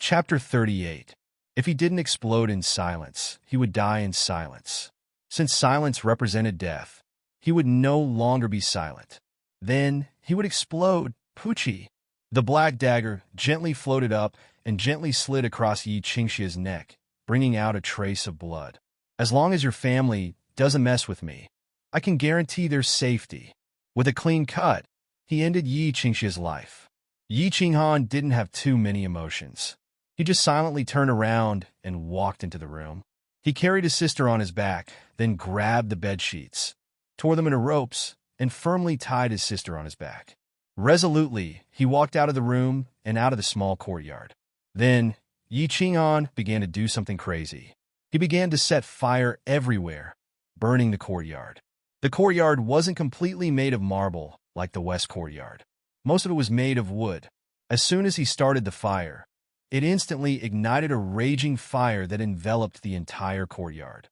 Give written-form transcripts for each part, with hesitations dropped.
Chapter 38. If he didn't explode in silence, he would die in silence. Since silence represented death, he would no longer be silent. Then he would explode. Poochie. The black dagger gently floated up and gently slid across Yi Qingxia's neck, bringing out a trace of blood. As long as your family doesn't mess with me, I can guarantee their safety. With a clean cut, he ended Yi Qingxia's life. Yi Qinghan didn't have too many emotions. He just silently turned around and walked into the room. He carried his sister on his back, then grabbed the bed sheets, tore them into ropes, and firmly tied his sister on his back. Resolutely, he walked out of the room and out of the small courtyard. Then, Yi Qinghan began to do something crazy. He began to set fire everywhere, burning the courtyard. The courtyard wasn't completely made of marble like the West Courtyard. Most of it was made of wood. As soon as he started the fire, it instantly ignited a raging fire that enveloped the entire courtyard.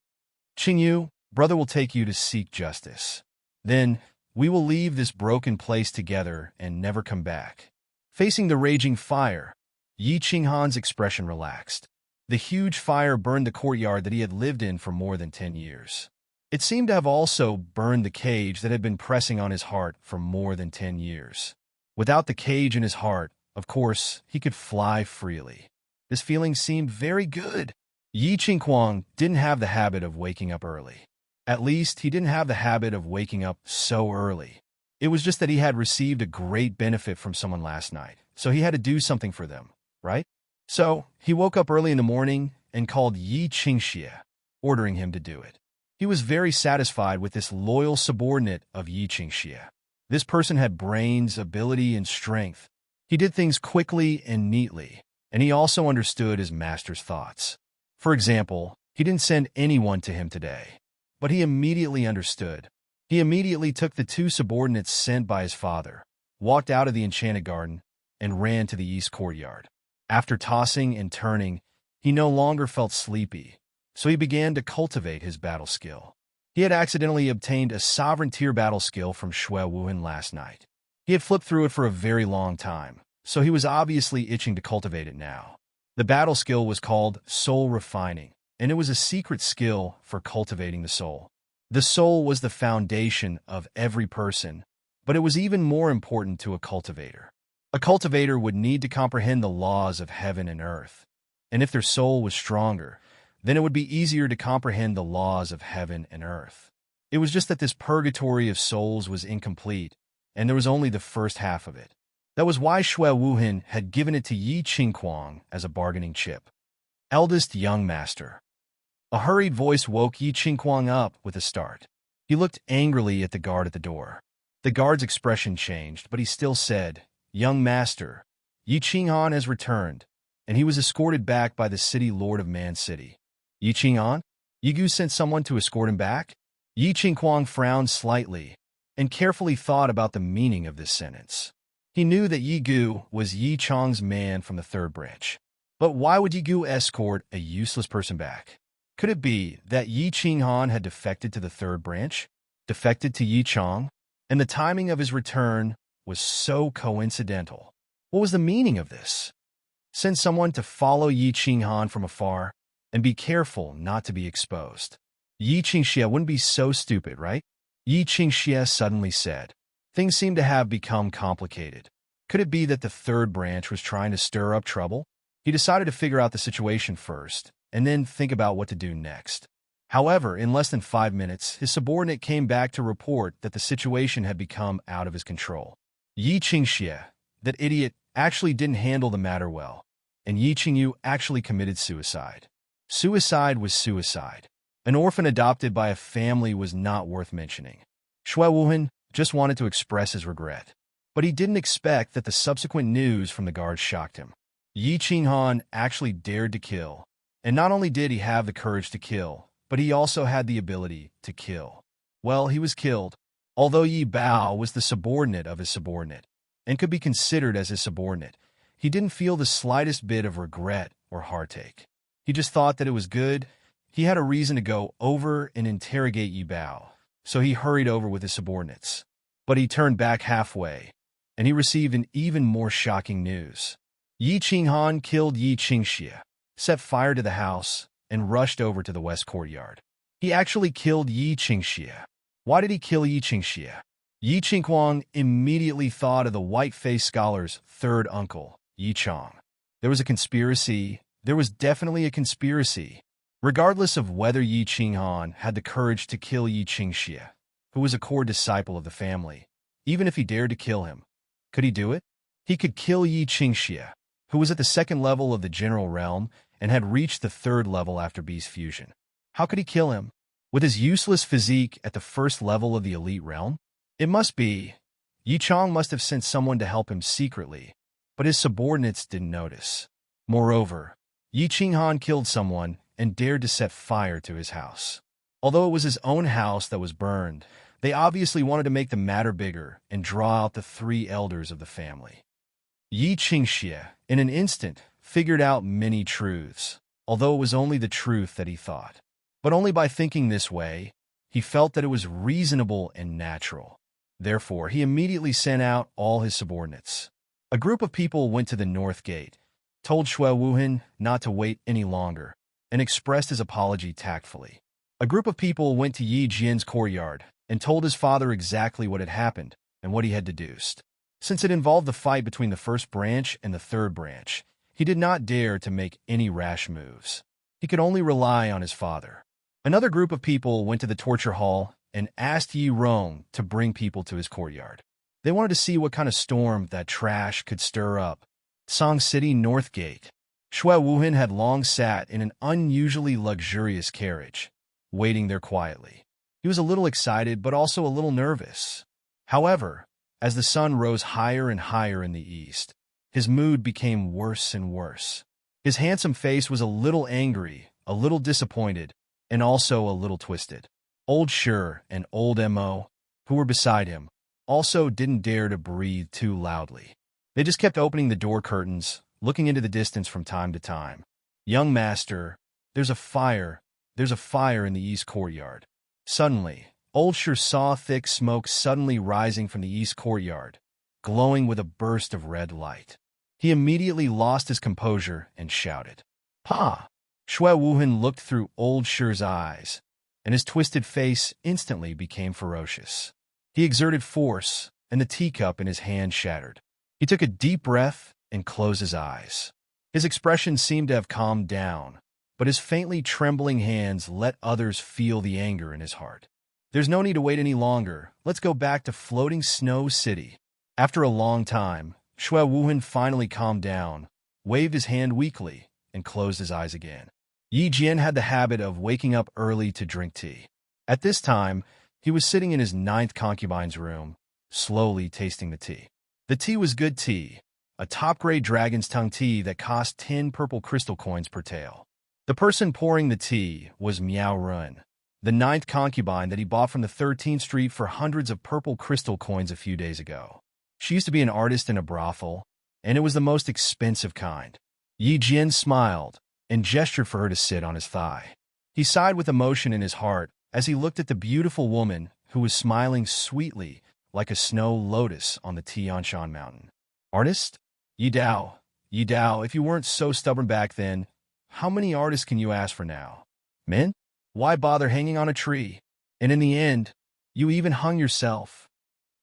Qingyu, brother will take you to seek justice. Then, we will leave this broken place together and never come back. Facing the raging fire, Yi Qinghan's expression relaxed. The huge fire burned the courtyard that he had lived in for more than 10 years. It seemed to have also burned the cage that had been pressing on his heart for more than 10 years. Without the cage in his heart, of course, he could fly freely. This feeling seemed very good. Yi Qinghuang didn't have the habit of waking up early. At least, he didn't have the habit of waking up so early. It was just that he had received a great benefit from someone last night, so he had to do something for them, right? So, he woke up early in the morning and called Yi Qingxia, ordering him to do it. He was very satisfied with this loyal subordinate of Yi Qingxia. This person had brains, ability, and strength. He did things quickly and neatly, and he also understood his master's thoughts. For example, he didn't send anyone to him today, but he immediately understood. He immediately took the two subordinates sent by his father, walked out of the enchanted garden, and ran to the east courtyard. After tossing and turning, he no longer felt sleepy, so he began to cultivate his battle skill. He had accidentally obtained a sovereign tier battle skill from Shui Wuhan last night. He had flipped through it for a very long time, so he was obviously itching to cultivate it now. The battle skill was called Soul Refining, and it was a secret skill for cultivating the soul. The soul was the foundation of every person, but it was even more important to a cultivator. A cultivator would need to comprehend the laws of heaven and earth, and if their soul was stronger, then it would be easier to comprehend the laws of heaven and earth. It was just that this purgatory of souls was incomplete, and there was only the first half of it. That was why Shui Wuhan had given it to Yi Qinghuang as a bargaining chip. Eldest young master. A hurried voice woke Yi Qinghuang up with a start. He looked angrily at the guard at the door. The guard's expression changed, but he still said, "Young master, Yi Qinghan has returned," and he was escorted back by the city lord of Man City. Yi Qinghan? Yi Gu sent someone to escort him back? Yi Qinghuang frowned slightly and carefully thought about the meaning of this sentence. He knew that Yi Gu was Yi Chang's man from the third branch. But why would Yi Gu escort a useless person back? Could it be that Yi Qinghan had defected to the third branch? Defected to Yi Chang? And the timing of his return was so coincidental. What was the meaning of this? Send someone to follow Yi Qinghan from afar and be careful not to be exposed. Yi Qingxia wouldn't be so stupid, right? Yi Qingxia suddenly said. Things seemed to have become complicated. Could it be that the third branch was trying to stir up trouble? He decided to figure out the situation first, and then think about what to do next. However, in less than 5 minutes, his subordinate came back to report that the situation had become out of his control. Yi Qingxia, that idiot, actually didn't handle the matter well, and Yi Qingyu actually committed suicide. Suicide was suicide. An orphan adopted by a family was not worth mentioning. Shui Wuhan just wanted to express his regret, but he didn't expect that the subsequent news from the guards shocked him. Yi Qinghan actually dared to kill, and not only did he have the courage to kill, but he also had the ability to kill. Well, he was killed, although Yi Bao was the subordinate of his subordinate, and could be considered as his subordinate. He didn't feel the slightest bit of regret or heartache. He just thought that it was good. He had a reason to go over and interrogate Yi Bao, so he hurried over with his subordinates. But he turned back halfway, and he received an even more shocking news. Yi Qinghan killed Yi Qingxie, set fire to the house, and rushed over to the west courtyard. He actually killed Yi Qingxie. Why did he kill Yi Qingxie? Yi Qinghuang immediately thought of the white-faced scholar's third uncle, Yi Chong. There was a conspiracy. There was definitely a conspiracy. Regardless of whether Yi Qinghan had the courage to kill Yi Qingxie, who was a core disciple of the family, even if he dared to kill him, could he do it? He could kill Yi Qingxie, who was at the second level of the general realm and had reached the third level after B's fusion. How could he kill him? With his useless physique at the first level of the elite realm? It must be. Yi Chong must have sent someone to help him secretly, but his subordinates didn't notice. Moreover, Yi Qinghan killed someone and dared to set fire to his house. Although it was his own house that was burned, they obviously wanted to make the matter bigger and draw out the three elders of the family. Yi Qingxie, in an instant, figured out many truths, although it was only the truth that he thought. But only by thinking this way, he felt that it was reasonable and natural. Therefore, he immediately sent out all his subordinates. A group of people went to the north gate, told Xue Wuhan not to wait any longer, and expressed his apology tactfully. A group of people went to Yi Jian's courtyard and told his father exactly what had happened and what he had deduced. Since it involved the fight between the first branch and the third branch, he did not dare to make any rash moves. He could only rely on his father. Another group of people went to the torture hall and asked Yi Rong to bring people to his courtyard. They wanted to see what kind of storm that trash could stir up. Song City North Gate. Xue Wuhan had long sat in an unusually luxurious carriage, waiting there quietly. He was a little excited but also a little nervous. However, as the sun rose higher and higher in the east, his mood became worse and worse. His handsome face was a little angry, a little disappointed, and also a little twisted. Old Sure and old Mo, who were beside him, also didn't dare to breathe too loudly. They just kept opening the door curtains, looking into the distance from time to time. Young master, there's a fire in the east courtyard. Suddenly, Old Sure saw thick smoke suddenly rising from the east courtyard, glowing with a burst of red light. He immediately lost his composure and shouted, "Pa!" Xue Wuhan looked through Old Sure's eyes, and his twisted face instantly became ferocious. He exerted force, and the teacup in his hand shattered. He took a deep breath and closed his eyes. His expression seemed to have calmed down, but his faintly trembling hands let others feel the anger in his heart. There's no need to wait any longer. Let's go back to Floating Snow City. After a long time, Xue Wuhan finally calmed down, waved his hand weakly, and closed his eyes again. Yi Jian had the habit of waking up early to drink tea. At this time, he was sitting in his ninth concubine's room, slowly tasting the tea. The tea was good tea, a top-grade dragon's tongue tea that cost 10 purple crystal coins per tael. The person pouring the tea was Miao Run, the ninth concubine that he bought from the 13th Street for hundreds of purple crystal coins a few days ago. She used to be an artist in a brothel, and it was the most expensive kind. Yi Jian smiled and gestured for her to sit on his thigh. He sighed with emotion in his heart as he looked at the beautiful woman who was smiling sweetly like a snow lotus on the Tianshan mountain. Artist? Yi Dao, if you weren't so stubborn back then, how many artists can you ask for now? Men? Why bother hanging on a tree? And in the end, you even hung yourself.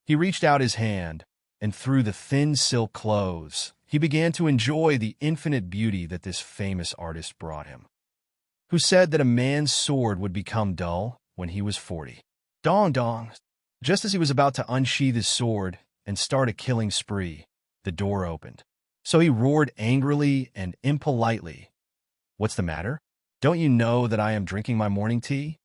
He reached out his hand, and through the thin silk clothes, he began to enjoy the infinite beauty that this famous artist brought him. Who said that a man's sword would become dull when he was 40? Dong dong! Just as he was about to unsheath his sword and start a killing spree, the door opened. So he roared angrily and impolitely, "What's the matter? Don't you know that I am drinking my morning tea?"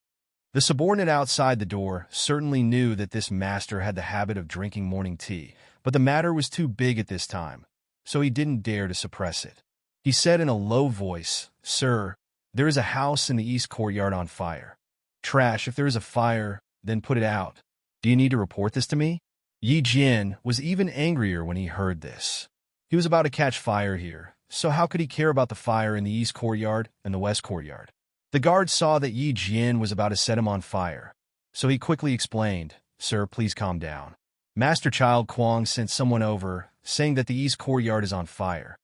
The subordinate outside the door certainly knew that this master had the habit of drinking morning tea, but the matter was too big at this time, so he didn't dare to suppress it. He said in a low voice, "Sir, there is a house in the east courtyard on fire. Trash, if there is a fire, then put it out. Do you need to report this to me?" Yi Jian was even angrier when he heard this. He was about to catch fire here, so how could he care about the fire in the east courtyard and the west courtyard? The guard saw that Yi Jian was about to set him on fire, so he quickly explained, "Sir, please calm down. Master Child Kuang sent someone over, saying that the east courtyard is on fire.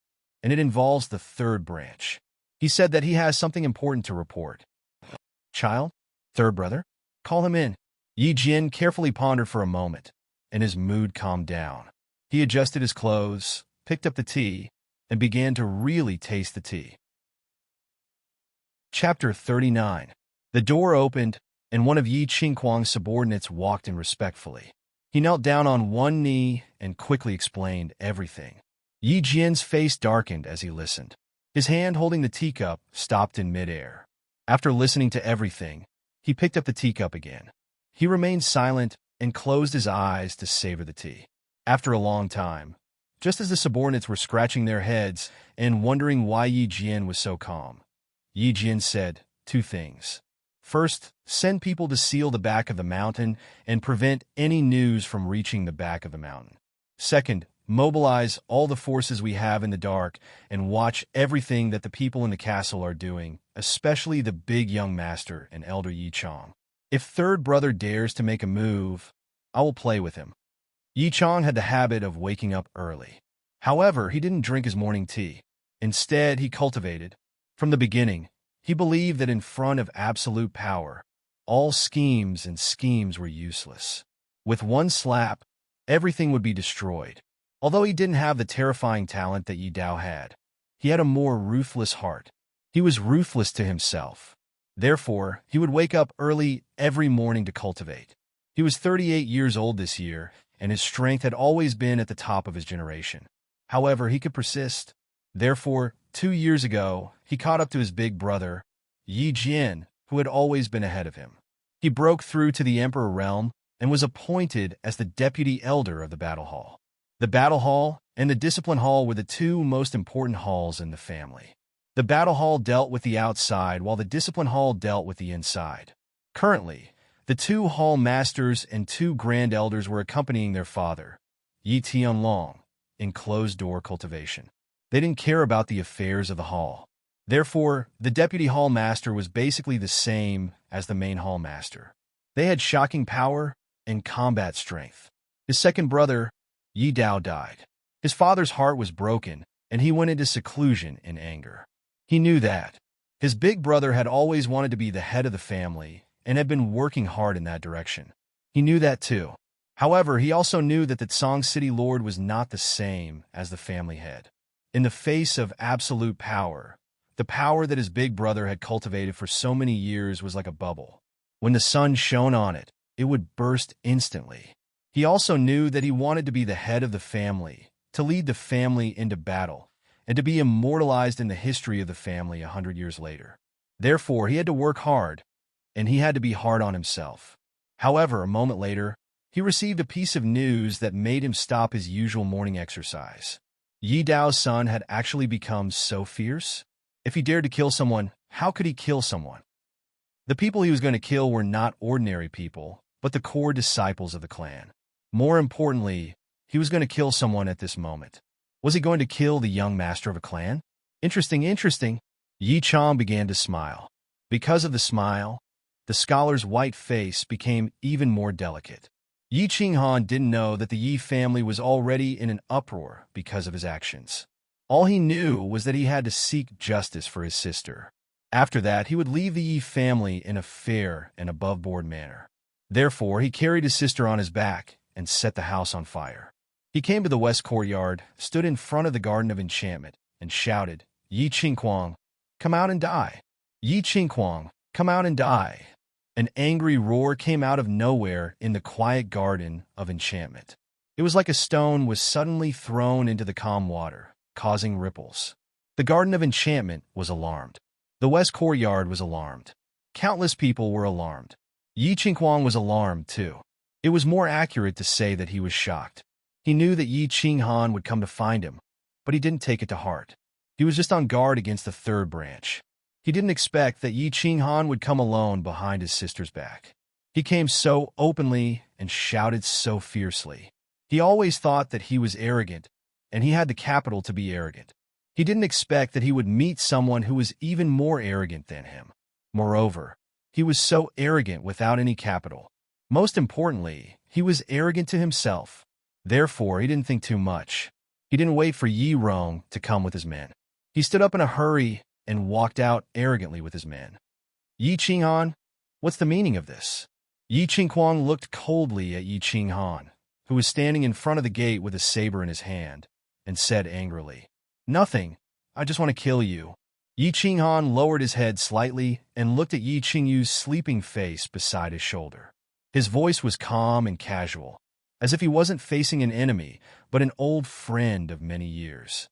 and it involves the third branch. He said that he has something important to report. Child? Third brother? Call him in. Yi Jian carefully pondered for a moment, and his mood calmed down. He adjusted his clothes, picked up the tea, and began to really taste the tea. Chapter 39. The door opened, and one of Yi Qingquang's subordinates walked in respectfully. He knelt down on one knee and quickly explained everything. Yi Jian's face darkened as he listened. His hand holding the teacup stopped in midair. After listening to everything, he picked up the teacup again. He remained silent and closed his eyes to savor the tea. After a long time, just as the subordinates were scratching their heads and wondering why Yi Jian was so calm, Yi Jian said 2 things. First, send people to seal the back of the mountain and prevent any news from reaching the back of the mountain. Second, mobilize all the forces we have in the dark and watch everything that the people in the castle are doing, especially the big young master and elder Yi Chong. If third brother dares to make a move, I will play with him. Yi Chong had the habit of waking up early. However, he didn't drink his morning tea. Instead, he cultivated. From the beginning, he believed that in front of absolute power, all schemes were useless. With one slap, everything would be destroyed. Although he didn't have the terrifying talent that Yi Dao had, he had a more ruthless heart. He was ruthless to himself. Therefore, he would wake up early every morning to cultivate. He was 38 years old this year, and his strength had always been at the top of his generation. However, he could persist. Therefore, 2 years ago, he caught up to his big brother, Yi Jian, who had always been ahead of him. He broke through to the Emperor realm and was appointed as the deputy elder of the battle hall. The battle hall and the discipline hall were the 2 most important halls in the family. The battle hall dealt with the outside, while the discipline hall dealt with the inside. Currently, the 2 hall masters and 2 grand elders were accompanying their father, Yi Tianlong, in closed-door cultivation. They didn't care about the affairs of the hall. Therefore, the deputy hall master was basically the same as the main hall master. They had shocking power and combat strength. His second brother, Yi Dao, died. His father's heart was broken, and he went into seclusion in anger. He knew that. His big brother had always wanted to be the head of the family and had been working hard in that direction. He knew that too. However, he also knew that the Song City Lord was not the same as the family head. In the face of absolute power, the power that his big brother had cultivated for so many years was like a bubble. When the sun shone on it, it would burst instantly. He also knew that he wanted to be the head of the family, to lead the family into battle, and to be immortalized in the history of the family 100 years later. Therefore, he had to work hard, and he had to be hard on himself. However, a moment later, he received a piece of news that made him stop his usual morning exercise. Yi Dao's son had actually become so fierce. If he dared to kill someone, how could he kill someone? The people he was going to kill were not ordinary people, but the core disciples of the clan. More importantly, he was going to kill someone at this moment. Was he going to kill the young master of a clan? Interesting. Yi Chong began to smile. Because of the smile, the scholar's white face became even more delicate. Yi Qinghan didn't know that the Yi family was already in an uproar because of his actions. All he knew was that he had to seek justice for his sister. After that, he would leave the Yi family in a fair and above-board manner. Therefore, he carried his sister on his back and set the house on fire. He came to the west courtyard, stood in front of the garden of enchantment, and shouted, "Yi Qingquang, come out and die! Yi Qingquang, come out and die!" An angry roar came out of nowhere in the quiet garden of enchantment. It was like a stone was suddenly thrown into the calm water, causing ripples. The garden of enchantment was alarmed. The west courtyard was alarmed. Countless people were alarmed. Yi Qingquang was alarmed, too. It was more accurate to say that he was shocked. He knew that Yi Qinghan would come to find him, but he didn't take it to heart. He was just on guard against the third branch. He didn't expect that Yi Qinghan would come alone behind his sister's back. He came so openly and shouted so fiercely. He always thought that he was arrogant, and he had the capital to be arrogant. He didn't expect that he would meet someone who was even more arrogant than him. Moreover, he was so arrogant without any capital. Most importantly, he was arrogant to himself. Therefore, he didn't think too much. He didn't wait for Yi Rong to come with his men. He stood up in a hurry and walked out arrogantly with his men. Yi Qinghan, what's the meaning of this? Yi Qinghuang looked coldly at Yi Qinghan, who was standing in front of the gate with a saber in his hand, and said angrily, "Nothing. I just want to kill you." Yi Qinghan lowered his head slightly and looked at Yi Qingyu's sleeping face beside his shoulder. His voice was calm and casual, as if he wasn't facing an enemy, but an old friend of many years.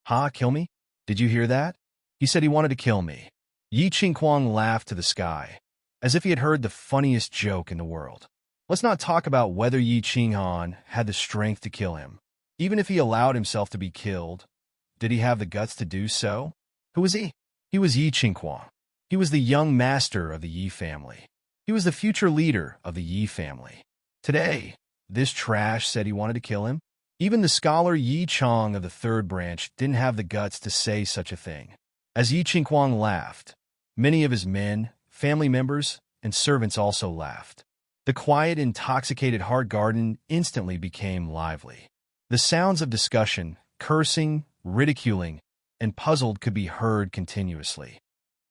"Ha, kill me? Did you hear that? He said he wanted to kill me." Yi Qinghuang laughed to the sky, as if he had heard the funniest joke in the world. Let's not talk about whether Yi Qinghan had the strength to kill him. Even if he allowed himself to be killed, did he have the guts to do so? Who was he? He was Yi Qinghuang. He was the young master of the Yi family. He was the future leader of the Yi family. Today, this trash said he wanted to kill him. Even the scholar Yi Chong of the third branch didn't have the guts to say such a thing. As Yi Qinghuang laughed, many of his men, family members, and servants also laughed. The quiet, intoxicated heart garden instantly became lively. The sounds of discussion, cursing, ridiculing, and puzzled could be heard continuously.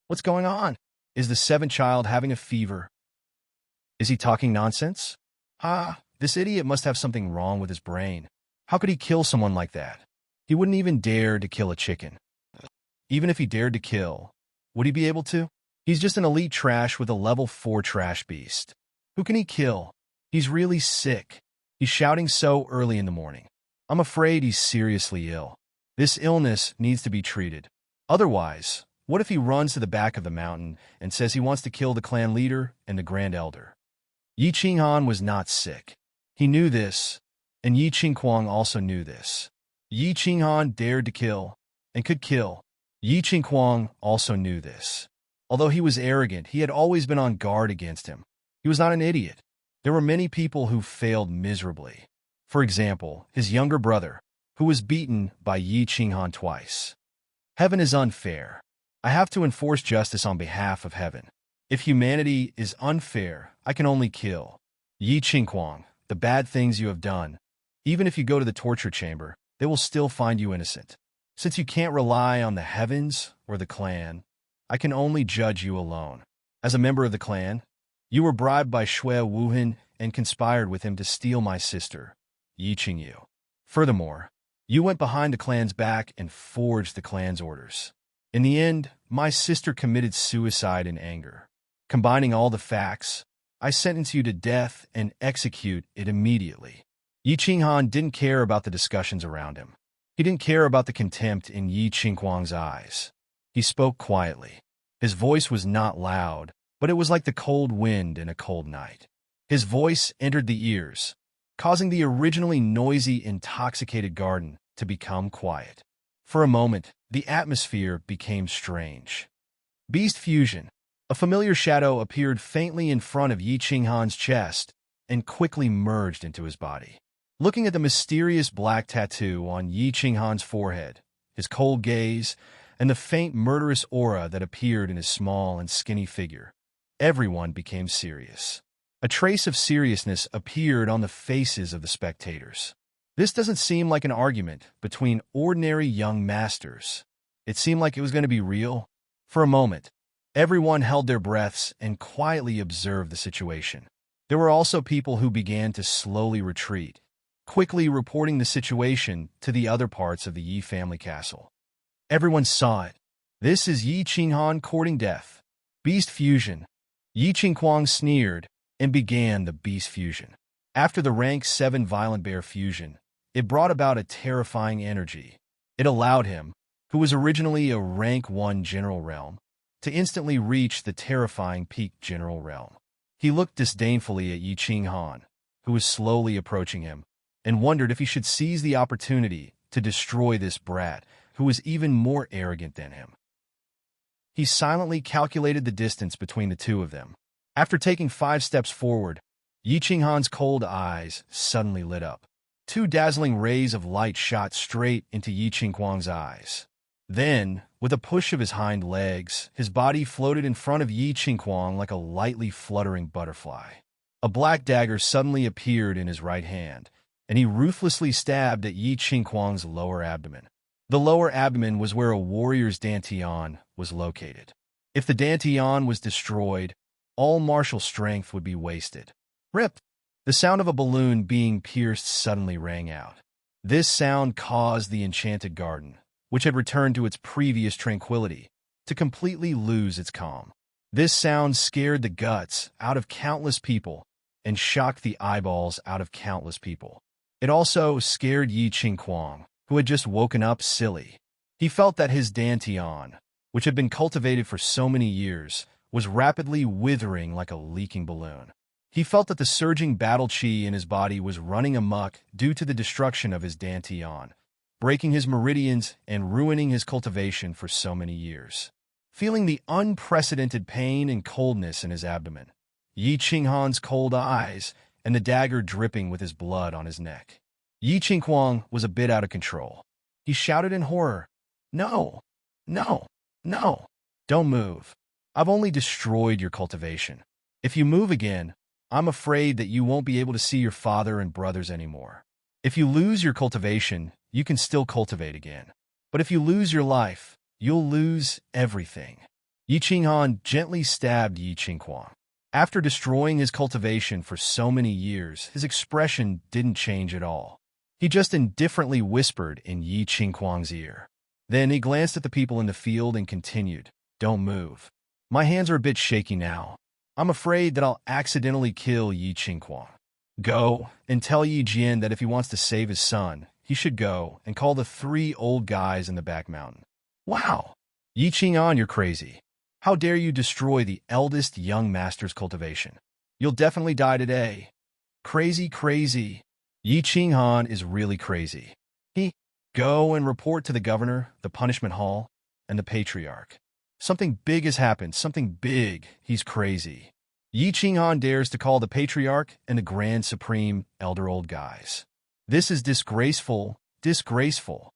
What's going on? Is the seventh child having a fever? Is he talking nonsense? This idiot must have something wrong with his brain. How could he kill someone like that? He wouldn't even dare to kill a chicken. Even if he dared to kill, would he be able to? He's just an elite trash with a level 4 trash beast. Who can he kill? He's really sick. He's shouting so early in the morning. I'm afraid he's seriously ill. This illness needs to be treated. Otherwise, what if he runs to the back of the mountain and says he wants to kill the clan leader and the grand elder? Yi Qinghan was not sick. He knew this, and Yi Qinghuang also knew this. Yi Qinghan dared to kill, and could kill. Yi Qinghuang also knew this. Although he was arrogant, he had always been on guard against him. He was not an idiot. There were many people who failed miserably. For example, his younger brother, who was beaten by Yi Qinghan twice. Heaven is unfair. I have to enforce justice on behalf of heaven. If humanity is unfair, I can only kill. Yi Qinghuang, the bad things you have done, even if you go to the torture chamber, they will still find you innocent. Since you can't rely on the heavens or the clan, I can only judge you alone. As a member of the clan, you were bribed by Shui Wuhan and conspired with him to steal my sister, Yi Qingyu. Furthermore, you went behind the clan's back and forged the clan's orders. In the end, my sister committed suicide in anger. Combining all the facts, I sentence you to death and execute it immediately. Yi Qinghan didn't care about the discussions around him. He didn't care about the contempt in Yi Qinghuang's eyes. He spoke quietly. His voice was not loud, but it was like the cold wind in a cold night. His voice entered the ears, causing the originally noisy, intoxicated garden to become quiet. For a moment, the atmosphere became strange. Beast fusion. A familiar shadow appeared faintly in front of Yi Qinghan's chest and quickly merged into his body. Looking at the mysterious black tattoo on Yi Qinghan's forehead, his cold gaze, and the faint murderous aura that appeared in his small and skinny figure, everyone became serious. A trace of seriousness appeared on the faces of the spectators. This doesn't seem like an argument between ordinary young masters. It seemed like it was going to be real. For a moment, everyone held their breaths and quietly observed the situation. There were also people who began to slowly retreat, quickly reporting the situation to the other parts of the Yi family castle. Everyone saw it. This is Yi Qinghan courting death. Beast fusion. Yi Qinghuang sneered and began the beast fusion. After the rank 7 violent bear fusion, it brought about a terrifying energy. It allowed him, who was originally a rank 1 general realm, to instantly reach the terrifying peak general realm. He looked disdainfully at Yi Qinghan, who was slowly approaching him, and wondered if he should seize the opportunity to destroy this brat, who was even more arrogant than him. He silently calculated the distance between the two of them. After taking 5 steps forward, Yi Qinghan's cold eyes suddenly lit up. 2 dazzling rays of light shot straight into Yi Qinghuang's eyes. Then, with a push of his hind legs, his body floated in front of Yi Qinghuang like a lightly fluttering butterfly. A black dagger suddenly appeared in his right hand, and he ruthlessly stabbed at Yi Qinghuang's lower abdomen. The lower abdomen was where a warrior's dantian was located. If the dantian was destroyed, all martial strength would be wasted. Rip! The sound of a balloon being pierced suddenly rang out. This sound caused the enchanted garden, which had returned to its previous tranquility, to completely lose its calm. This sound scared the guts out of countless people and shocked the eyeballs out of countless people. It also scared Yi Qinghuang, who had just woken up silly. He felt that his dantian, which had been cultivated for so many years, was rapidly withering like a leaking balloon. He felt that the surging battle chi in his body was running amok due to the destruction of his dantian, breaking his meridians and ruining his cultivation for so many years. Feeling the unprecedented pain and coldness in his abdomen, Yi Qinghuang's cold eyes, and the dagger dripping with his blood on his neck. Yi Qinghuang was a bit out of control. He shouted in horror, "No! No! No! Don't move. I've only destroyed your cultivation. If you move again, I'm afraid that you won't be able to see your father and brothers anymore. If you lose your cultivation, you can still cultivate again. But if you lose your life, you'll lose everything." Yi Qinghuang gently stabbed Yi Qinghuang. After destroying his cultivation for so many years, his expression didn't change at all. He just indifferently whispered in Yi Qinghuang's ear. Then he glanced at the people in the field and continued, "Don't move. My hands are a bit shaky now. I'm afraid that I'll accidentally kill Yi Qinghuang. Go and tell Yi Jian that if he wants to save his son, he should go and call the 3 old guys in the back mountain." "Wow! Yi Qinghuang, you're crazy. How dare you destroy the eldest young master's cultivation? You'll definitely die today. Crazy, crazy. Yi Qinghuang is really crazy. Go and report to the governor, the punishment hall, and the patriarch. Something big has happened, something big. He's crazy." Yi Qinghuang dares to call the patriarch and the grand supreme elder old guys. This is disgraceful, disgraceful.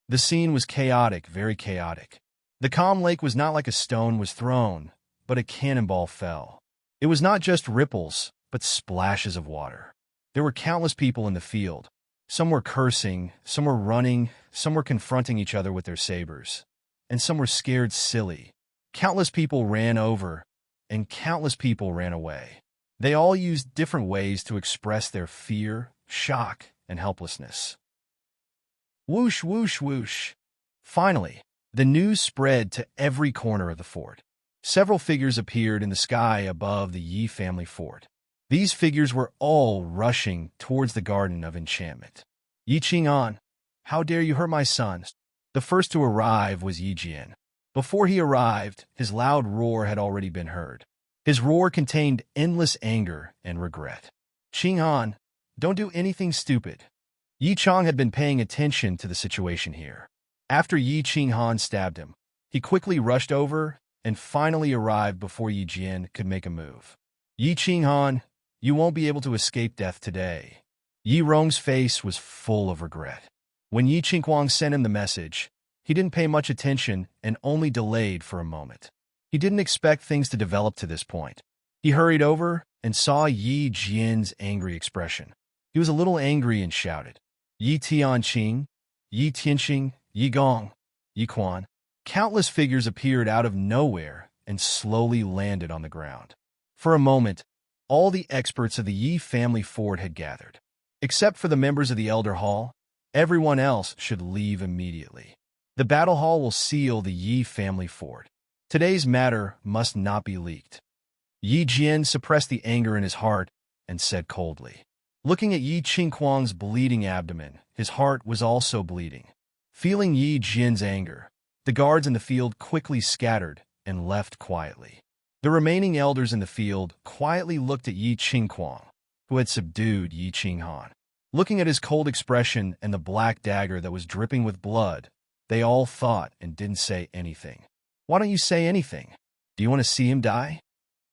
The scene was chaotic, very chaotic. The calm lake was not like a stone was thrown, but a cannonball fell. It was not just ripples, but splashes of water. There were countless people in the field. Some were cursing, some were running, some were confronting each other with their sabers, and some were scared silly. Countless people ran over, and countless people ran away. They all used different ways to express their fear, shock, and helplessness. Whoosh, whoosh, whoosh. Finally, the news spread to every corner of the fort. Several figures appeared in the sky above the Yi family fort. These figures were all rushing towards the Garden of Enchantment. "Yi Qinghuang, how dare you hurt my son?" The first to arrive was Yi Jian. Before he arrived, his loud roar had already been heard. His roar contained endless anger and regret. "Qinghuang, don't do anything stupid." Yi Chong had been paying attention to the situation here. After Yi Qinghuang stabbed him, he quickly rushed over and finally arrived before Yi Jian could make a move. "Yi Qinghuang, you won't be able to escape death today." Yi Rong's face was full of regret. When Yi Qinghuang sent him the message, he didn't pay much attention and only delayed for a moment. He didn't expect things to develop to this point. He hurried over and saw Yi Jian's angry expression. He was a little angry and shouted, "Yi Tianqing, Yi Tianqing, Yi Gong, Yi Quan." Countless figures appeared out of nowhere and slowly landed on the ground. For a moment, all the experts of the Yi family fort had gathered. Except for the members of the Elder Hall, everyone else should leave immediately. The Battle Hall will seal the Yi family fort. Today's matter must not be leaked. Yi Jian suppressed the anger in his heart and said coldly. Looking at Yi Qinghuang's bleeding abdomen, his heart was also bleeding. Feeling Yi Jian's anger, the guards in the field quickly scattered and left quietly. The remaining elders in the field quietly looked at Yi Qinghuang, who had subdued Yi Qinghuang. Looking at his cold expression and the black dagger that was dripping with blood, they all thought and didn't say anything. "Why don't you say anything? Do you want to see him die?"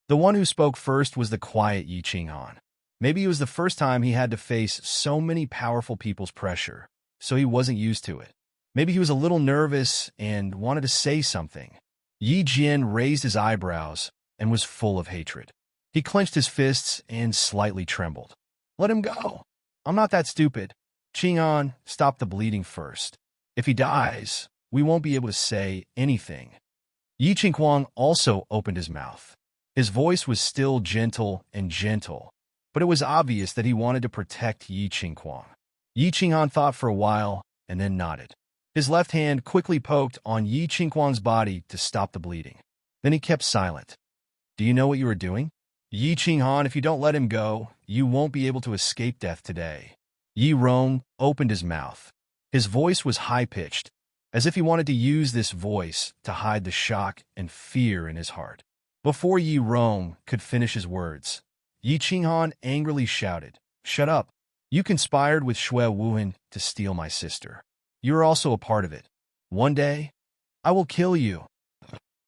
The one who spoke first was the quiet Yi Qinghuang. Maybe it was the first time he had to face so many powerful people's pressure, so he wasn't used to it. Maybe he was a little nervous and wanted to say something. Yi Jian raised his eyebrows and was full of hatred. He clenched his fists and slightly trembled. "Let him go. I'm not that stupid. Qing'an, stop the bleeding first. If he dies, we won't be able to say anything. Yi Qinghuang also opened his mouth. His voice was still gentle, but it was obvious that he wanted to protect Yi Qinghuang. Yi Qing'an thought for a while and then nodded. His left hand quickly poked on Yi Qinghuang's body to stop the bleeding. Then he kept silent. Do you know what you are doing? Yi Qinghan, if you don't let him go, you won't be able to escape death today. Yi Rong opened his mouth. His voice was high-pitched, as if he wanted to use this voice to hide the shock and fear in his heart. Before Yi Rong could finish his words, Yi Qinghan angrily shouted, "Shut up! You conspired with Shui Wuhan to steal my sister. You are also a part of it. One day, I will kill you.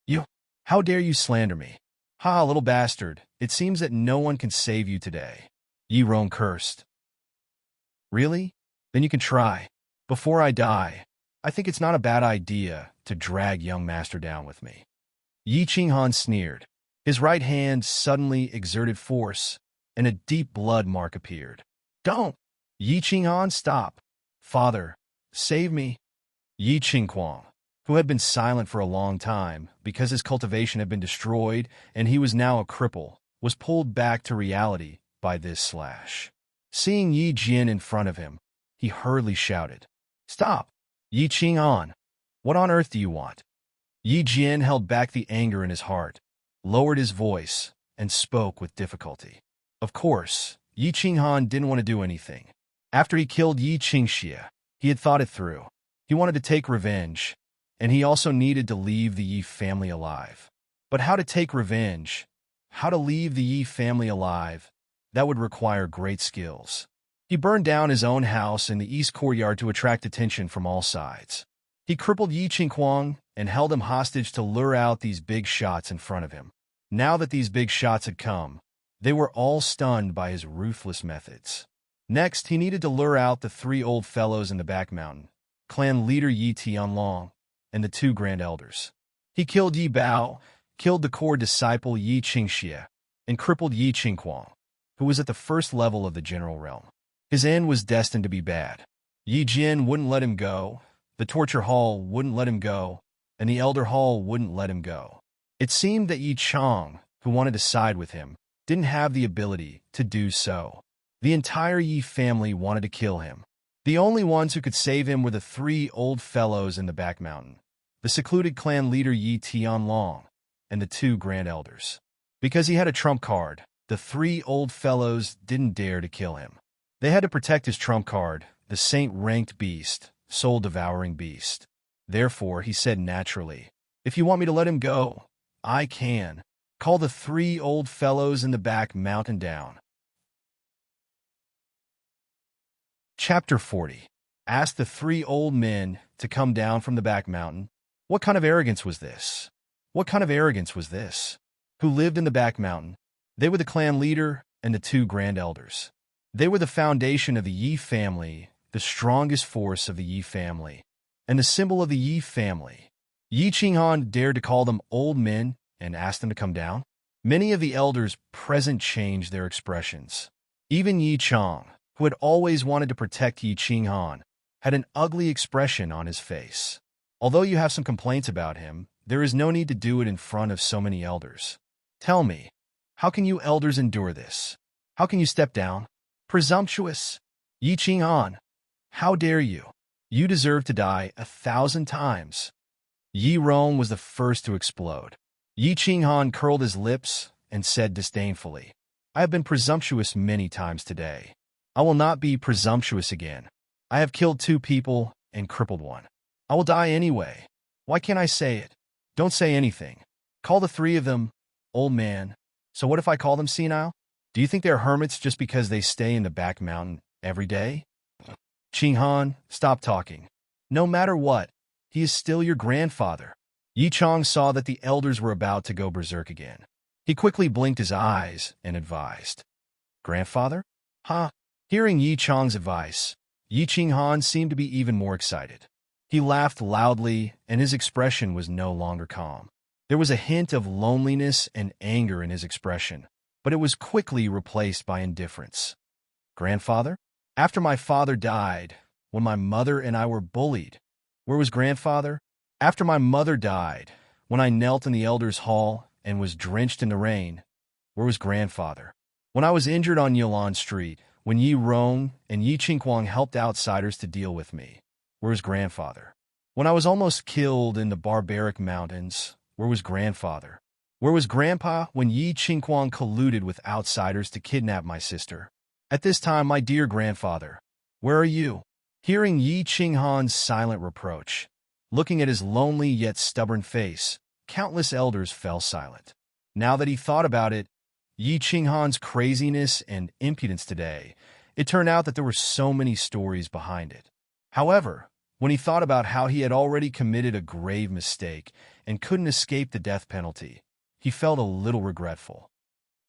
You, how dare you slander me? Ha, little bastard, it seems that no one can save you today." Yi Rong cursed. Really? Then you can try. Before I die, I think it's not a bad idea to drag young master down with me. Yi Qinghan sneered. His right hand suddenly exerted force, and a deep blood mark appeared. Don't! Yi Qinghan, stop! Father, save me! Yi Qinghuang, who had been silent for a long time because his cultivation had been destroyed and he was now a cripple, was pulled back to reality by this slash. Seeing Yi Jian in front of him, he hurriedly shouted, "Stop! Yi Qinghan, what on earth do you want?" Yi Jian held back the anger in his heart, lowered his voice, and spoke with difficulty. Of course, Yi Qinghan didn't want to do anything. After he killed Yi Qingxie, he had thought it through. He wanted to take revenge, and he also needed to leave the Yi family alive. But how to take revenge, how to leave the Yi family alive, that would require great skills. He burned down his own house in the east courtyard to attract attention from all sides. He crippled Yi Qinghuang and held him hostage to lure out these big shots in front of him. Now that these big shots had come, they were all stunned by his ruthless methods. Next, he needed to lure out the 3 old fellows in the back mountain, clan leader Yi Tianlong, and the 2 grand elders. He killed Yi Bao, killed the core disciple Yi Qingxie, and crippled Yi Qinghuang, who was at the first level of the general realm. His end was destined to be bad. Yi Jian wouldn't let him go, the torture hall wouldn't let him go, and the elder hall wouldn't let him go. It seemed that Yi Chong, who wanted to side with him, didn't have the ability to do so. The entire Yi family wanted to kill him. The only ones who could save him were the 3 old fellows in the back mountain, the secluded clan leader Yi Tianlong, and the 2 grand elders. Because he had a trump card, the 3 old fellows didn't dare to kill him. They had to protect his trump card, the saint-ranked beast, soul-devouring beast. Therefore, he said naturally, "If you want me to let him go, I can. Call the 3 old fellows in the back mountain down." Chapter 40. Asked the 3 old men to come down from the back mountain. What kind of arrogance was this? What kind of arrogance was this? Who lived in the back mountain? They were the clan leader and the 2 grand elders. They were the foundation of the Yi family, the strongest force of the Yi family, and the symbol of the Yi family. Yi Qinghan dared to call them old men and ask them to come down. Many of the elders present changed their expressions. Even Yi Chong, who had always wanted to protect Yi Qinghan, had an ugly expression on his face. Although you have some complaints about him, there is no need to do it in front of so many elders. Tell me, how can you elders endure this? How can you step down? Presumptuous! Yi Qinghan, how dare you? You deserve to die 1,000 times. Yi Rong was the first to explode. Yi Qinghan curled his lips and said disdainfully, "I have been presumptuous many times today. I will not be presumptuous again. I have killed 2 people and crippled 1. I will die anyway. Why can't I say it? Don't say anything. Call the 3 of them, old man. So what if I call them senile? Do you think they're hermits just because they stay in the back mountain every day?" Qinghan, stop talking. No matter what, he is still your grandfather. Yi Chong saw that the elders were about to go berserk again. He quickly blinked his eyes and advised, "Grandfather? Huh?" Hearing Yi Chong's advice, Yi Qinghan seemed to be even more excited. He laughed loudly, and his expression was no longer calm. There was a hint of loneliness and anger in his expression, but it was quickly replaced by indifference. "Grandfather? After my father died, when my mother and I were bullied, where was grandfather? After my mother died, when I knelt in the elders' hall and was drenched in the rain, where was grandfather? When I was injured on Yilan Street, when Yi Rong and Yi Qingguang helped outsiders to deal with me, where was grandfather? When I was almost killed in the barbaric mountains, where was grandfather? Where was grandpa when Yi Qingguang colluded with outsiders to kidnap my sister? At this time, my dear grandfather, where are you? Hearing Yi Qinghan's silent reproach, looking at his lonely yet stubborn face, countless elders fell silent. Now that he thought about it, Yi Qinghan's craziness and impudence today, it turned out that there were so many stories behind it. However, when he thought about how he had already committed a grave mistake and couldn't escape the death penalty, he felt a little regretful.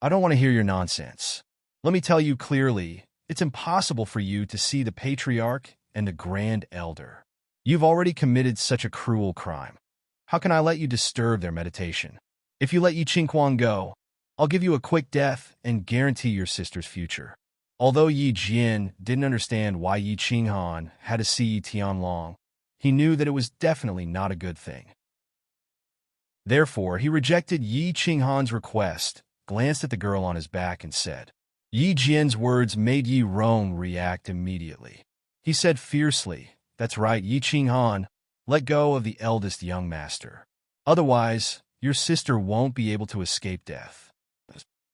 I don't want to hear your nonsense. Let me tell you clearly, it's impossible for you to see the patriarch and the grand elder. You've already committed such a cruel crime. How can I let you disturb their meditation? If you let Yi Qingguang go, I'll give you a quick death and guarantee your sister's future. Although Yi Jian didn't understand why Yi Qinghan had to see Yi Tianlong, he knew that it was definitely not a good thing. Therefore, he rejected Yi Qinghan's request, glanced at the girl on his back, and said. Yi Jian's words made Yi Rong react immediately. He said fiercely, "That's right, Yi Qinghan, let go of the eldest young master. Otherwise, your sister won't be able to escape death.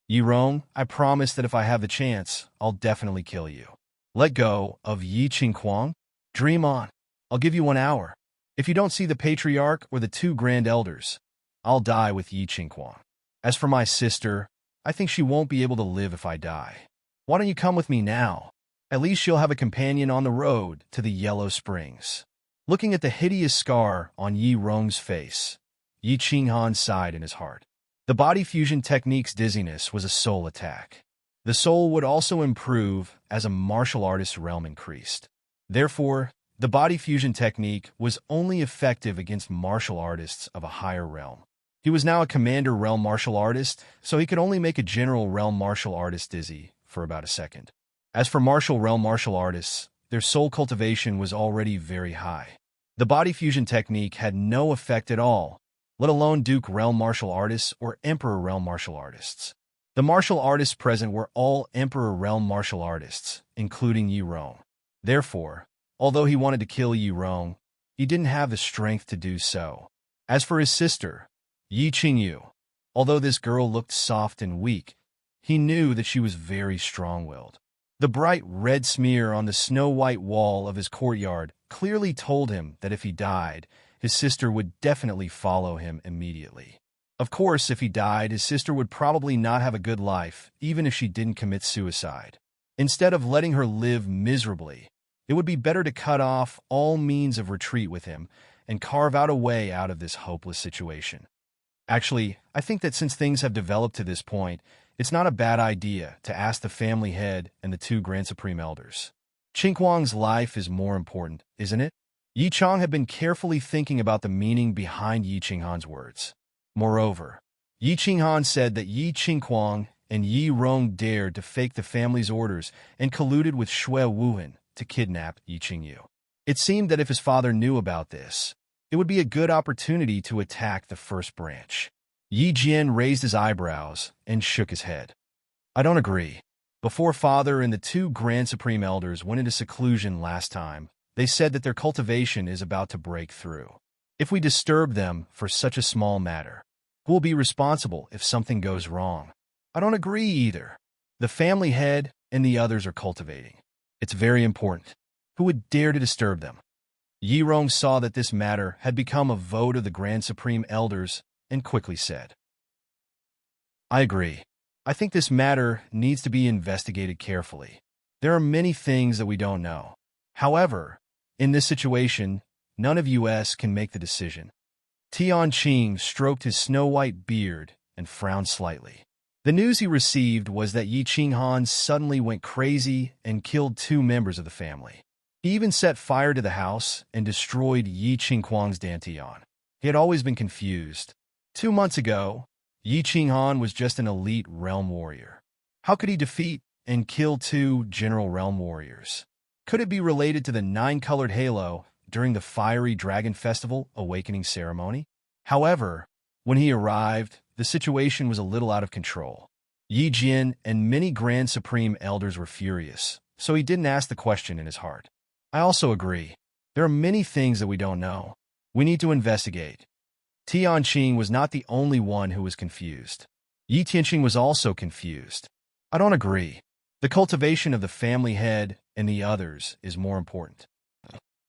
Yi Rong, I promise that if I have the chance, I'll definitely kill you. Let go of Yi Qingguang? Dream on. I'll give you 1 hour. If you don't see the patriarch or the 2 grand elders, I'll die with Yi Qingguang. As for my sister, I think she won't be able to live if I die. Why don't you come with me now? At least she'll have a companion on the road to the Yellow Springs." Looking at the hideous scar on Yi Rong's face, Yi Qinghan sighed in his heart. The body fusion technique's dizziness was a soul attack. The soul would also improve as a martial artist's realm increased. Therefore, the body fusion technique was only effective against martial artists of a higher realm. He was now a commander realm martial artist, so he could only make a general realm martial artist dizzy for about a second. As for martial realm martial artists, their soul cultivation was already very high. The body fusion technique had no effect at all, let alone Duke realm martial artists or Emperor realm martial artists. The martial artists present were all Emperor realm martial artists, including Yi Rong. Therefore, although he wanted to kill Yi Rong, he didn't have the strength to do so. As for his sister, Yi Qingyu, although this girl looked soft and weak, he knew that she was very strong-willed. The bright red smear on the snow-white wall of his courtyard clearly told him that if he died, his sister would definitely follow him immediately. Of course, if he died, his sister would probably not have a good life, even if she didn't commit suicide. Instead of letting her live miserably, it would be better to cut off all means of retreat with him and carve out a way out of this hopeless situation. Actually, I think that since things have developed to this point, it's not a bad idea to ask the family head and the 2 Grand Supreme Elders. Qingguang's life is more important, isn't it? Yi Chong had been carefully thinking about the meaning behind Yi Qinghan's words. Moreover, Yi Qinghan said that Yi Qingguang and Yi Rong dared to fake the family's orders and colluded with Shui Wuhan to kidnap Yi Qingyu. It seemed that if his father knew about this, it would be a good opportunity to attack the first branch. Yi Jian raised his eyebrows and shook his head. I don't agree. Before father and the 2 Grand Supreme Elders went into seclusion last time, they said that their cultivation is about to break through. If we disturb them for such a small matter, who will be responsible if something goes wrong? I don't agree either. The family head and the others are cultivating. It's very important. Who would dare to disturb them? Yi Rong saw that this matter had become a vote of the Grand Supreme Elders and quickly said, I agree. I think this matter needs to be investigated carefully. There are many things that we don't know. However, in this situation, none of us can make the decision. Tianqing stroked his snow-white beard and frowned slightly. The news he received was that Yi Qinghan suddenly went crazy and killed 2 members of the family. He even set fire to the house and destroyed Yi Qingguang's dantian. He had always been confused. 2 months ago, Yi Qinghan was just an elite realm warrior. How could he defeat and kill 2 general realm warriors. Could it be related to the 9-colored halo during the fiery dragon festival awakening ceremony? However, when he arrived, the situation was a little out of control. Yi Jian and many Grand Supreme Elders were furious, so he didn't ask the question in his heart. I also agree. There are many things that we don't know. We need to investigate. Tianqing was not the only one who was confused. Yi Tianqing was also confused. I don't agree. The cultivation of the family head and the others is more important.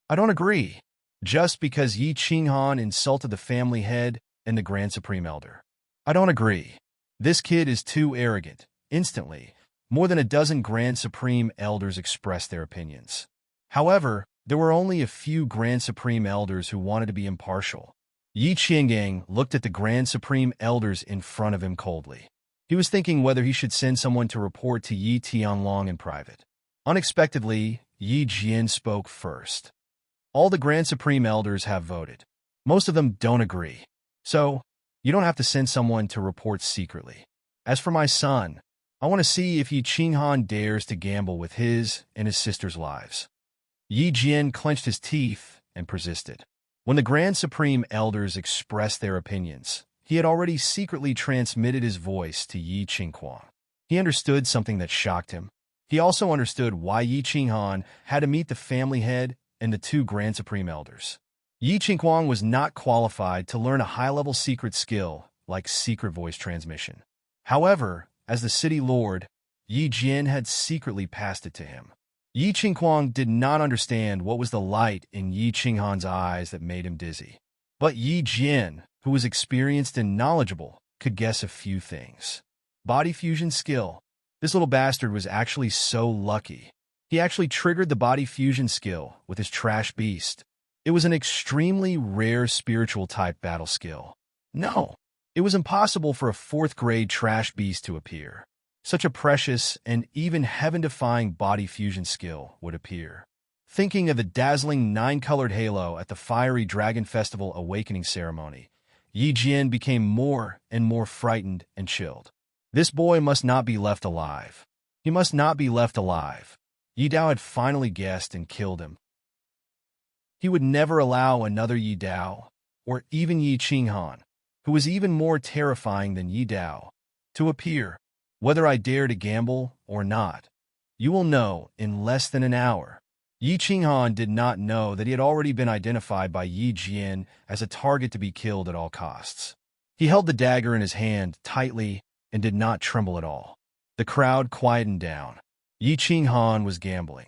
I don't agree. Just because Yi Qinghan insulted the family head and the Grand Supreme Elder. I don't agree. This kid is too arrogant. Instantly, more than a dozen Grand Supreme Elders expressed their opinions. However, there were only a few Grand Supreme Elders who wanted to be impartial. Yi Qinggang looked at the Grand Supreme Elders in front of him coldly. He was thinking whether he should send someone to report to Yi Tianlong in private. Unexpectedly, Yi Jian spoke first. All the Grand Supreme Elders have voted. Most of them don't agree. So, you don't have to send someone to report secretly. As for my son, I want to see if Yi Qinghan dares to gamble with his and his sister's lives. Yi Jian clenched his teeth and persisted. When the Grand Supreme Elders expressed their opinions, he had already secretly transmitted his voice to Yi Qinghuang. He understood something that shocked him. He also understood why Yi Qinghan had to meet the family head and the 2 Grand Supreme Elders. Yi Qinghuang was not qualified to learn a high-level secret skill like secret voice transmission. However, as the city lord, Yi Jian had secretly passed it to him. Yi Qinghuang did not understand what was the light in Yi Qinghan's eyes that made him dizzy. But Yi Jian, who was experienced and knowledgeable, could guess a few things. Body fusion skill. This little bastard was actually so lucky. He actually triggered the body fusion skill with his trash beast. It was an extremely rare spiritual type battle skill. No, it was impossible for a 4th-grade trash beast to appear. Such a precious and even heaven-defying body fusion skill would appear. Thinking of the dazzling 9-colored halo at the fiery dragon festival awakening ceremony, Yi Jian became more and more frightened and chilled. This boy must not be left alive. He must not be left alive. Yi Dao had finally guessed and killed him. He would never allow another Yi Dao, or even Yi Qinghan, who was even more terrifying than Yi Dao, to appear. Whether I dare to gamble or not, you will know in less than an hour. Yi Qinghan did not know that he had already been identified by Yi Jian as a target to be killed at all costs. He held the dagger in his hand tightly and did not tremble at all. The crowd quietened down. Yi Qinghan was gambling.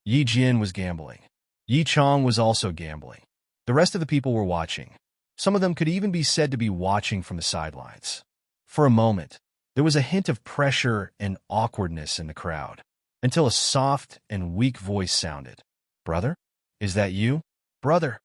Yi Jian was gambling. Yi Chong was also gambling. The rest of the people were watching. Some of them could even be said to be watching from the sidelines. For a moment, there was a hint of pressure and awkwardness in the crowd, until a soft and weak voice sounded. "Brother? Is that you? Brother?"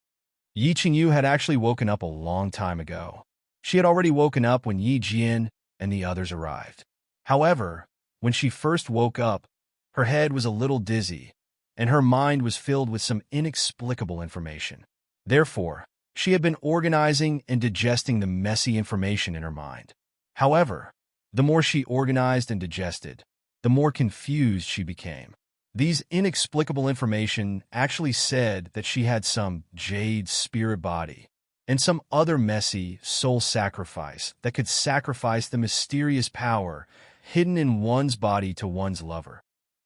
Yi Qingyu had actually woken up a long time ago. She had already woken up when Yi Jian and the others arrived. However, when she first woke up, her head was a little dizzy, and her mind was filled with some inexplicable information. Therefore, she had been organizing and digesting the messy information in her mind. However, the more she organized and digested, the more confused she became. These inexplicable information actually said that she had some jade spirit body and some other messy soul sacrifice that could sacrifice the mysterious power hidden in one's body to one's lover,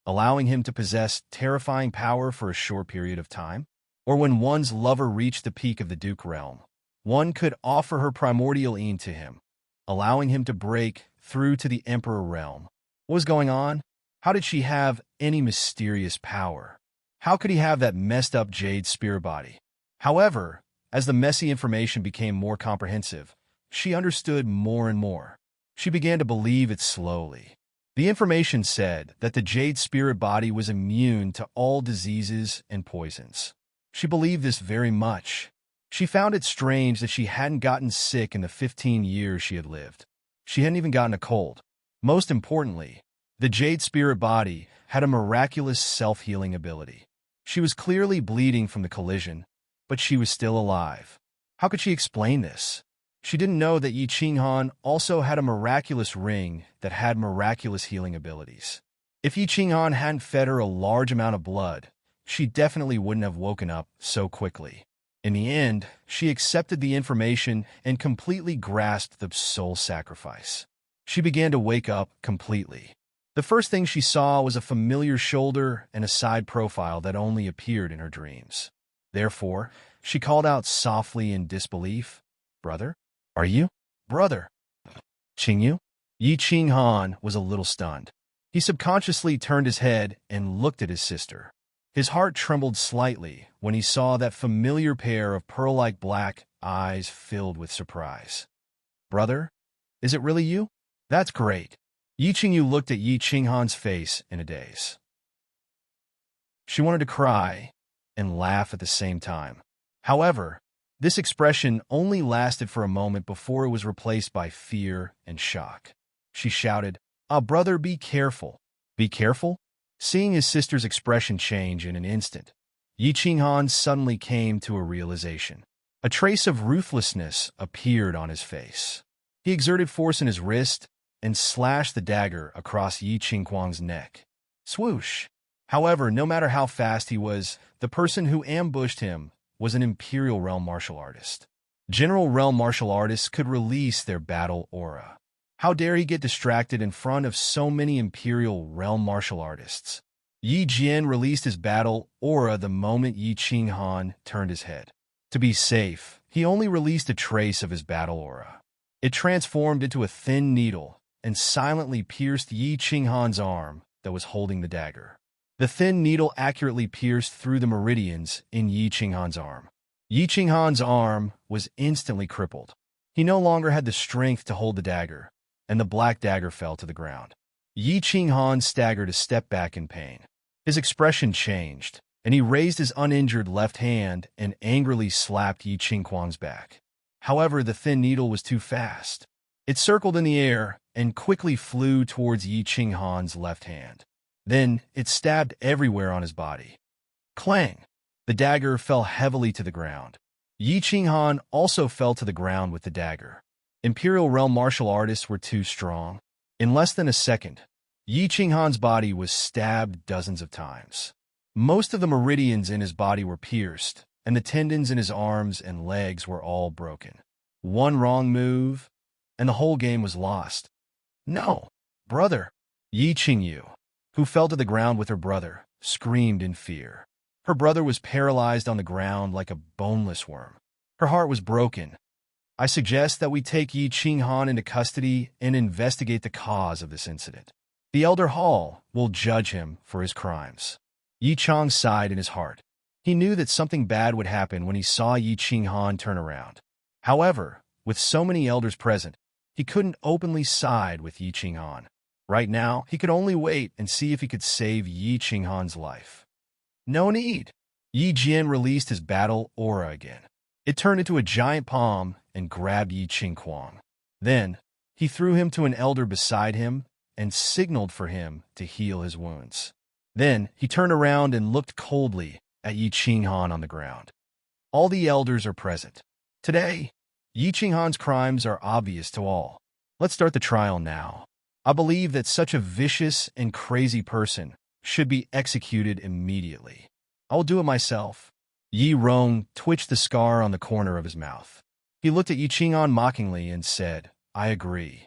allowing him to possess terrifying power for a short period of time. Or when one's lover reached the peak of the Duke realm, one could offer her primordial Een to him, allowing him to break through to the Emperor realm. What was going on? How did she have any mysterious power? How could he have that messed up jade spirit body? However, as the messy information became more comprehensive, she understood more and more. She began to believe it slowly. The information said that the jade spirit body was immune to all diseases and poisons. She believed this very much. She found it strange that she hadn't gotten sick in the 15 years she had lived. She hadn't even gotten a cold. Most importantly, the jade spirit body had a miraculous self-healing ability. She was clearly bleeding from the collision, but she was still alive. How could she explain this? She didn't know that Yi Qinghan also had a miraculous ring that had miraculous healing abilities. If Yi Qinghan hadn't fed her a large amount of blood, she definitely wouldn't have woken up so quickly. In the end, she accepted the information and completely grasped the soul sacrifice. She began to wake up completely. The first thing she saw was a familiar shoulder and a side profile that only appeared in her dreams. Therefore, she called out softly in disbelief, "Brother? Are you? Brother? Qingyu?" Yi Qinghan was a little stunned. He subconsciously turned his head and looked at his sister. His heart trembled slightly when he saw that familiar pair of pearl-like black eyes filled with surprise. "Brother, is it really you? That's great." Yi Qingyu looked at Yi Qinghan's face in a daze. She wanted to cry and laugh at the same time. However, this expression only lasted for a moment before it was replaced by fear and shock. She shouted, "Ah, brother, be careful." "Be careful?" Seeing his sister's expression change in an instant, Yi Qinghan suddenly came to a realization. A trace of ruthlessness appeared on his face. He exerted force in his wrist and slashed the dagger across Yi Qinghuang's neck. Swoosh! However, no matter how fast he was, the person who ambushed him was an Imperial Realm martial artist. General Realm martial artists could release their battle aura. How dare he get distracted in front of so many Imperial Realm martial artists? Yi Jian released his battle aura the moment Yi Qinghan turned his head. To be safe, he only released a trace of his battle aura. It transformed into a thin needle and silently pierced Yi Qinghan's arm that was holding the dagger. The thin needle accurately pierced through the meridians in Yi Qinghan's arm. Yi Qinghan's arm was instantly crippled. He no longer had the strength to hold the dagger, and the black dagger fell to the ground. Yi Qinghan staggered a step back in pain. His expression changed, and he raised his uninjured left hand and angrily slapped Yi Qinghuang's back. However, the thin needle was too fast. It circled in the air and quickly flew towards Yi Qinghan's left hand. Then it stabbed everywhere on his body. Clang! The dagger fell heavily to the ground. Yi Qinghan also fell to the ground with the dagger. Imperial Realm martial artists were too strong. In less than a second, Yi Qinghan's body was stabbed dozens of times. Most of the meridians in his body were pierced, and the tendons in his arms and legs were all broken. One wrong move, and the whole game was lost. "No, brother!" Yi Qingyu, who fell to the ground with her brother, screamed in fear. Her brother was paralyzed on the ground like a boneless worm. Her heart was broken. "I suggest that we take Yi Qinghan into custody and investigate the cause of this incident. The Elder Hall will judge him for his crimes." Yi Chong sighed in his heart. He knew that something bad would happen when he saw Yi Qinghan turn around. However, with so many elders present, he couldn't openly side with Yi Qinghan. Right now, he could only wait and see if he could save Yi Qinghan's life. No need. Yi Jian released his battle aura again. It turned into a giant palm and grabbed Yi Qinghuang. Then, he threw him to an elder beside him and signaled for him to heal his wounds. Then, he turned around and looked coldly at Yi Qinghan on the ground. All the elders are present. Today, Yi Qinghan's crimes are obvious to all. Let's start the trial now. I believe that such a vicious and crazy person should be executed immediately. I will do it myself. Yi Rong twitched the scar on the corner of his mouth. He looked at Yi Qinghan mockingly and said, "I agree.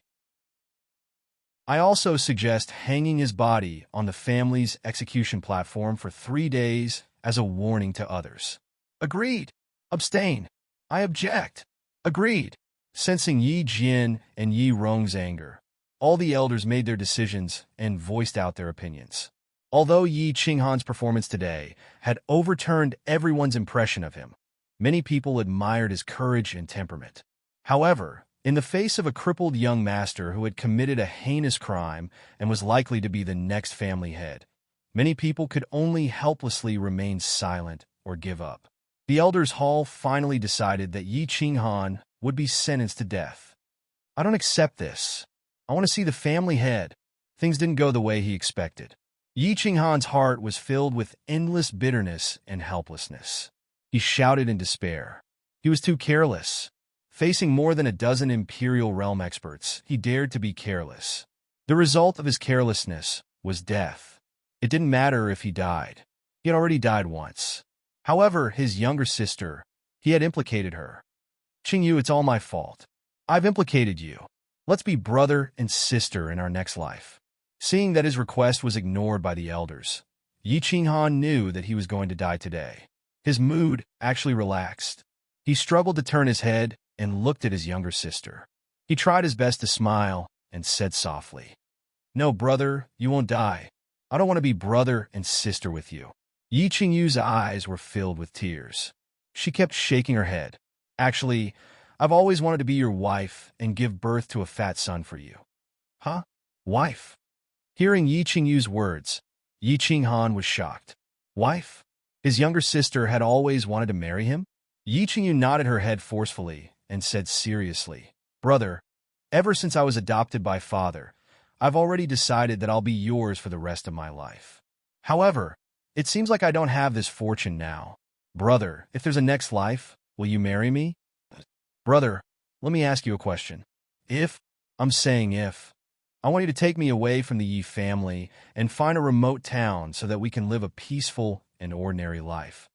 I also suggest hanging his body on the family's execution platform for 3 days as a warning to others." "Agreed." "Abstain." "I object." "Agreed." Sensing Yi Jian and Yi Rong's anger, all the elders made their decisions and voiced out their opinions. Although Yi Qinghan's performance today had overturned everyone's impression of him, many people admired his courage and temperament. However, in the face of a crippled young master who had committed a heinous crime and was likely to be the next family head, many people could only helplessly remain silent or give up. The Elders' Hall finally decided that Yi Qinghan would be sentenced to death. "I don't accept this. I want to see the family head." Things didn't go the way he expected. Yi Qinghan's heart was filled with endless bitterness and helplessness. He shouted in despair. He was too careless. Facing more than a dozen Imperial Realm experts, he dared to be careless. The result of his carelessness was death. It didn't matter if he died. He had already died once. However, his younger sister, he had implicated her. Qingyu, it's all my fault. I've implicated you. Let's be brother and sister in our next life. Seeing that his request was ignored by the elders, Yi Qinghan knew that he was going to die today. His mood actually relaxed. He struggled to turn his head and looked at his younger sister. He tried his best to smile and said softly, "No, brother, you won't die. I don't want to be brother and sister with you." Yi Qingyu's eyes were filled with tears. She kept shaking her head. "Actually, I've always wanted to be your wife and give birth to a fat son for you." "Huh? Wife?" Hearing Yi Qingyu's words, Yi Qinghan was shocked. Wife? His younger sister had always wanted to marry him? Yi Qingyu nodded her head forcefully and said seriously, "Brother, ever since I was adopted by father, I've already decided that I'll be yours for the rest of my life. However, it seems like I don't have this fortune now. Brother, if there's a next life, will you marry me?" "Brother, let me ask you a question. I'm saying if, I want you to take me away from the Yi family and find a remote town so that we can live a peaceful and ordinary life.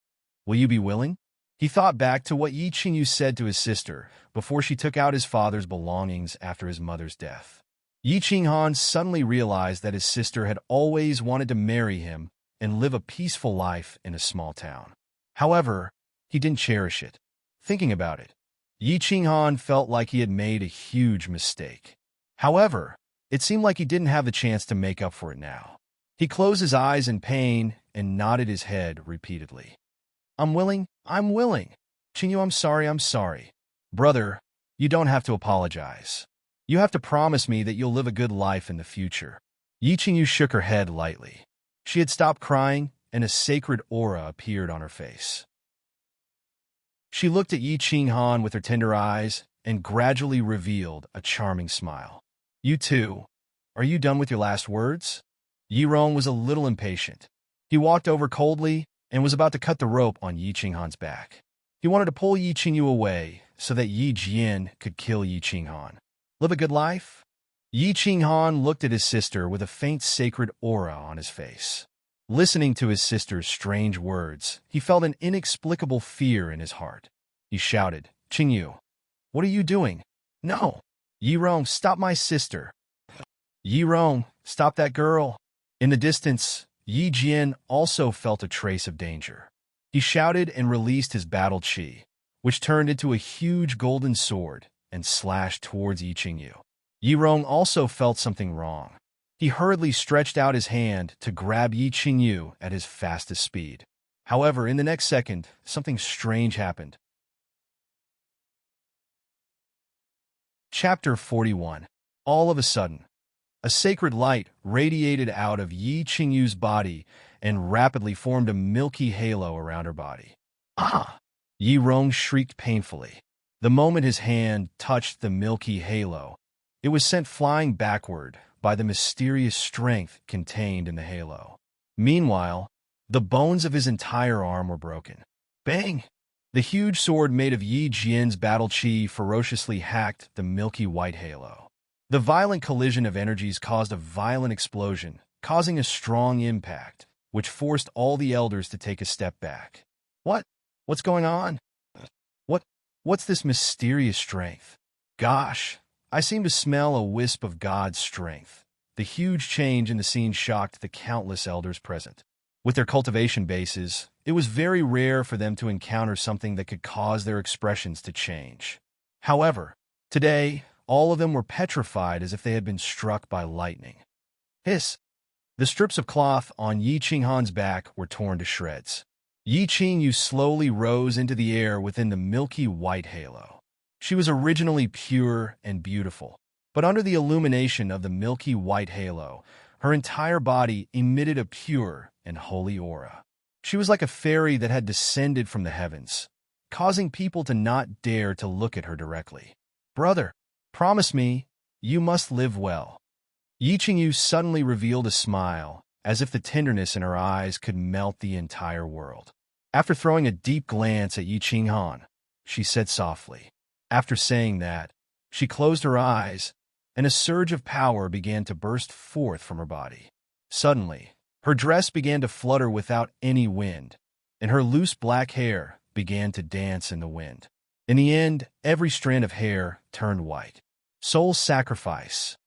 Will you be willing?" He thought back to what Yi Qingyu said to his sister before she took out his father's belongings after his mother's death. Yi Qinghan suddenly realized that his sister had always wanted to marry him and live a peaceful life in a small town. However, he didn't cherish it. Thinking about it, Yi Qinghan felt like he had made a huge mistake. However, it seemed like he didn't have the chance to make up for it now. He closed his eyes in pain and nodded his head repeatedly. I'm willing. Qingyu, I'm sorry. Brother, you don't have to apologize. You have to promise me that you'll live a good life in the future." Yi Qingyu shook her head lightly. She had stopped crying, and a sacred aura appeared on her face. She looked at Yi Qinghan with her tender eyes and gradually revealed a charming smile. "You too. Are you done with your last words?" Yi Rong was a little impatient. He walked over coldly and was about to cut the rope on Yi Qinghan's back. He wanted to pull Yi Qingyu away so that Yi Jian could kill Yi Qinghan. Live a good life? Yi Qinghan looked at his sister with a faint sacred aura on his face. Listening to his sister's strange words, he felt an inexplicable fear in his heart. He shouted, "Qingyu, what are you doing?" "No! Yi Rong, stop my sister!" "Yi Rong, stop that girl!" In the distance, Yi Jian also felt a trace of danger. He shouted and released his battle chi, which turned into a huge golden sword and slashed towards Yi Qingyu. Yi Rong also felt something wrong. He hurriedly stretched out his hand to grab Yi Qingyu at his fastest speed. However, in the next second, something strange happened. Chapter 41. All of a sudden, a sacred light radiated out of Yi Qingyu's body and rapidly formed a milky halo around her body. "Ah!" Yi Rong shrieked painfully. The moment his hand touched the milky halo, it was sent flying backward by the mysterious strength contained in the halo. Meanwhile, the bones of his entire arm were broken. Bang! The huge sword made of Yi Jian's battle chi ferociously hacked the milky white halo. The violent collision of energies caused a violent explosion, causing a strong impact, which forced all the elders to take a step back. What's going on? What's this mysterious strength? Gosh, I seem to smell a wisp of God's strength. The huge change in the scene shocked the countless elders present. With their cultivation bases, it was very rare for them to encounter something that could cause their expressions to change. However, today, all of them were petrified as if they had been struck by lightning. Hiss! The strips of cloth on Yi Qinghan's back were torn to shreds. Yi Qingyu slowly rose into the air within the milky white halo. She was originally pure and beautiful, but under the illumination of the milky white halo, her entire body emitted a pure and holy aura. She was like a fairy that had descended from the heavens, causing people to not dare to look at her directly. "Brother, promise me, you must live well." Yi Qingyu suddenly revealed a smile, as if the tenderness in her eyes could melt the entire world. After throwing a deep glance at Yi Qinghan, she said softly. After saying that, she closed her eyes, and a surge of power began to burst forth from her body. Suddenly, her dress began to flutter without any wind, and her loose black hair began to dance in the wind. In the end, every strand of hair turned white. Soul sacrifice.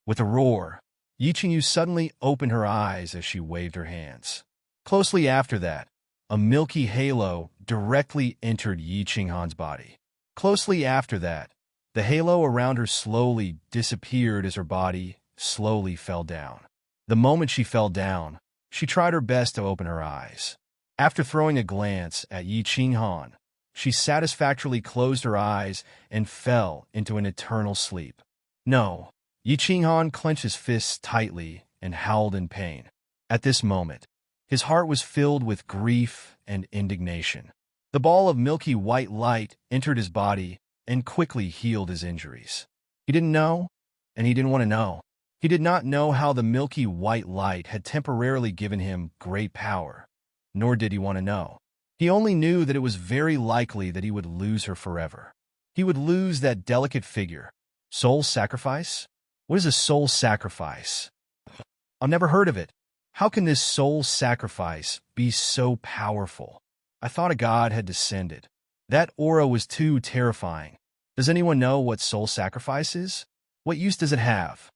With a roar, Yi Qingyu suddenly opened her eyes as she waved her hands. Closely after that, a milky halo directly entered Yi Qinghan's body. Closely after that, the halo around her slowly disappeared as her body slowly fell down. The moment she fell down, she tried her best to open her eyes. After throwing a glance at Yi Qinghan, she satisfactorily closed her eyes and fell into an eternal sleep. No, Yi Qinghan clenched his fists tightly and howled in pain. At this moment, his heart was filled with grief and indignation. The ball of milky white light entered his body and quickly healed his injuries. He didn't know, and he didn't want to know. He did not know how the milky white light had temporarily given him great power, nor did he want to know. He only knew that it was very likely that he would lose her forever. He would lose that delicate figure. Soul sacrifice? What is a soul sacrifice? I've never heard of it. How can this soul sacrifice be so powerful? I thought a god had descended. That aura was too terrifying. Does anyone know what soul sacrifice is? What use does it have?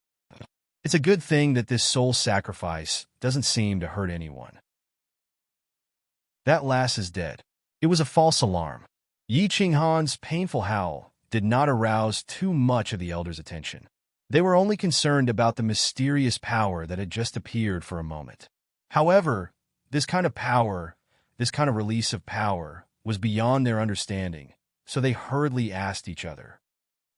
It's a good thing that this soul sacrifice doesn't seem to hurt anyone. That lass is dead. It was a false alarm. Yi Qinghan's painful howl did not arouse too much of the elders' attention. They were only concerned about the mysterious power that had just appeared for a moment. However, this kind of power, this kind of release of power, was beyond their understanding, so they hurriedly asked each other.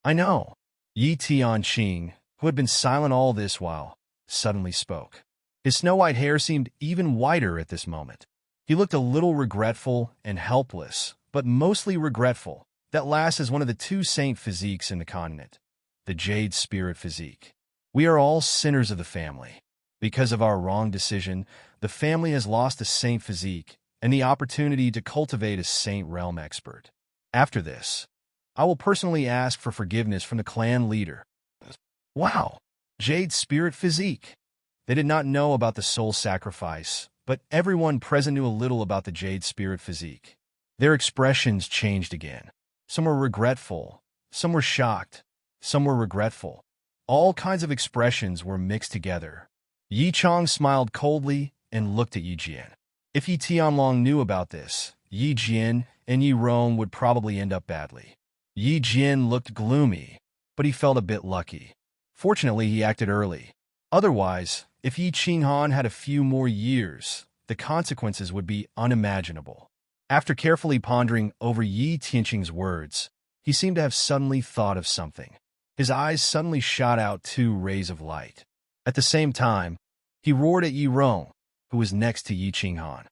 I know. Yi Tianqing, who had been silent all this while, suddenly spoke. His snow-white hair seemed even whiter at this moment. He looked a little regretful and helpless, but mostly regretful. That lass is one of the two saint physiques in the continent, the Jade Spirit physique. We are all sinners of the family. Because of our wrong decision, the family has lost a saint physique and the opportunity to cultivate a saint realm expert. After this, I will personally ask for forgiveness from the clan leader. Wow, Jade Spirit physique. They did not know about the soul sacrifice, but everyone present knew a little about the Jade Spirit physique. Their expressions changed again. Some were regretful, some were shocked, some were regretful. All kinds of expressions were mixed together. Yi Chong smiled coldly and looked at Yi Jian. If Yi Tianlong knew about this, Yi Jian and Yi Rong would probably end up badly. Yi Jian looked gloomy, but he felt a bit lucky. Fortunately, he acted early. Otherwise, if Yi Qinghan had a few more years, the consequences would be unimaginable. After carefully pondering over Yi Tianqing's words, he seemed to have suddenly thought of something. His eyes suddenly shot out two rays of light. At the same time, he roared at Yi Rong, who was next to Yi Qinghan.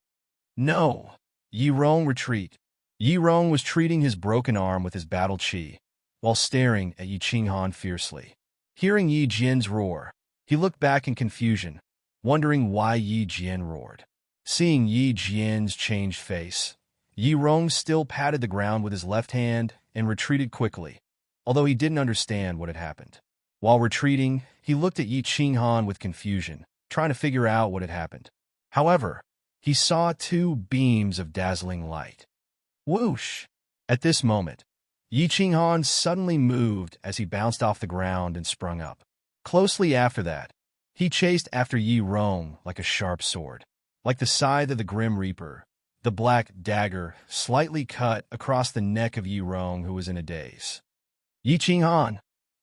No! Yi Rong, retreat! Yi Rong was treating his broken arm with his battle chi, while staring at Yi Qinghan fiercely. Hearing Yi Jian's roar, he looked back in confusion, wondering why Yi Jian roared. Seeing Yi Jian's changed face, Yi Rong still patted the ground with his left hand and retreated quickly, although he didn't understand what had happened. While retreating, he looked at Yi Qinghan with confusion, trying to figure out what had happened. However, he saw two beams of dazzling light. Whoosh! At this moment, Yi Qinghan suddenly moved as he bounced off the ground and sprung up. Closely after that, he chased after Yi Rong like a sharp sword. Like the scythe of the Grim Reaper, the black dagger slightly cut across the neck of Yi Rong, who was in a daze. Yi Qinghan,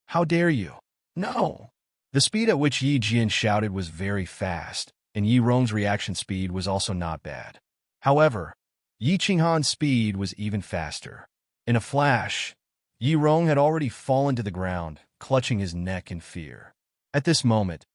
how dare you? No! The speed at which Yi Jian shouted was very fast, and Yi Rong's reaction speed was also not bad. However, Yi Qinghan's speed was even faster. In a flash, Yi Rong had already fallen to the ground, clutching his neck in fear. At this moment,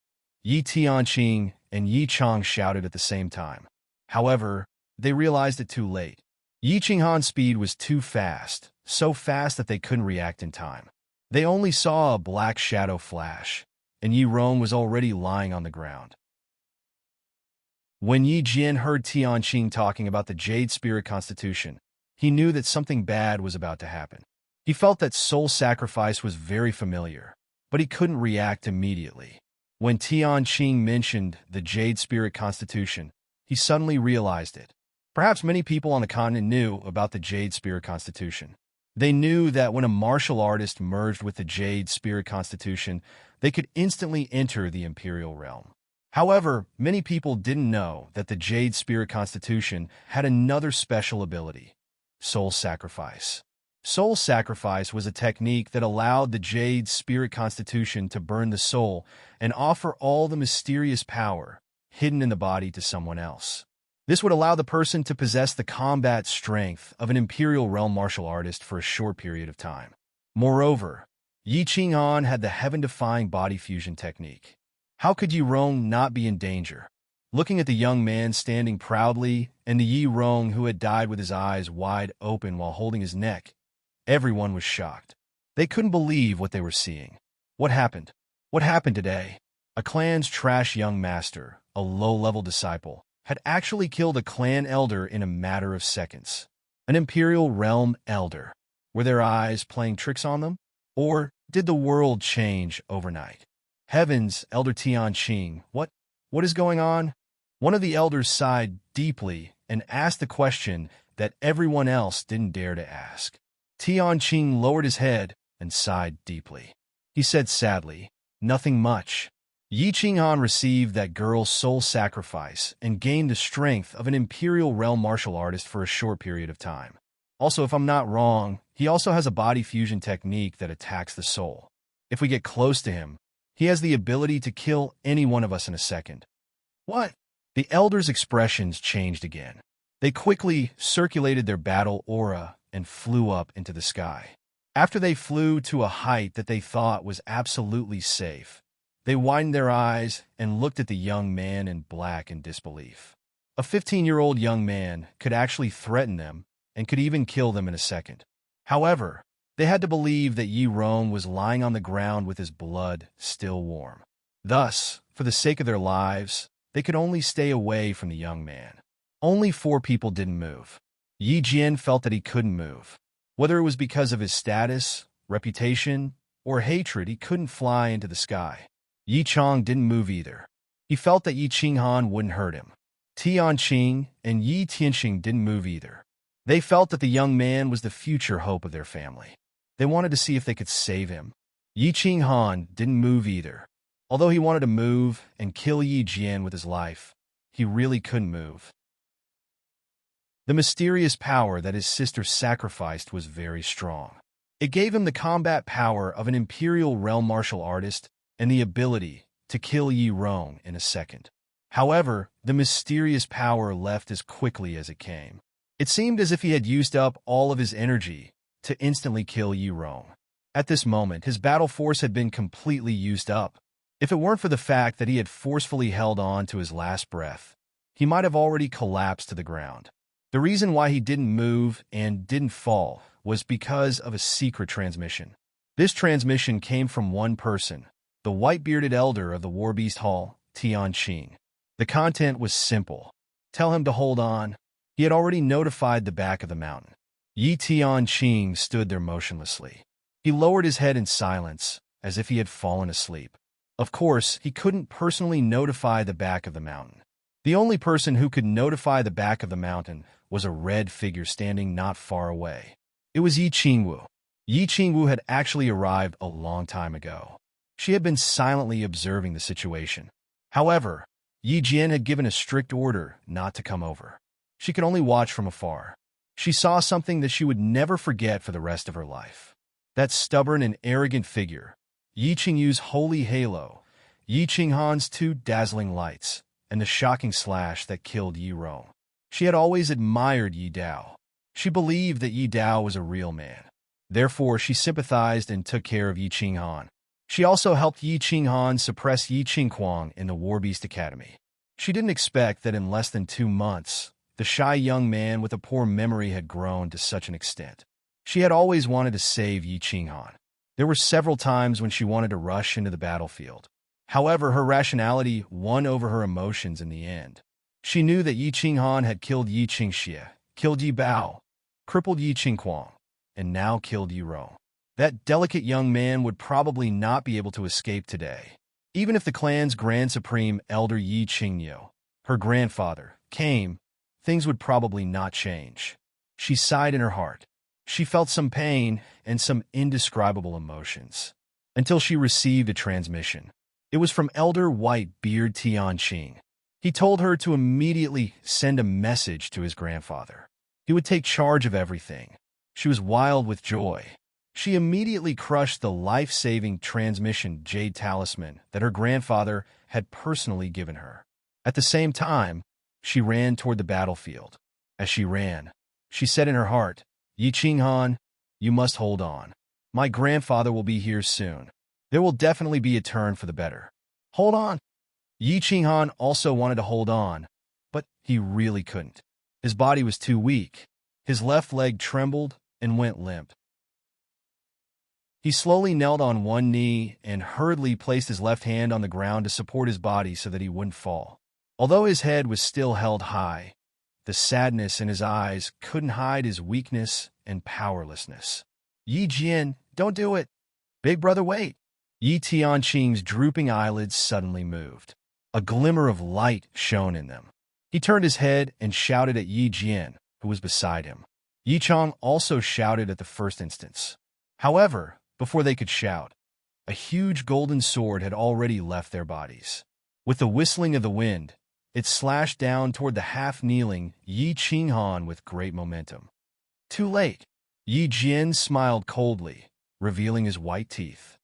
Yi Tianqing and Yi Chong shouted at the same time. However, they realized it too late. Yi Qinghan's speed was too fast, so fast that they couldn't react in time. They only saw a black shadow flash, and Yi Rong was already lying on the ground. When Yi Jian heard Tianqing talking about the Jade Spirit Constitution, he knew that something bad was about to happen. He felt that soul sacrifice was very familiar, but he couldn't react immediately. When Tian Qing mentioned the Jade Spirit Constitution, he suddenly realized it. Perhaps many people on the continent knew about the Jade Spirit Constitution. They knew that when a martial artist merged with the Jade Spirit Constitution, they could instantly enter the Imperial Realm. However, many people didn't know that the Jade Spirit Constitution had another special ability: soul sacrifice. Soul sacrifice was a technique that allowed the Jade Spirit Constitution to burn the soul and offer all the mysterious power hidden in the body to someone else. This would allow the person to possess the combat strength of an Imperial Realm martial artist for a short period of time. Moreover, Yi Qinghan had the heaven-defying body fusion technique. How could Yi Rong not be in danger? Looking at the young man standing proudly and the Yi Rong who had died with his eyes wide open while holding his neck, everyone was shocked. They couldn't believe what they were seeing. What happened? What happened today? A clan's trash young master, a low-level disciple, had actually killed a clan elder in a matter of seconds. An Imperial Realm elder. Were their eyes playing tricks on them? Or did the world change overnight? Heavens, Elder Tian Qing, what is going on? One of the elders sighed deeply and asked the question that everyone else didn't dare to ask. Tian Qing lowered his head and sighed deeply. He said sadly, "Nothing much." Yi Qinghan received that girl's soul sacrifice and gained the strength of an Imperial Realm martial artist for a short period of time. Also, if I'm not wrong, he also has a body fusion technique that attacks the soul. If we get close to him, he has the ability to kill any one of us in a second. What? The elders' expressions changed again. They quickly circulated their battle aura and flew up into the sky. After they flew to a height that they thought was absolutely safe, they widened their eyes and looked at the young man in black in disbelief. A 15-year-old young man could actually threaten them and could even kill them in a second. However, they had to believe that Yi Rong was lying on the ground with his blood still warm. Thus, for the sake of their lives, they could only stay away from the young man. Only 4 people didn't move. Yi Jian felt that he couldn't move. Whether it was because of his status, reputation, or hatred, he couldn't fly into the sky. Yi Chong didn't move either. He felt that Yi Qinghan wouldn't hurt him. Tian Qing and Yi Tianxing didn't move either. They felt that the young man was the future hope of their family. They wanted to see if they could save him. Yi Qinghan didn't move either. Although he wanted to move and kill Yi Jian with his life, he really couldn't move. The mysterious power that his sister sacrificed was very strong. It gave him the combat power of an Imperial Realm martial artist and the ability to kill Yi Rong in a second. However, the mysterious power left as quickly as it came. It seemed as if he had used up all of his energy to instantly kill Yi Rong. At this moment, his battle force had been completely used up. If it weren't for the fact that he had forcefully held on to his last breath, he might have already collapsed to the ground. The reason why he didn't move and didn't fall was because of a secret transmission. This transmission came from one person, the white-bearded elder of the Warbeast Hall, Tian Qing. The content was simple. Tell him to hold on. He had already notified the back of the mountain. Yi Tian Qing stood there motionlessly. He lowered his head in silence, as if he had fallen asleep. Of course, he couldn't personally notify the back of the mountain. The only person who could notify the back of the mountain was a red figure standing not far away. It was Yi Qingwu. Yi Qingwu had actually arrived a long time ago. She had been silently observing the situation. However, Yi Jian had given a strict order not to come over. She could only watch from afar. She saw something that she would never forget for the rest of her life. That stubborn and arrogant figure, Yi Qingyu's holy halo, Yi Qinghan's 2 dazzling lights, and the shocking slash that killed Yi Rong. She had always admired Yi Dao. She believed that Yi Dao was a real man. Therefore, she sympathized and took care of Yi Qinghan. She also helped Yi Qinghan suppress Yi Qingquang in the Warbeast Academy. She didn't expect that in less than 2 months, the shy young man with a poor memory had grown to such an extent. She had always wanted to save Yi Qinghan. There were several times when she wanted to rush into the battlefield. However, her rationality won over her emotions in the end. She knew that Yi Qinghan had killed Yi Qingxie, killed Yi Bao, crippled Yi Qingquang, and now killed Yi Rong. That delicate young man would probably not be able to escape today. Even if the clan's Grand Supreme Elder Yi Qingyo, her grandfather, came, things would probably not change. She sighed in her heart. She felt some pain and some indescribable emotions. Until she received a transmission. It was from Elder Whitebeard Tianqing. He told her to immediately send a message to his grandfather. He would take charge of everything. She was wild with joy. She immediately crushed the life-saving transmission jade talisman that her grandfather had personally given her. At the same time, she ran toward the battlefield. As she ran, she said in her heart, "Yi Qinghan, you must hold on. My grandfather will be here soon. There will definitely be a turn for the better. Hold on." Yi Qinghan also wanted to hold on, but he really couldn't. His body was too weak. His left leg trembled and went limp. He slowly knelt on one knee and hurriedly placed his left hand on the ground to support his body so that he wouldn't fall. Although his head was still held high, the sadness in his eyes couldn't hide his weakness and powerlessness. "Yi Jian, don't do it. Big brother, wait." Yi Tianqing's drooping eyelids suddenly moved. A glimmer of light shone in them. He turned his head and shouted at Yi Jian, who was beside him. Yi Chong also shouted at the first instance. However, before they could shout, a huge golden sword had already left their bodies. With the whistling of the wind, it slashed down toward the half-kneeling Yi Qinghan with great momentum. Too late. Yi Jian smiled coldly, revealing his white teeth.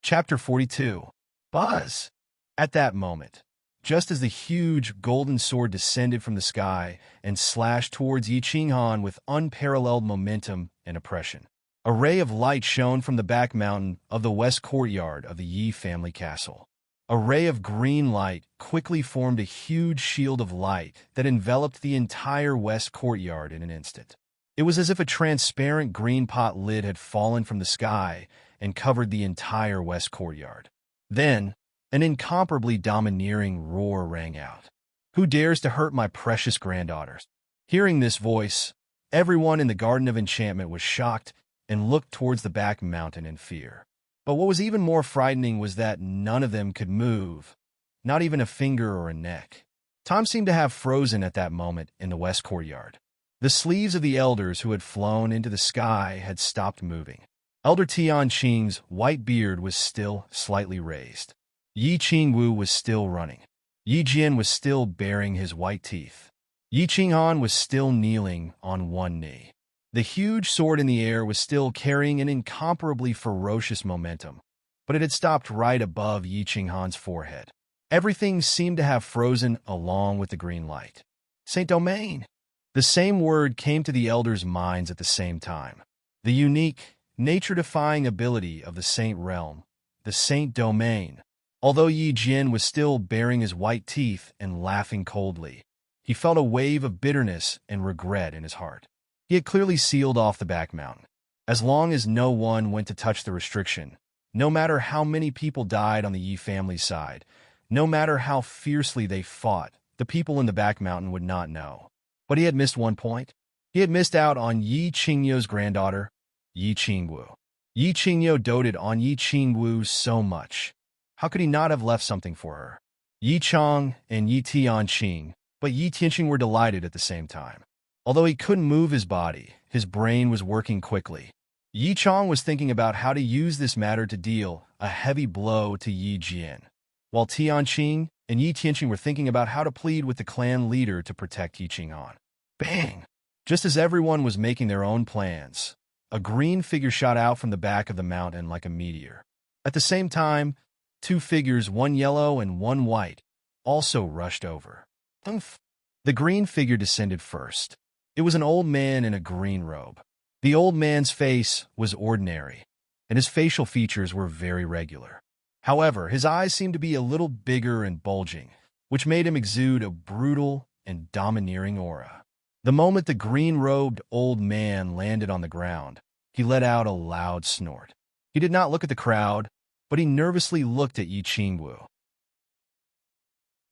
Chapter 42. Buzz! At that moment, just as the huge golden sword descended from the sky and slashed towards Yi Qinghan with unparalleled momentum and oppression, a ray of light shone from the back mountain of the west courtyard of the Yi family castle. A ray of green light quickly formed a huge shield of light that enveloped the entire west courtyard in an instant. It was as if a transparent green pot lid had fallen from the sky and covered the entire west courtyard. Then, an incomparably domineering roar rang out. "Who dares to hurt my precious granddaughters?" Hearing this voice, everyone in the Garden of Enchantment was shocked and looked towards the back mountain in fear. But what was even more frightening was that none of them could move, not even a finger or a neck. Time seemed to have frozen at that moment in the west courtyard. The sleeves of the elders who had flown into the sky had stopped moving. Elder Tianqing's white beard was still slightly raised. Yi Qingwu was still running. Yi Jian was still baring his white teeth. Yi Qinghan was still kneeling on one knee. The huge sword in the air was still carrying an incomparably ferocious momentum, but it had stopped right above Yi Qinghan's forehead. Everything seemed to have frozen along with the green light. Saint Domain! The same word came to the elders' minds at the same time. The unique, nature-defying ability of the Saint Realm, the Saint Domain. Although Yi Jian was still baring his white teeth and laughing coldly, he felt a wave of bitterness and regret in his heart. He had clearly sealed off the back mountain. As long as no one went to touch the restriction, no matter how many people died on the Yi family side, no matter how fiercely they fought, the people in the back mountain would not know. But he had missed one point. He had missed out on Yi Qingyo's granddaughter, Yi Qingwu. Yi Qingyo doted on Yi Qingwu so much. How could he not have left something for her? Yi Chong and Yi Tianqing, but Yi Tianqing were delighted at the same time. Although he couldn't move his body, his brain was working quickly. Yi Chong was thinking about how to use this matter to deal a heavy blow to Yi Jian, while Tianqing and Yi Tianqing were thinking about how to plead with the clan leader to protect Yi Qinghan. Bang! Just as everyone was making their own plans, a green figure shot out from the back of the mountain like a meteor. At the same time, two figures, one yellow and one white, also rushed over. Oomph! The green figure descended first. It was an old man in a green robe. The old man's face was ordinary, and his facial features were very regular. However, his eyes seemed to be a little bigger and bulging, which made him exude a brutal and domineering aura. The moment the green-robed old man landed on the ground, he let out a loud snort. He did not look at the crowd, but he nervously looked at Yi Qingwu.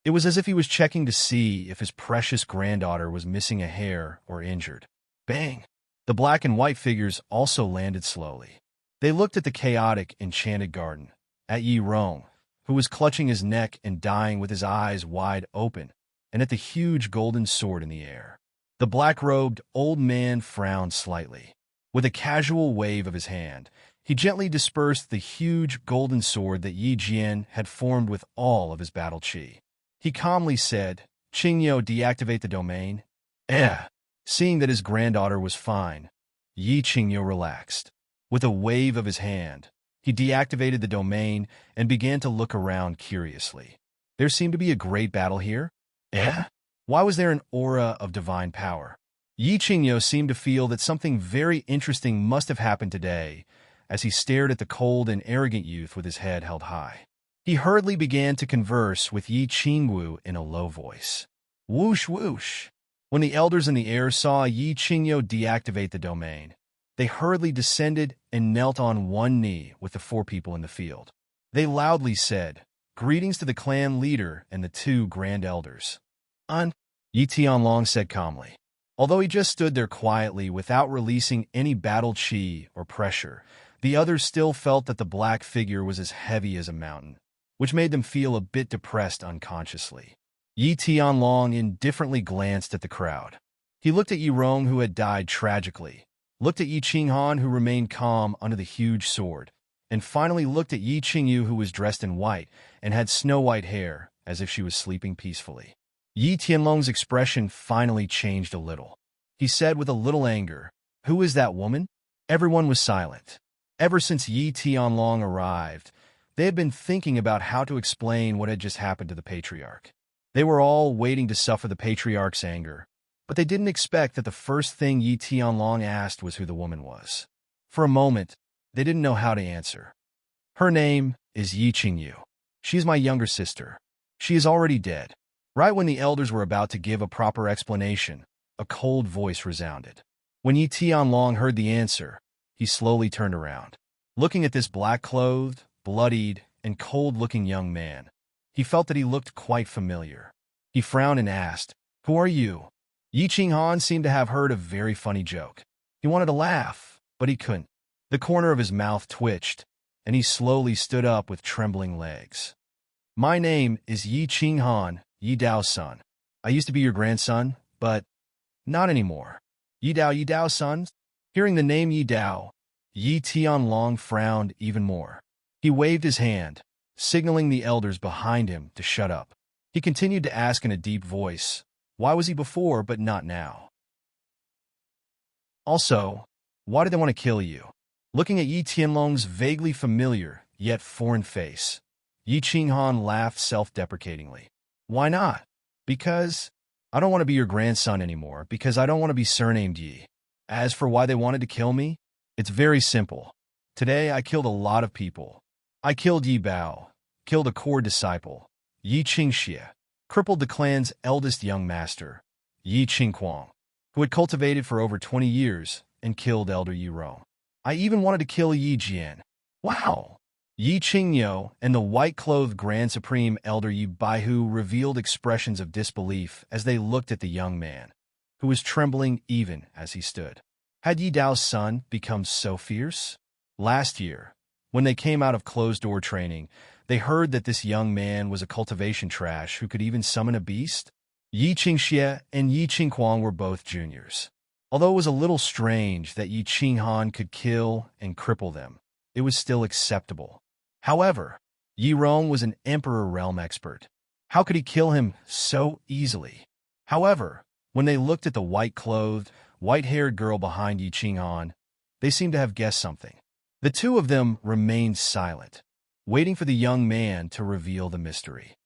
It was as if he was checking to see if his precious granddaughter was missing a hair or injured. Bang! The black and white figures also landed slowly. They looked at the chaotic, enchanted garden, at Yi Rong, who was clutching his neck and dying with his eyes wide open, and at the huge golden sword in the air. The black-robed old man frowned slightly. With a casual wave of his hand, he gently dispersed the huge golden sword that Yi Jian had formed with all of his battle chi. He calmly said, "Qingyo, deactivate the domain." Seeing that his granddaughter was fine, Yi Qingyo relaxed. With a wave of his hand, he deactivated the domain and began to look around curiously. There seemed to be a great battle here. Why was there an aura of divine power? Yi Qingyo seemed to feel that something very interesting must have happened today as he stared at the cold and arrogant youth with his head held high. He hurriedly began to converse with Yi Qingwu in a low voice. Whoosh, whoosh. When the elders in the air saw Yi Qingyo deactivate the domain, they hurriedly descended and knelt on one knee with the 4 people in the field. They loudly said, "Greetings to the clan leader and the 2 grand elders." Yi Tianlong said calmly. Although he just stood there quietly without releasing any battle chi or pressure, the others still felt that the black figure was as heavy as a mountain, which made them feel a bit depressed unconsciously. Yi Tianlong indifferently glanced at the crowd. He looked at Yi Rong, who had died tragically, looked at Yi Qinghan, who remained calm under the huge sword, and finally looked at Yi Qingyu, who was dressed in white and had snow-white hair, as if she was sleeping peacefully. Yi Tianlong's expression finally changed a little. He said with a little anger, "Who is that woman?" Everyone was silent. Ever since Yi Tianlong arrived, they had been thinking about how to explain what had just happened to the patriarch. They were all waiting to suffer the patriarch's anger, but they didn't expect that the first thing Yi Tianlong asked was who the woman was. For a moment, they didn't know how to answer. "Her name is Yi Qingyu. She is my younger sister. She is already dead." Right when the elders were about to give a proper explanation, a cold voice resounded. When Yi Tianlong heard the answer, he slowly turned around. Looking at this black-clothed, bloodied, and cold-looking young man, he felt that he looked quite familiar. He frowned and asked, "Who are you?" Yi Qinghan seemed to have heard a very funny joke. He wanted to laugh, but he couldn't. The corner of his mouth twitched, and he slowly stood up with trembling legs. "My name is Yi Qinghan, Yi Dao's son. I used to be your grandson, but not anymore." Yi Dao's son? Hearing the name Yi Dao, Yi Tianlong frowned even more. He waved his hand, signaling the elders behind him to shut up. He continued to ask in a deep voice, why was he before but not now? Also, why did they want to kill you? Looking at Yi Tianlong's vaguely familiar yet foreign face, Yi Qinghan laughed self-deprecatingly. "Why not? Because I don't want to be your grandson anymore, because I don't want to be surnamed Yi. As for why they wanted to kill me, it's very simple. Today I killed a lot of people. I killed Yi Bao, killed a core disciple, Yi Qingxie, crippled the clan's eldest young master, Yi Qingquang, who had cultivated for over 20 years, and killed Elder Yi Rong. I even wanted to kill Yi Jian." Wow! Yi Qingyo and the white-clothed Grand Supreme Elder Yi Baihu revealed expressions of disbelief as they looked at the young man, who was trembling even as he stood. Had Yi Dao's son become so fierce? Last year, when they came out of closed-door training, they heard that this young man was a cultivation trash who could even summon a beast. Yi Qingxie and Yi Qingquang were both juniors. Although it was a little strange that Yi Qinghan could kill and cripple them, it was still acceptable. However, Yi Rong was an Emperor Realm expert. How could he kill him so easily? However, when they looked at the white-clothed, white-haired girl behind Yi Qinghan, they seemed to have guessed something. The 2 of them remained silent, waiting for the young man to reveal the mystery.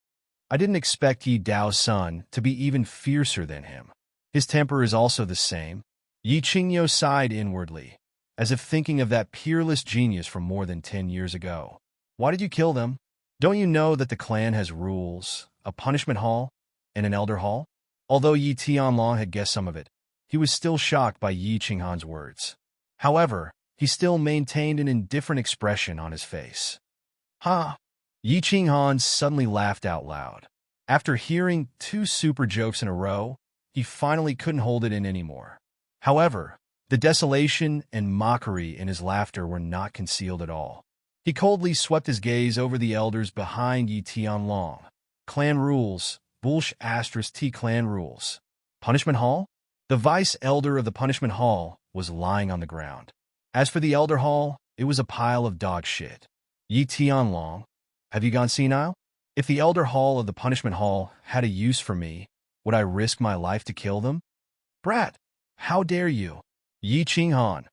"I didn't expect Yi Dao's son to be even fiercer than him. His temper is also the same." Yi Qingyo sighed inwardly, as if thinking of that peerless genius from more than 10 years ago. "Why did you kill them? Don't you know that the clan has rules, a punishment hall, and an elder hall?" Although Yi Tianlong had guessed some of it, he was still shocked by Yi Qinghan's words. However, he still maintained an indifferent expression on his face. "Ha!" Yi Qinghan suddenly laughed out loud. After hearing 2 super jokes in a row, he finally couldn't hold it in anymore. However, The desolation and mockery in his laughter were not concealed at all. He coldly swept his gaze over the elders behind Yi Tianlong. Clan rules. T clan rules. Punishment Hall? The vice-elder of the punishment hall was lying on the ground. As for the elder hall, it was a pile of dog shit. Yi Tianlong, have you gone senile? If the elder hall of the punishment hall had a use for me, would I risk my life to kill them? Brat, how dare you? Yi Qinghan,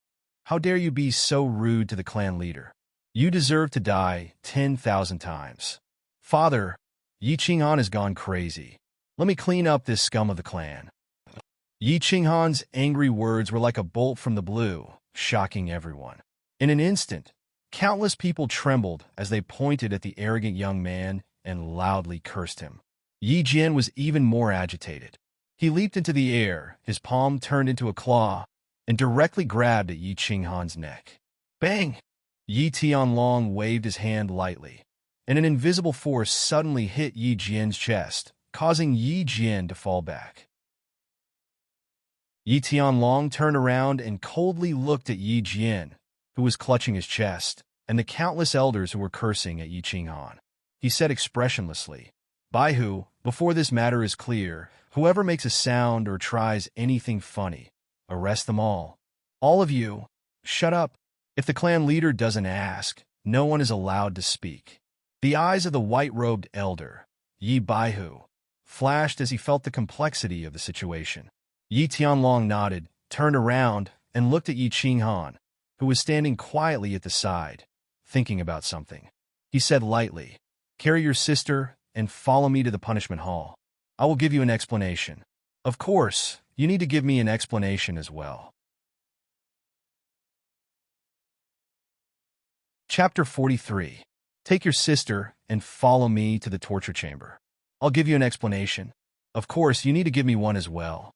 how dare you be so rude to the clan leader? You deserve to die 10,000 times. Father, Yi Qinghan has gone crazy. Let me clean up this scum of the clan. Yi Qinghan's angry words were like a bolt from the blue, shocking everyone. In an instant, countless people trembled as they pointed at the arrogant young man and loudly cursed him. Yi Jian was even more agitated. He leaped into the air, his palm turned into a claw, and directly grabbed at Yi Qinghan's neck. Bang! Yi Tianlong waved his hand lightly, and an invisible force suddenly hit Yi Jian's chest, causing Yi Jian to fall back. Yi Tianlong turned around and coldly looked at Yi Jian, who was clutching his chest, and the countless elders who were cursing at Yi Qinghan. He said expressionlessly, Baihu, before this matter is clear, whoever makes a sound or tries anything funny, arrest them all. All of you, shut up. If the clan leader doesn't ask, no one is allowed to speak. The eyes of the white-robed elder, Yi Baihu, flashed as he felt the complexity of the situation. Yi Tianlong nodded, turned around, and looked at Yi Qinghan, who was standing quietly at the side, thinking about something. He said lightly, Carry your sister and follow me to the punishment hall. I will give you an explanation. Of course, you need to give me an explanation as well. Chapter 43. Take your sister and follow me to the torture chamber. I'll give you an explanation. Of course, you need to give me one as well.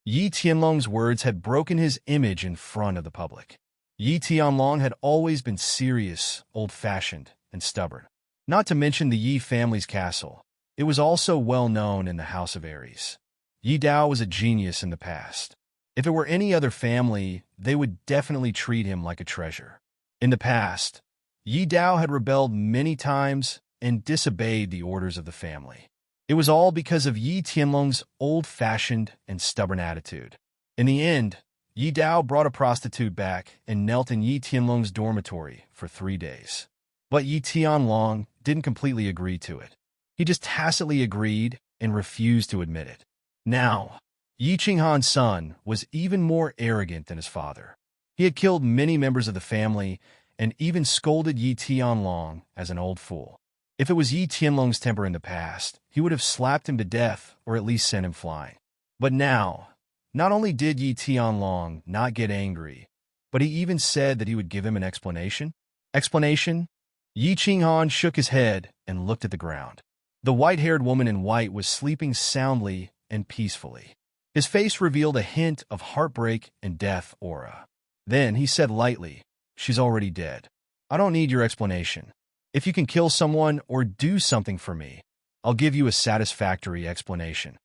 Yi Tianlong's words had broken his image in front of the public. Yi Tianlong had always been serious, old-fashioned, and stubborn. Not to mention the Yi family's castle. It was also well known in the House of Aries. Yi Dao was a genius in the past. If it were any other family, they would definitely treat him like a treasure. In the past, Yi Dao had rebelled many times and disobeyed the orders of the family. It was all because of Yi Tianlong's old-fashioned and stubborn attitude. In the end, Yi Dao brought a prostitute back and knelt in Yi Tianlong's dormitory for 3 days. But Yi Tianlong didn't completely agree to it. He just tacitly agreed and refused to admit it. Now, Yi Qinghan's son was even more arrogant than his father. He had killed many members of the family and even scolded Yi Tianlong as an old fool. If it was Yi Tianlong's temper in the past, he would have slapped him to death or at least sent him flying. But now, not only did Yi Tianlong not get angry, but he even said that he would give him an explanation. Explanation? Yi Qinghan shook his head and looked at the ground. The white-haired woman in white was sleeping soundly and peacefully. His face revealed a hint of heartbreak and death aura. Then he said lightly, She's already dead. I don't need your explanation. If you can kill someone or do something for me, I'll give you a satisfactory explanation.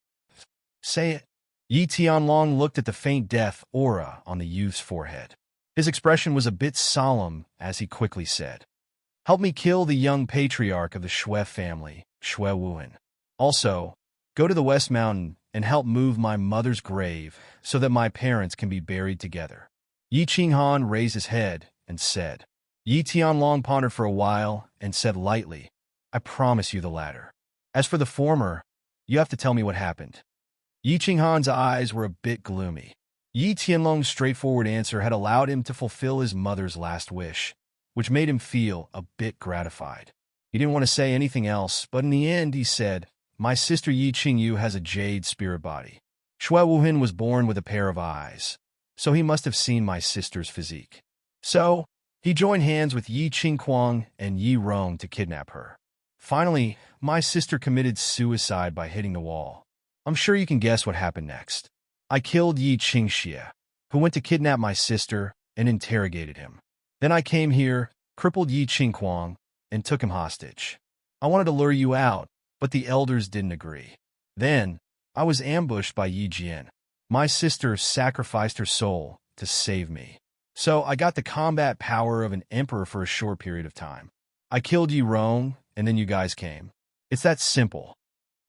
Say it. Yi Tianlong looked at the faint death aura on the youth's forehead. His expression was a bit solemn as he quickly said, Help me kill the young patriarch of the Shui family, Shui Wuhan. Also, go to the West Mountain and help move my mother's grave so that my parents can be buried together. Yi Qinghan raised his head and said. Yi Tianlong pondered for a while and said lightly, I promise you the latter. As for the former, you have to tell me what happened. Yi Qinghan's eyes were a bit gloomy. Yi Tianlong's straightforward answer had allowed him to fulfill his mother's last wish, which made him feel a bit gratified. He didn't want to say anything else, but in the end he said, My sister Yi Qingyu has a jade spirit body. Shui Wuhan was born with a pair of eyes, so he must have seen my sister's physique. So, he joined hands with Yi Qingquang and Yi Rong to kidnap her. Finally, my sister committed suicide by hitting the wall. I'm sure you can guess what happened next. I killed Yi Qingxie, who went to kidnap my sister and interrogated him. Then I came here, crippled Yi Qingquang, and took him hostage. I wanted to lure you out, but the elders didn't agree. Then, I was ambushed by Yi Jian. My sister sacrificed her soul to save me. So I got the combat power of an emperor for a short period of time. I killed Yi Rong, and then you guys came. It's that simple.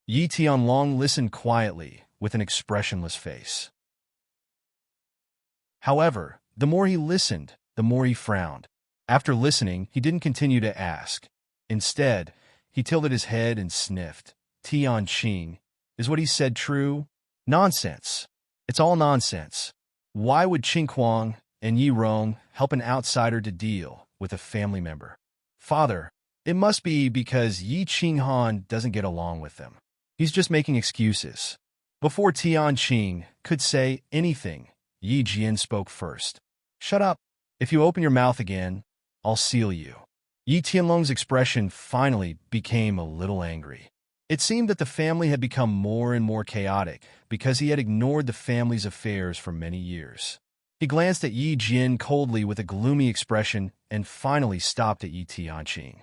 Yi Tianlong listened quietly, with an expressionless face. However, the more he listened, the more he frowned. After listening, he didn't continue to ask. Instead, he tilted his head and sniffed. Tianqing, is what he said true? Nonsense. It's all nonsense. Why would Qing Kuang and Yi Rong help an outsider to deal with a family member? Father, it must be because Yi Qinghan doesn't get along with them. He's just making excuses. Before Tianqing could say anything, Yi Jian spoke first. Shut up. If you open your mouth again, I'll seal you. Yi Tianlong's expression finally became a little angry. It seemed that the family had become more and more chaotic because he had ignored the family's affairs for many years. He glanced at Yi Jian coldly with a gloomy expression and finally stopped at Yi Tianqing.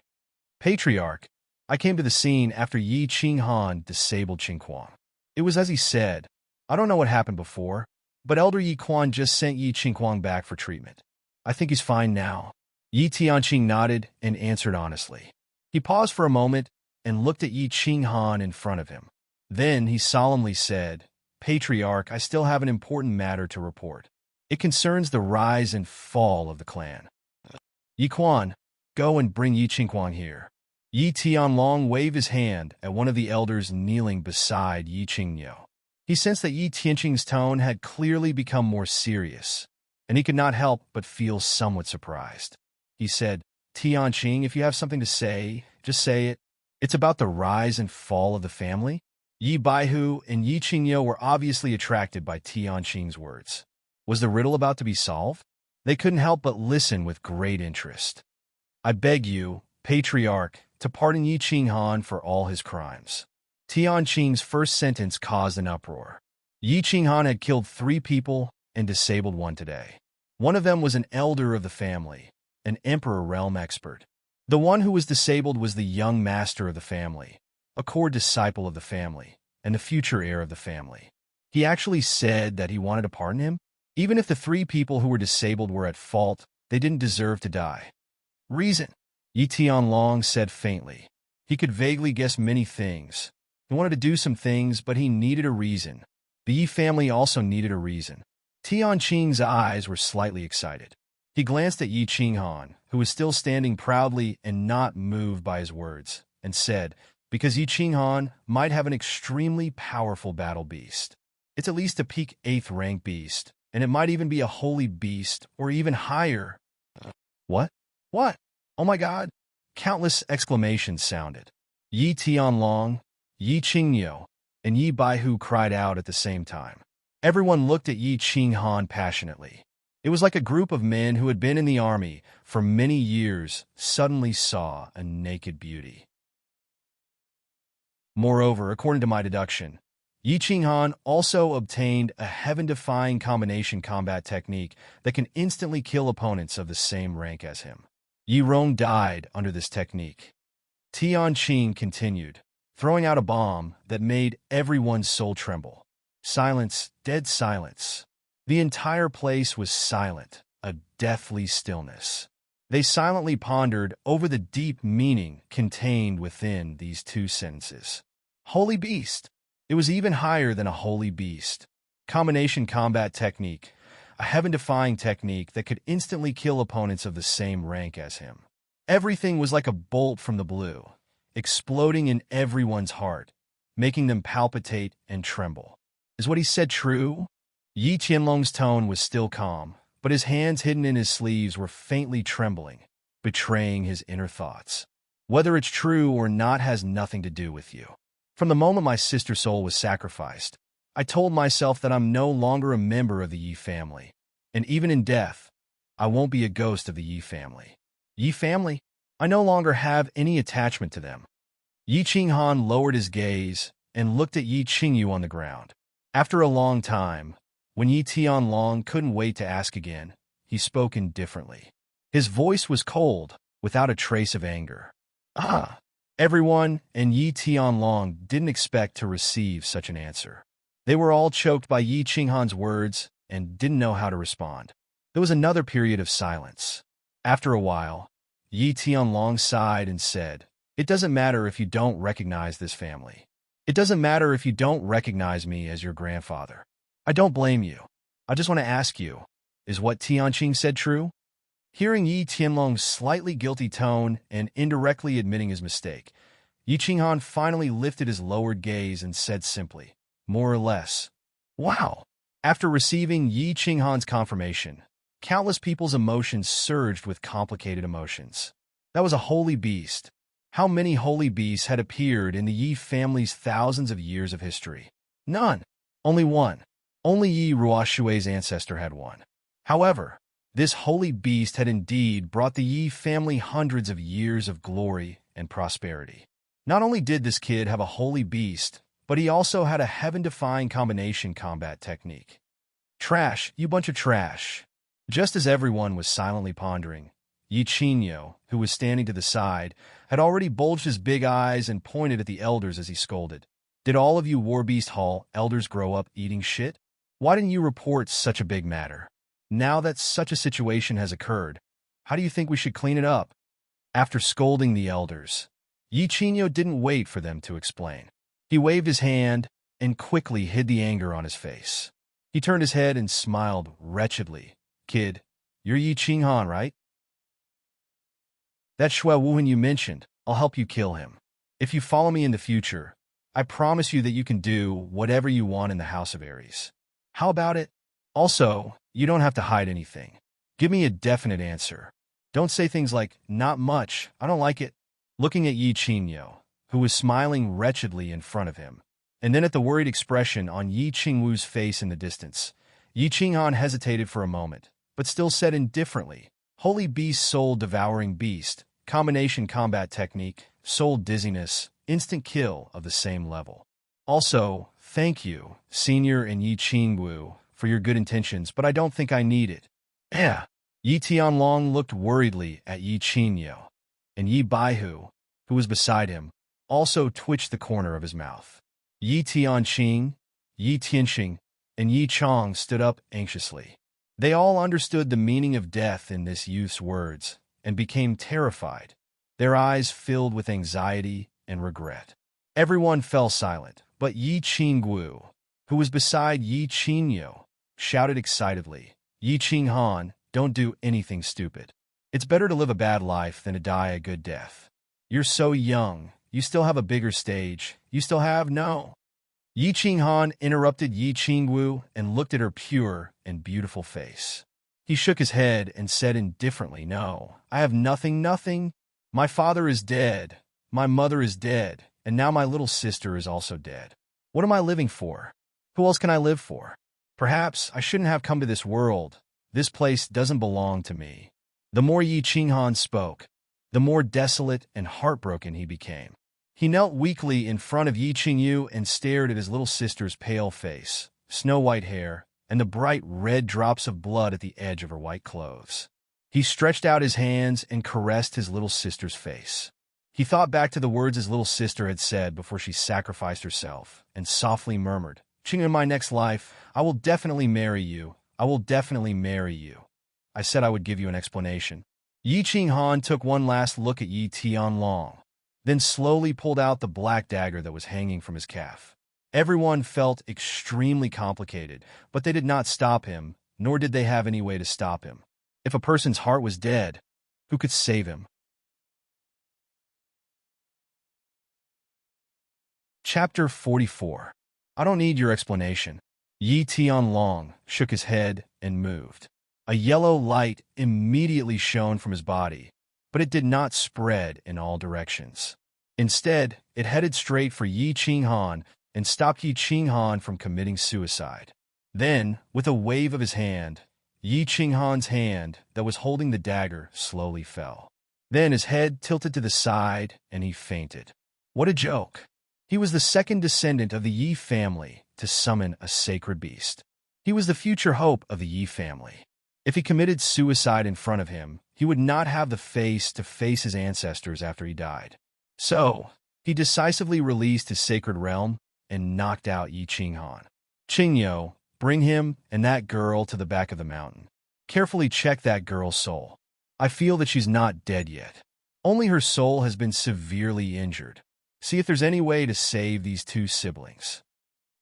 Patriarch, I came to the scene after Yi Qinghan disabled Qing Kuang. It was as he said. I don't know what happened before, but Elder Yi Quan just sent Yi Qingkuang back for treatment. I think he's fine now. Yi Tianqing nodded and answered honestly. He paused for a moment and looked at Yi Qinghan in front of him. Then he solemnly said, Patriarch, I still have an important matter to report. It concerns the rise and fall of the clan. Yi Quan, go and bring Yi Qingkuang here. Yi Tianlong waved his hand at one of the elders kneeling beside Yi Qingniu. He sensed that Yi Tianqing's tone had clearly become more serious, and he could not help but feel somewhat surprised. He said, Tianqing, if you have something to say, just say it. It's about the rise and fall of the family. Yi Baihu and Yi Qingniu were obviously attracted by Tianqing's words. Was the riddle about to be solved? They couldn't help but listen with great interest. I beg you, Patriarch, to pardon Yi Qinghan for all his crimes. Tianqing's first sentence caused an uproar. Yi Qinghan had killed 3 people and disabled 1 today. One of them was an elder of the family, an emperor realm expert. The one who was disabled was the young master of the family, a core disciple of the family, and the future heir of the family. He actually said that he wanted to pardon him? Even if the 3 people who were disabled were at fault, they didn't deserve to die. Reason, Yi Tianlong said faintly. He could vaguely guess many things. He wanted to do some things, but he needed a reason. The Yi family also needed a reason. Tianqing's eyes were slightly excited. He glanced at Yi Qinghan, who was still standing proudly and not moved by his words, and said, because Yi Qinghan might have an extremely powerful battle beast. It's at least a peak 8th rank beast, and it might even be a holy beast, or even higher. What? What? Oh my God! Countless exclamations sounded. Yi Tianlong, Yi Qingniu, and Yi Baihu cried out at the same time. Everyone looked at Yi Qinghan passionately. It was like a group of men who had been in the army for many years suddenly saw a naked beauty. Moreover, according to my deduction, Yi Qinghan also obtained a heaven-defying combination combat technique that can instantly kill opponents of the same rank as him. Yi Rong died under this technique. Tianqing continued, throwing out a bomb that made everyone's soul tremble. Silence, dead silence. The entire place was silent, a deathly stillness. They silently pondered over the deep meaning contained within these 2 sentences. Holy beast. It was even higher than a holy beast. Combination combat technique, a heaven-defying technique that could instantly kill opponents of the same rank as him. Everything was like a bolt from the blue, exploding in everyone's heart, making them palpitate and tremble. Is what he said true? Yi Tianlong's tone was still calm, but his hands hidden in his sleeves were faintly trembling, betraying his inner thoughts. Whether it's true or not has nothing to do with you. From the moment my sister's soul was sacrificed, I told myself that I'm no longer a member of the Yi family, and even in death, I won't be a ghost of the Yi family. Yi family? I no longer have any attachment to them. Yi Qinghan lowered his gaze and looked at Yi Qingyu on the ground. After a long time, when Yi Tianlong couldn't wait to ask again, he spoke indifferently. His voice was cold, without a trace of anger. Ah! Everyone and Yi Tianlong didn't expect to receive such an answer. They were all choked by Yi Qinghan's words and didn't know how to respond. There was another period of silence. After a while, Yi Tianlong sighed and said, "It doesn't matter if you don't recognize this family. It doesn't matter if you don't recognize me as your grandfather. I don't blame you. I just want to ask you, is what Tianqing said true?" Hearing Yi Tianlong's slightly guilty tone and indirectly admitting his mistake, Yi Qinghan finally lifted his lowered gaze and said simply, "More or less." Wow! After receiving Yi Qinghan's confirmation, countless people's emotions surged with complicated emotions. That was a holy beast. How many holy beasts had appeared in the Yi family's thousands of years of history? None. Only one. Only Yi Ruoshui's ancestor had one. However, this holy beast had indeed brought the Yi family hundreds of years of glory and prosperity. Not only did this kid have a holy beast, but he also had a heaven-defying combination combat technique. Trash, you bunch of trash. Just as everyone was silently pondering, Yi Qinyo, who was standing to the side, had already bulged his big eyes and pointed at the elders as he scolded. "Did all of you Warbeast Hall elders grow up eating shit? Why didn't you report such a big matter? Now that such a situation has occurred, how do you think we should clean it up?" After scolding the elders, Yi Qinyo didn't wait for them to explain. He waved his hand and quickly hid the anger on his face. He turned his head and smiled wretchedly. "Kid, you're Yi Qinghan, right? That Shui Wuhan you mentioned, I'll help you kill him. If you follow me in the future, I promise you that you can do whatever you want in the House of Aries. How about it? Also, you don't have to hide anything. Give me a definite answer. Don't say things like, 'Not much, I don't like it.'" Looking at Yi Qinyo, who was smiling wretchedly in front of him, and then at the worried expression on Yi Qingwu's face in the distance, Yi Qinghan hesitated for a moment, but still said indifferently, "Holy beast, soul-devouring beast, combination combat technique, soul dizziness, instant kill of the same level. Also, thank you, Senior and Yi Qingwu, for your good intentions, but I don't think I need it." Yeah. Yi Tianlong looked worriedly at Yi Qinyo, and Yi Baihu, who was beside him, also twitched the corner of his mouth. Yi Tianqing, Yi Tianqing, and Yi Chong stood up anxiously. They all understood the meaning of death in this youth's words and became terrified, their eyes filled with anxiety and regret. Everyone fell silent, but Yi Qingwu, who was beside Yi Qinyo, shouted excitedly, "Yi Qinghan, don't do anything stupid. It's better to live a bad life than to die a good death. You're so young, you still have a bigger stage, you still have no." Yi Qinghan interrupted Yi Qingwu and looked at her pure and beautiful face. He shook his head and said indifferently, "No, I have nothing. My father is dead, my mother is dead, and now my little sister is also dead. What am I living for? Who else can I live for? Perhaps I shouldn't have come to this world. This place doesn't belong to me." The more Yi Qinghan spoke, the more desolate and heartbroken he became. He knelt weakly in front of Yi Qingyu and stared at his little sister's pale face, snow-white hair, and the bright red drops of blood at the edge of her white clothes. He stretched out his hands and caressed his little sister's face. He thought back to the words his little sister had said before she sacrificed herself, and softly murmured, "Qing, in my next life, I will definitely marry you. I will definitely marry you. I said I would give you an explanation." Yi Qinghan took one last look at Yi Tianlong, then slowly pulled out the black dagger that was hanging from his calf. Everyone felt extremely complicated, but they did not stop him, nor did they have any way to stop him. If a person's heart was dead, who could save him? Chapter 44. I don't need your explanation. Yi Tianlong shook his head and moved. A yellow light immediately shone from his body, but it did not spread in all directions. Instead, it headed straight for Yi Qinghan and stopped Yi Qinghan from committing suicide. Then, with a wave of his hand, Yi Qinghan's hand that was holding the dagger slowly fell. Then his head tilted to the side and he fainted. What a joke! He was the second descendant of the Yi family to summon a sacred beast. He was the future hope of the Yi family. If he committed suicide in front of him, he would not have the face to face his ancestors after he died. So, he decisively released his sacred realm and knocked out Yi Qinghan. "Qingyo, bring him and that girl to the back of the mountain." Carefully check that girl's soul. I feel that she's not dead yet. Only her soul has been severely injured. See if there's any way to save these two siblings."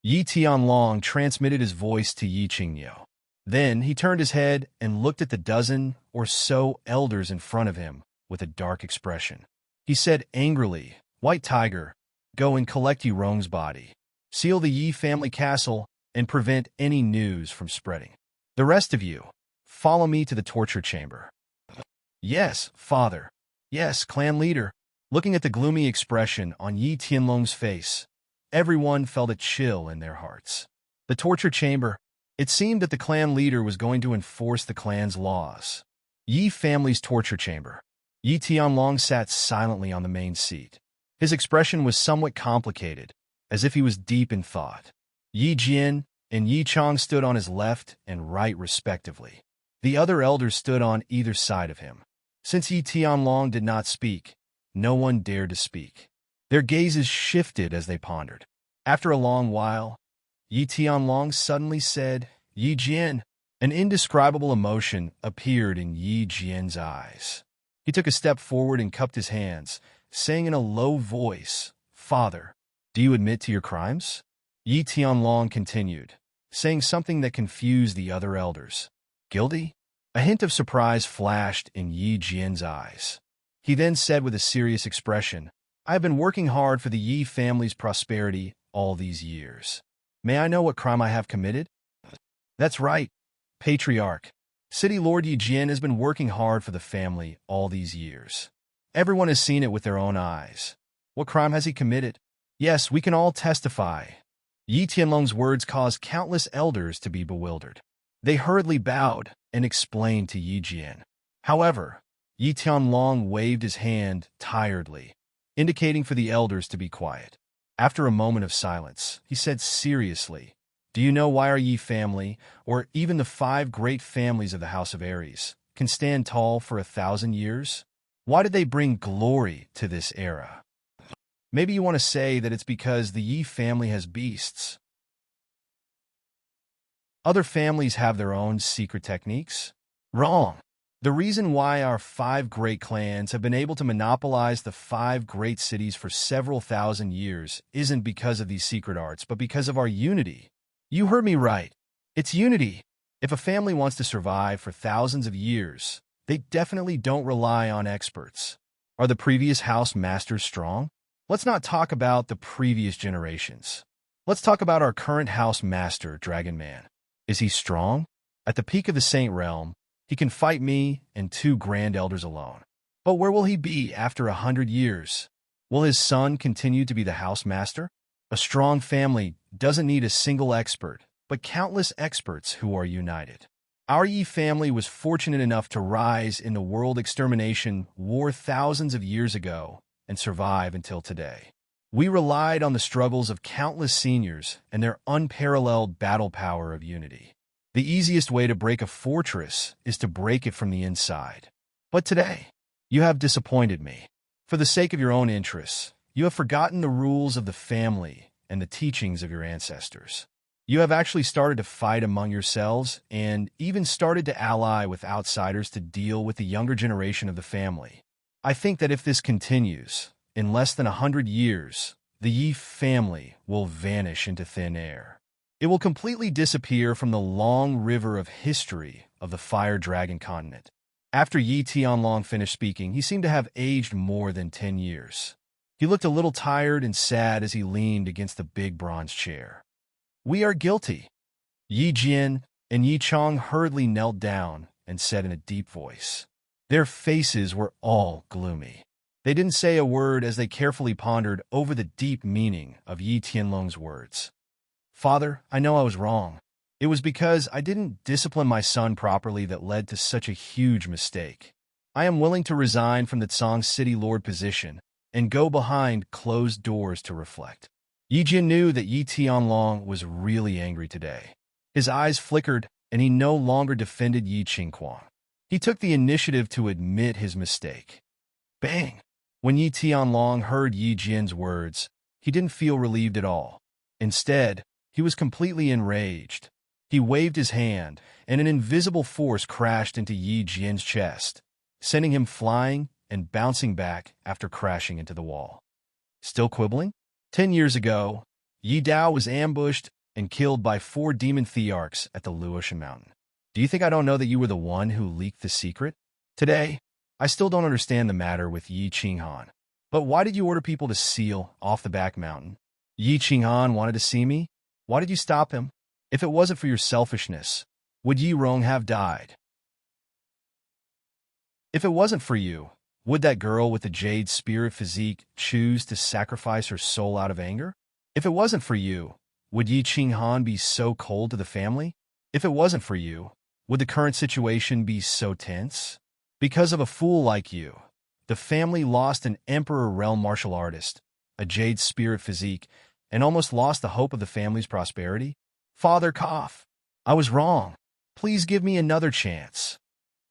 Yi Tianlong transmitted his voice to Yi Qingniu. Then he turned his head and looked at the dozen or so elders in front of him with a dark expression. He said angrily, "White Tiger, go and collect Yi Rong's body. Seal the Yi family castle and prevent any news from spreading. The rest of you, follow me to the torture chamber." "Yes, father. Yes, clan leader." Looking at the gloomy expression on Yi Tianlong's face, everyone felt a chill in their hearts. The torture chamber. It seemed that the clan leader was going to enforce the clan's laws. Yi family's torture chamber. Yi Tianlong sat silently on the main seat. His expression was somewhat complicated, as if he was deep in thought. Yi Jian and Yi Chong stood on his left and right respectively. The other elders stood on either side of him. Since Yi Tianlong did not speak, no one dared to speak. Their gazes shifted as they pondered. After a long while, Yi Tianlong suddenly said, "Yi Jian." An indescribable emotion appeared in Yi Jian's eyes. He took a step forward and cupped his hands, saying in a low voice, "Father, do you admit to your crimes?" Yi Tianlong continued, saying something that confused the other elders. "Guilty?" A hint of surprise flashed in Yi Jian's eyes. He then said with a serious expression, "I have been working hard for the Yi family's prosperity all these years. May I know what crime I have committed?" "That's right, Patriarch. City Lord Yi Jian has been working hard for the family all these years. Everyone has seen it with their own eyes. What crime has he committed?" "Yes, we can all testify." Yi Tianlong's words caused countless elders to be bewildered. They hurriedly bowed and explained to Yi Jian. However, Yi Tianlong waved his hand tiredly, indicating for the elders to be quiet. After a moment of silence, he said seriously, "Do you know why our Yi family, or even the 5 great families of the House of Aries, can stand tall for 1,000 years? Why did they bring glory to this era? Maybe you want to say that it's because the Yi family has beasts. Other families have their own secret techniques? Wrong. The reason why our 5 great clans have been able to monopolize the 5 great cities for several thousand years isn't because of these secret arts, but because of our unity. You heard me right. It's unity. If a family wants to survive for thousands of years, they definitely don't rely on experts. Are the previous house masters strong? Let's not talk about the previous generations. Let's talk about our current house master, Dragon Man. Is he strong? At the peak of the Saint Realm, he can fight me and 2 grand elders alone. But where will he be after 100 years? Will his son continue to be the house master? A strong family doesn't need a single expert, but countless experts who are united. Our Yi family was fortunate enough to rise in the world extermination war thousands of years ago and survive until today. We relied on the struggles of countless seniors and their unparalleled battle power of unity. The easiest way to break a fortress is to break it from the inside. But today, you have disappointed me. For the sake of your own interests, you have forgotten the rules of the family and the teachings of your ancestors. You have actually started to fight among yourselves and even started to ally with outsiders to deal with the younger generation of the family. I think that if this continues, in less than 100 years, the Yi family will vanish into thin air. It will completely disappear from the long river of history of the Fire Dragon continent. After Yi Tianlong finished speaking, he seemed to have aged more than 10 years. He looked a little tired and sad as he leaned against the big bronze chair. "We are guilty." Yi Jian and Yi Chong hurriedly knelt down and said in a deep voice. Their faces were all gloomy. They didn't say a word as they carefully pondered over the deep meaning of Yi Tianlong's words. "Father, I know I was wrong. It was because I didn't discipline my son properly that led to such a huge mistake. I am willing to resign from the Tsang City Lord position and go behind closed doors to reflect." Yi Jian knew that Yi Tianlong was really angry today. His eyes flickered, and he no longer defended Yi Qingquan. He took the initiative to admit his mistake. Bang! When Yi Tianlong heard Yi Jian's words, he didn't feel relieved at all. Instead, he was completely enraged. He waved his hand, and an invisible force crashed into Yi Jian's chest, sending him flying and bouncing back after crashing into the wall. Still quibbling? 10 years ago, Yi Dao was ambushed and killed by 4 demon thearchs at the Luotian Mountain. Do you think I don't know that you were the one who leaked the secret? Today, I still don't understand the matter with Yi Qinghan. But why did you order people to seal off the back mountain? Yi Qinghan wanted to see me? Why did you stop him? If it wasn't for your selfishness, would Yi Rong have died? If it wasn't for you, would that girl with the jade spirit physique choose to sacrifice her soul out of anger? If it wasn't for you, would Yi Qinghan be so cold to the family? If it wasn't for you, would the current situation be so tense? Because of a fool like you, the family lost an Emperor realm martial artist, a jade spirit physique, and almost lost the hope of the family's prosperity? Father Koff, I was wrong. Please give me another chance.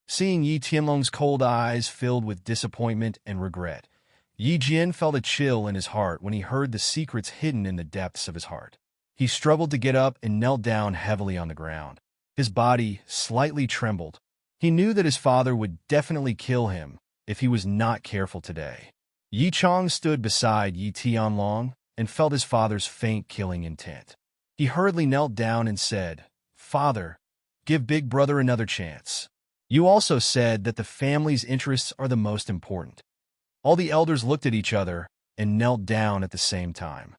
Seeing Yi Tianlong's cold eyes filled with disappointment and regret, Yi Jian felt a chill in his heart when he heard the secrets hidden in the depths of his heart. He struggled to get up and knelt down heavily on the ground. His body slightly trembled. He knew that his father would definitely kill him if he was not careful today. Yi Chong stood beside Yi Tianlong and felt his father's faint killing intent. He hurriedly knelt down and said, "Father, give big brother another chance. You also said that the family's interests are the most important." All the elders looked at each other and knelt down at the same time.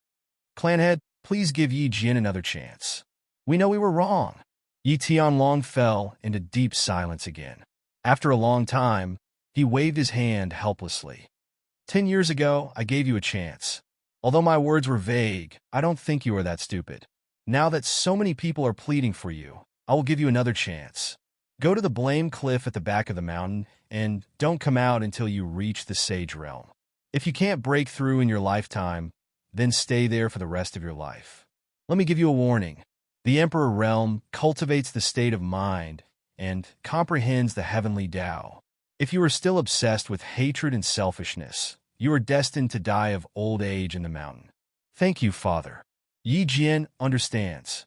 "Clanhead, please give Yi Jian another chance. We know we were wrong." Yi Tianlong fell into deep silence again. After a long time, he waved his hand helplessly. 10 years ago, I gave you a chance. Although my words were vague, I don't think you are that stupid. Now that so many people are pleading for you, I will give you another chance. Go to the blame cliff at the back of the mountain, and don't come out until you reach the Sage Realm. If you can't break through in your lifetime, then stay there for the rest of your life. Let me give you a warning. The Emperor Realm cultivates the state of mind and comprehends the heavenly Tao. If you are still obsessed with hatred and selfishness, you are destined to die of old age in the mountain. Thank you, Father. Yi Jian understands.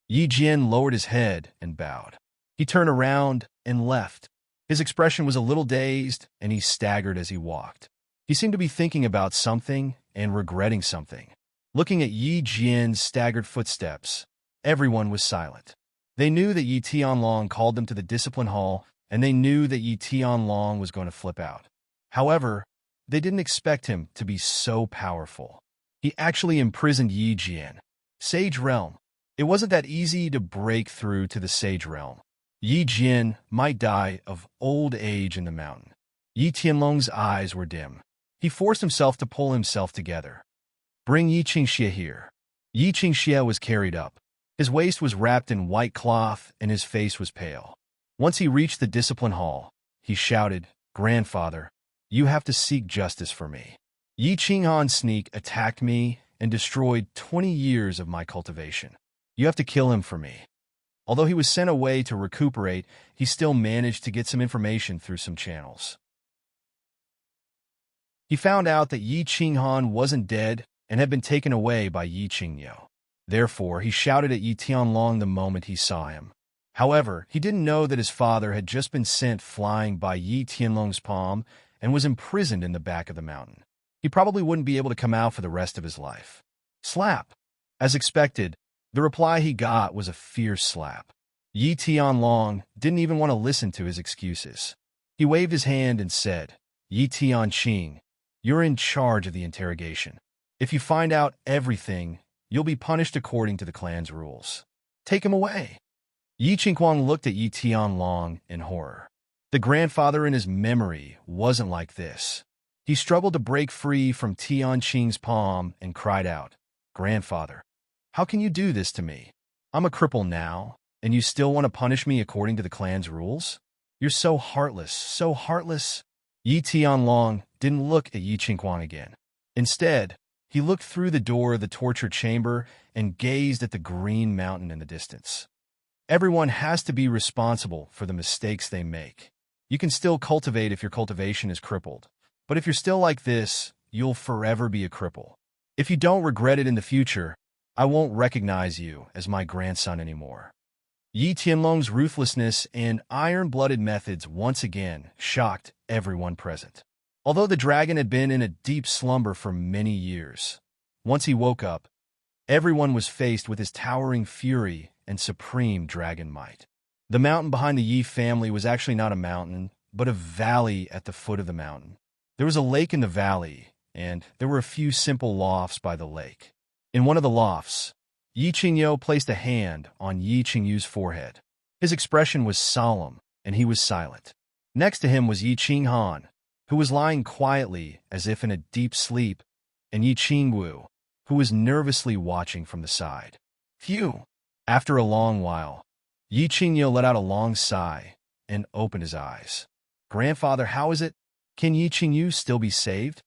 Yi Jian lowered his head and bowed. He turned around and left. His expression was a little dazed, and he staggered as he walked. He seemed to be thinking about something and regretting something. Looking at Yi Jian's staggered footsteps, everyone was silent. They knew that Yi Tianlong called them to the discipline hall, and they knew that Yi Tianlong was going to flip out. However, they didn't expect him to be so powerful. He actually imprisoned Yi Jian. Sage Realm. It wasn't that easy to break through to the Sage Realm. Yi Jian might die of old age in the mountain. Yi Tianlong's eyes were dim. He forced himself to pull himself together. Bring Yi Qingxie here. Yi Qingxie was carried up. His waist was wrapped in white cloth, and his face was pale. Once he reached the discipline hall, he shouted, "Grandfather, you have to seek justice for me. Yi Qinghan's sneak attacked me and destroyed 20 years of my cultivation. You have to kill him for me." Although he was sent away to recuperate, he still managed to get some information through some channels. He found out that Yi Qinghan wasn't dead and had been taken away by Yi Qingniu. Therefore, he shouted at Yi Tianlong the moment he saw him. However, he didn't know that his father had just been sent flying by Yi Tianlong's palm and was imprisoned in the back of the mountain. He probably wouldn't be able to come out for the rest of his life. Slap! As expected, the reply he got was a fierce slap. Yi Tianlong didn't even want to listen to his excuses. He waved his hand and said, "Yi Tianqing, you're in charge of the interrogation. If you find out everything, you'll be punished according to the clan's rules. Take him away." Yi Qinghuang looked at Yi Tianlong in horror. The grandfather in his memory wasn't like this. He struggled to break free from Tianqing's palm and cried out, "Grandfather, how can you do this to me? I'm a cripple now, and you still want to punish me according to the clan's rules? You're so heartless, so heartless." Yi Tianlong didn't look at Yi Qinghuang again. Instead, he looked through the door of the torture chamber and gazed at the green mountain in the distance. Everyone has to be responsible for the mistakes they make. You can still cultivate if your cultivation is crippled, but if you're still like this, you'll forever be a cripple. If you don't regret it in the future, I won't recognize you as my grandson anymore. Yi Tianlong's ruthlessness and iron-blooded methods once again shocked everyone present. Although the dragon had been in a deep slumber for many years, once he woke up, everyone was faced with his towering fury and supreme dragon might. The mountain behind the Yi family was actually not a mountain, but a valley at the foot of the mountain. There was a lake in the valley, and there were a few simple lofts by the lake. In one of the lofts, Yi Qingyo placed a hand on Yi Qingyu's forehead. His expression was solemn, and he was silent. Next to him was Yi Qinghan, who was lying quietly as if in a deep sleep, and Yi Qingwu, who was nervously watching from the side. Phew! After a long while, Yi Qingyo let out a long sigh and opened his eyes. Grandfather, how is it? Can Yi Qingyu still be saved?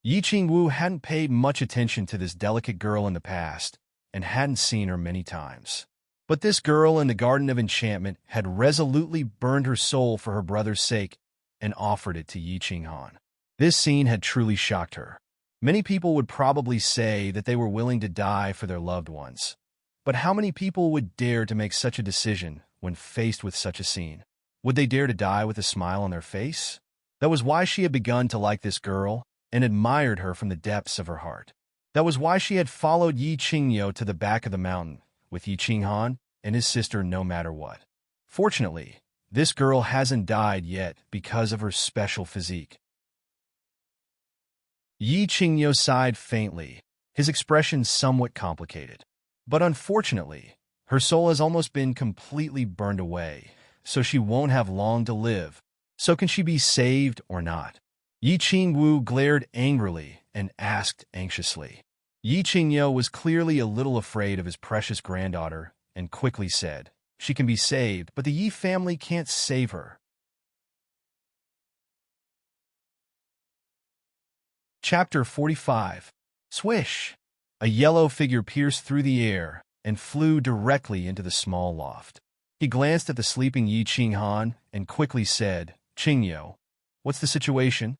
Yi Qingwu hadn't paid much attention to this delicate girl in the past and hadn't seen her many times. But this girl in the Garden of Enchantment had resolutely burned her soul for her brother's sake and offered it to Yi Qinghan. This scene had truly shocked her. Many people would probably say that they were willing to die for their loved ones. But how many people would dare to make such a decision when faced with such a scene? Would they dare to die with a smile on their face? That was why she had begun to like this girl and admired her from the depths of her heart. That was why she had followed Yi Qingyo to the back of the mountain with Yi Qinghan and his sister no matter what. Fortunately, this girl hasn't died yet because of her special physique. Yi Qingyo sighed faintly, his expression somewhat complicated. But unfortunately, her soul has almost been completely burned away, so she won't have long to live. So can she be saved or not? Yi Qingwu glared angrily and asked anxiously. Yi Qingyo was clearly a little afraid of his precious granddaughter and quickly said, "She can be saved, but the Yi family can't save her." Chapter 45. Swish! A yellow figure pierced through the air and flew directly into the small loft. He glanced at the sleeping Yi Qinghan and quickly said, "Qingyo, what's the situation?"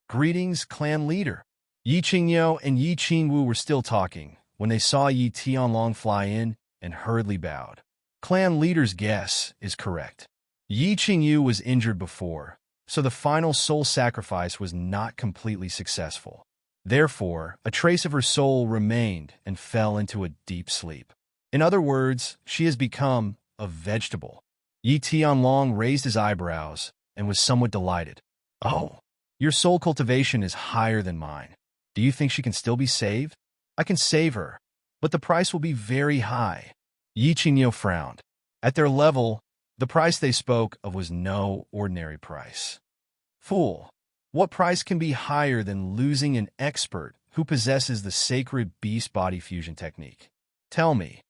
"Greetings, clan leader." Yi Qingyo and Yi Qingwu were still talking when they saw Yi Tianlong fly in and hurriedly bowed. Clan leader's guess is correct. Yi Qingyu was injured before, so the final soul sacrifice was not completely successful. Therefore, a trace of her soul remained and fell into a deep sleep. In other words, she has become a vegetable. Yi Tianlong raised his eyebrows and was somewhat delighted. "Oh, your soul cultivation is higher than mine. Do you think she can still be saved?" "I can save her, but the price will be very high." Yi Qingyo frowned. At their level, the price they spoke of was no ordinary price. "Fool! What price can be higher than losing an expert who possesses the sacred beast body fusion technique? Tell me,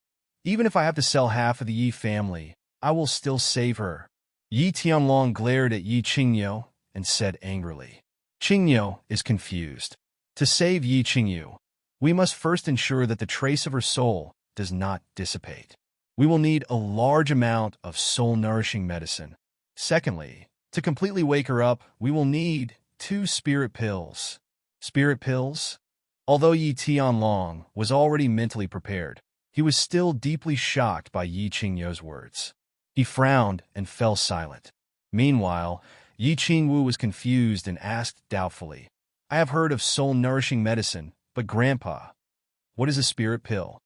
even if I have to sell half of the Yi family, I will still save her." Yi Tianlong glared at Yi Qingyo and said angrily. Qingyo is confused. To save Yi Qingyu, we must first ensure that the trace of her soul does not dissipate. We will need a large amount of soul-nourishing medicine. Secondly, to completely wake her up, we will need 2 spirit pills. Spirit pills? Although Yi Tianlong was already mentally prepared, he was still deeply shocked by Yi Qingyo's words. He frowned and fell silent. Meanwhile, Yi Qingwu was confused and asked doubtfully, "I have heard of soul-nourishing medicine, but Grandpa, what is a spirit pill?"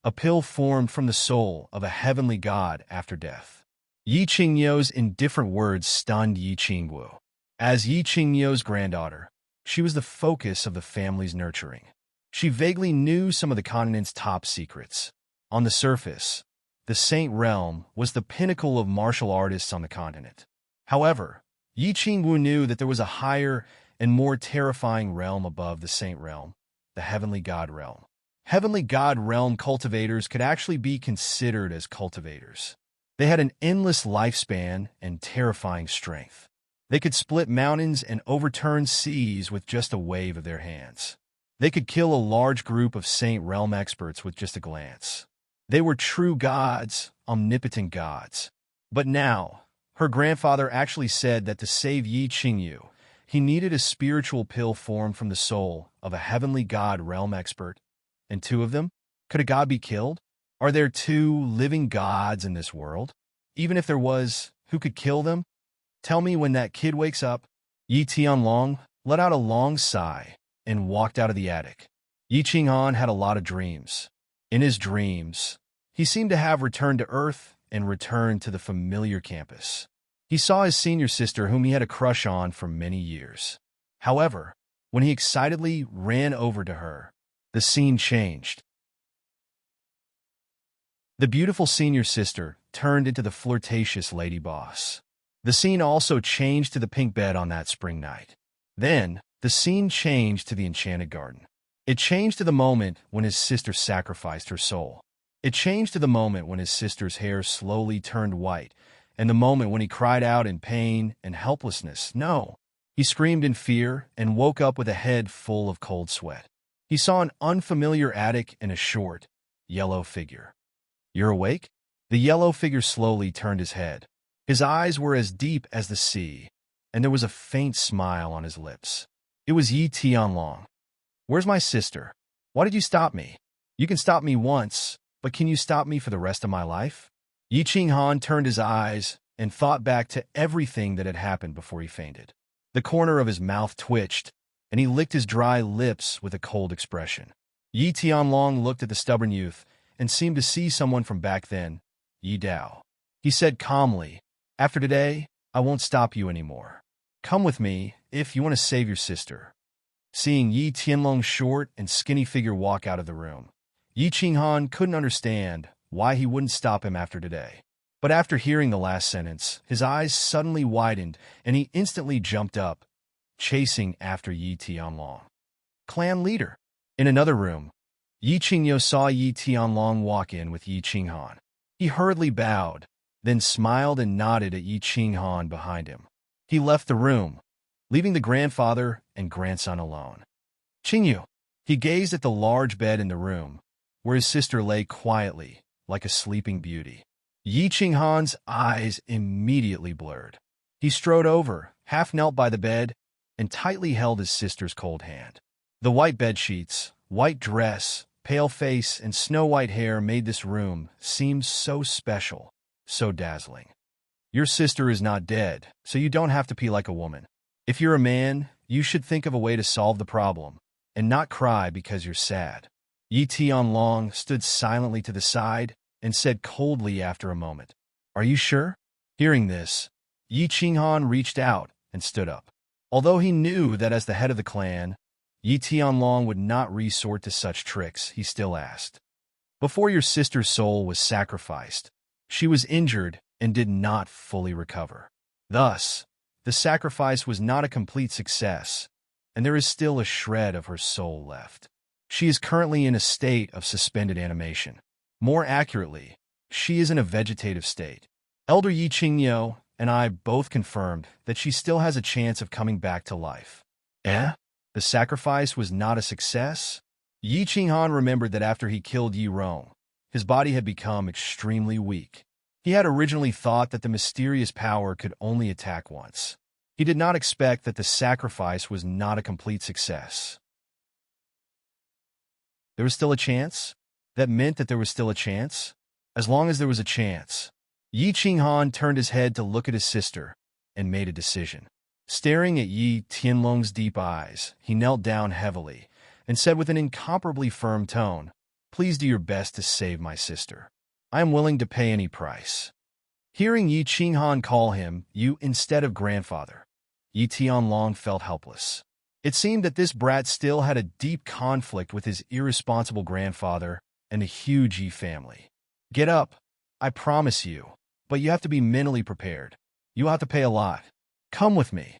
"A pill formed from the soul of a heavenly god after death." Yi Qingyo's indifferent words stunned Yi Qingwu. As Yi Qingyo's granddaughter, she was the focus of the family's nurturing. She vaguely knew some of the continent's top secrets. On the surface, the Saint Realm was the pinnacle of martial artists on the continent. However, Yi Qingwu knew that there was a higher and more terrifying realm above the Saint Realm, the Heavenly God Realm. Heavenly God Realm cultivators could actually be considered as cultivators. They had an endless lifespan and terrifying strength. They could split mountains and overturn seas with just a wave of their hands. They could kill a large group of Saint Realm experts with just a glance. They were true gods, omnipotent gods. But now, her grandfather actually said that to save Yi Qingyu, he needed a spiritual pill formed from the soul of a heavenly god realm expert. And 2 of them? Could a god be killed? Are there 2 living gods in this world? Even if there was, who could kill them? Tell me when that kid wakes up. Yi Tianlong let out a long sigh and walked out of the attic. Yi Qinghan had a lot of dreams. In his dreams, he seemed to have returned to Earth and returned to the familiar campus. He saw his senior sister, whom he had a crush on for many years. However, when he excitedly ran over to her, the scene changed. The beautiful senior sister turned into the flirtatious lady boss. The scene also changed to the pink bed on that spring night. Then, the scene changed to the enchanted garden. It changed to the moment when his sister sacrificed her soul. It changed to the moment when his sister's hair slowly turned white, and the moment when he cried out in pain and helplessness, "No!" He screamed in fear and woke up with a head full of cold sweat. He saw an unfamiliar attic and a short, yellow figure. "You're awake?" The yellow figure slowly turned his head. His eyes were as deep as the sea, and there was a faint smile on his lips. It was Yi Tianlong. "Where's my sister? Why did you stop me? You can stop me once, but can you stop me for the rest of my life?" Yi Qinghan turned his eyes and thought back to everything that had happened before he fainted. The corner of his mouth twitched, and he licked his dry lips with a cold expression. Yi Tianlong looked at the stubborn youth and seemed to see someone from back then, Yi Dao. He said calmly, "After today, I won't stop you anymore. Come with me if you want to save your sister." Seeing Yi Tianlong's short and skinny figure walk out of the room, Yi Qinghan couldn't understand why he wouldn't stop him after today. But after hearing the last sentence, his eyes suddenly widened, and he instantly jumped up, chasing after Yi Tianlong. Clan leader. In another room, Yi Qingyo saw Yi Tianlong walk in with Yi Qinghan. He hurriedly bowed, then smiled and nodded at Yi Qinghan behind him. He left the room, leaving the grandfather and grandson alone. Qingyu. He gazed at the large bed in the room, where his sister lay quietly, like a sleeping beauty. Yi Qinghan's eyes immediately blurred. He strode over, half knelt by the bed, and tightly held his sister's cold hand. The white bedsheets, white dress, pale face, and snow-white hair made this room seem so special, so dazzling. Your sister is not dead, so you don't have to pee like a woman. If you're a man, you should think of a way to solve the problem, and not cry because you're sad. Yi Tianlong stood silently to the side and said coldly after a moment, "Are you sure?" Hearing this, Yi Qinghan reached out and stood up. Although he knew that as the head of the clan, Yi Tianlong would not resort to such tricks, he still asked. "Before your sister's soul was sacrificed, she was injured and did not fully recover. Thus, the sacrifice was not a complete success, and there is still a shred of her soul left. She is currently in a state of suspended animation. More accurately, she is in a vegetative state. Elder Yi Qingyo and I both confirmed that she still has a chance of coming back to life." Eh? The sacrifice was not a success? Yi Qinghan remembered that after he killed Yi Rong, his body had become extremely weak. He had originally thought that the mysterious power could only attack once. He did not expect that the sacrifice was not a complete success. There was still a chance? That meant that there was still a chance? As long as there was a chance. Yi Qinghan turned his head to look at his sister and made a decision. Staring at Yi Tianlong's deep eyes, he knelt down heavily and said with an incomparably firm tone, "Please do your best to save my sister. I am willing to pay any price." Hearing Yi Qinghan call him "you" instead of grandfather, Yi Tianlong felt helpless. It seemed that this brat still had a deep conflict with his irresponsible grandfather and the huge Yi family. "Get up, I promise you, but you have to be mentally prepared. You have to pay a lot. Come with me."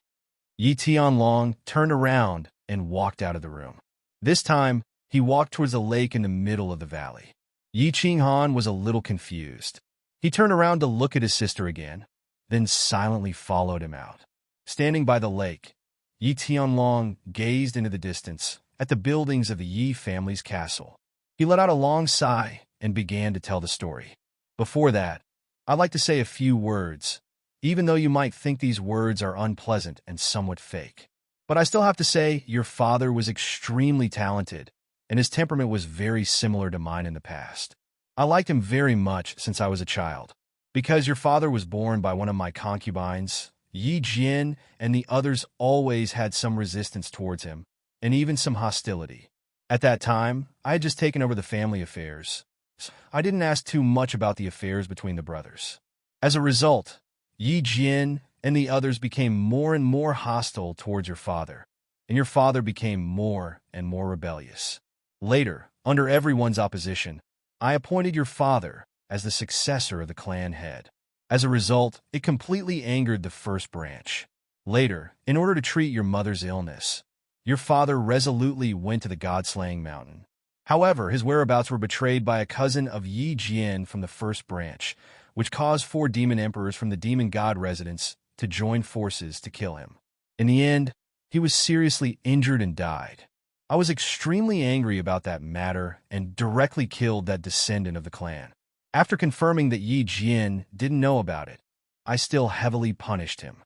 Yi Tianlong turned around and walked out of the room. This time, he walked towards a lake in the middle of the valley. Yi Qinghan was a little confused. He turned around to look at his sister again, then silently followed him out. Standing by the lake, Yi Tianlong gazed into the distance at the buildings of the Yi family's castle. He let out a long sigh and began to tell the story. Before that, I'd like to say a few words, even though you might think these words are unpleasant and somewhat fake. But I still have to say your father was extremely talented, and his temperament was very similar to mine in the past. I liked him very much since I was a child. Because your father was born by one of my concubines, Yi Jian and the others always had some resistance towards him, and even some hostility. At that time, I had just taken over the family affairs. So I didn't ask too much about the affairs between the brothers. As a result, Yi Jian and the others became more and more hostile towards your father, and your father became more and more rebellious. Later, under everyone's opposition, I appointed your father as the successor of the clan head. As a result, it completely angered the first branch. Later, in order to treat your mother's illness, your father resolutely went to the god-slaying mountain. However, his whereabouts were betrayed by a cousin of Yi Jian from the first branch, which caused 4 demon emperors from the demon god residence to join forces to kill him. In the end, he was seriously injured and died. I was extremely angry about that matter and directly killed that descendant of the clan. After confirming that Yi Jian didn't know about it, I still heavily punished him.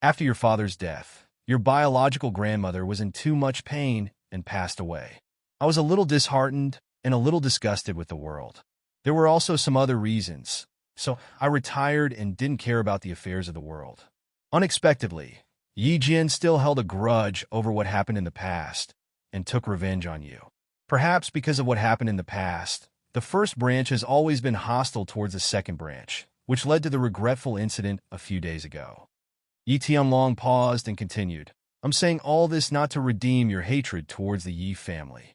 After your father's death, your biological grandmother was in too much pain and passed away. I was a little disheartened and a little disgusted with the world. There were also some other reasons, so I retired and didn't care about the affairs of the world. Unexpectedly, Yi Jian still held a grudge over what happened in the past and took revenge on you. Perhaps because of what happened in the past, the first branch has always been hostile towards the second branch, which led to the regretful incident a few days ago. Yi Tianlong paused and continued, I'm saying all this not to redeem your hatred towards the Yi family.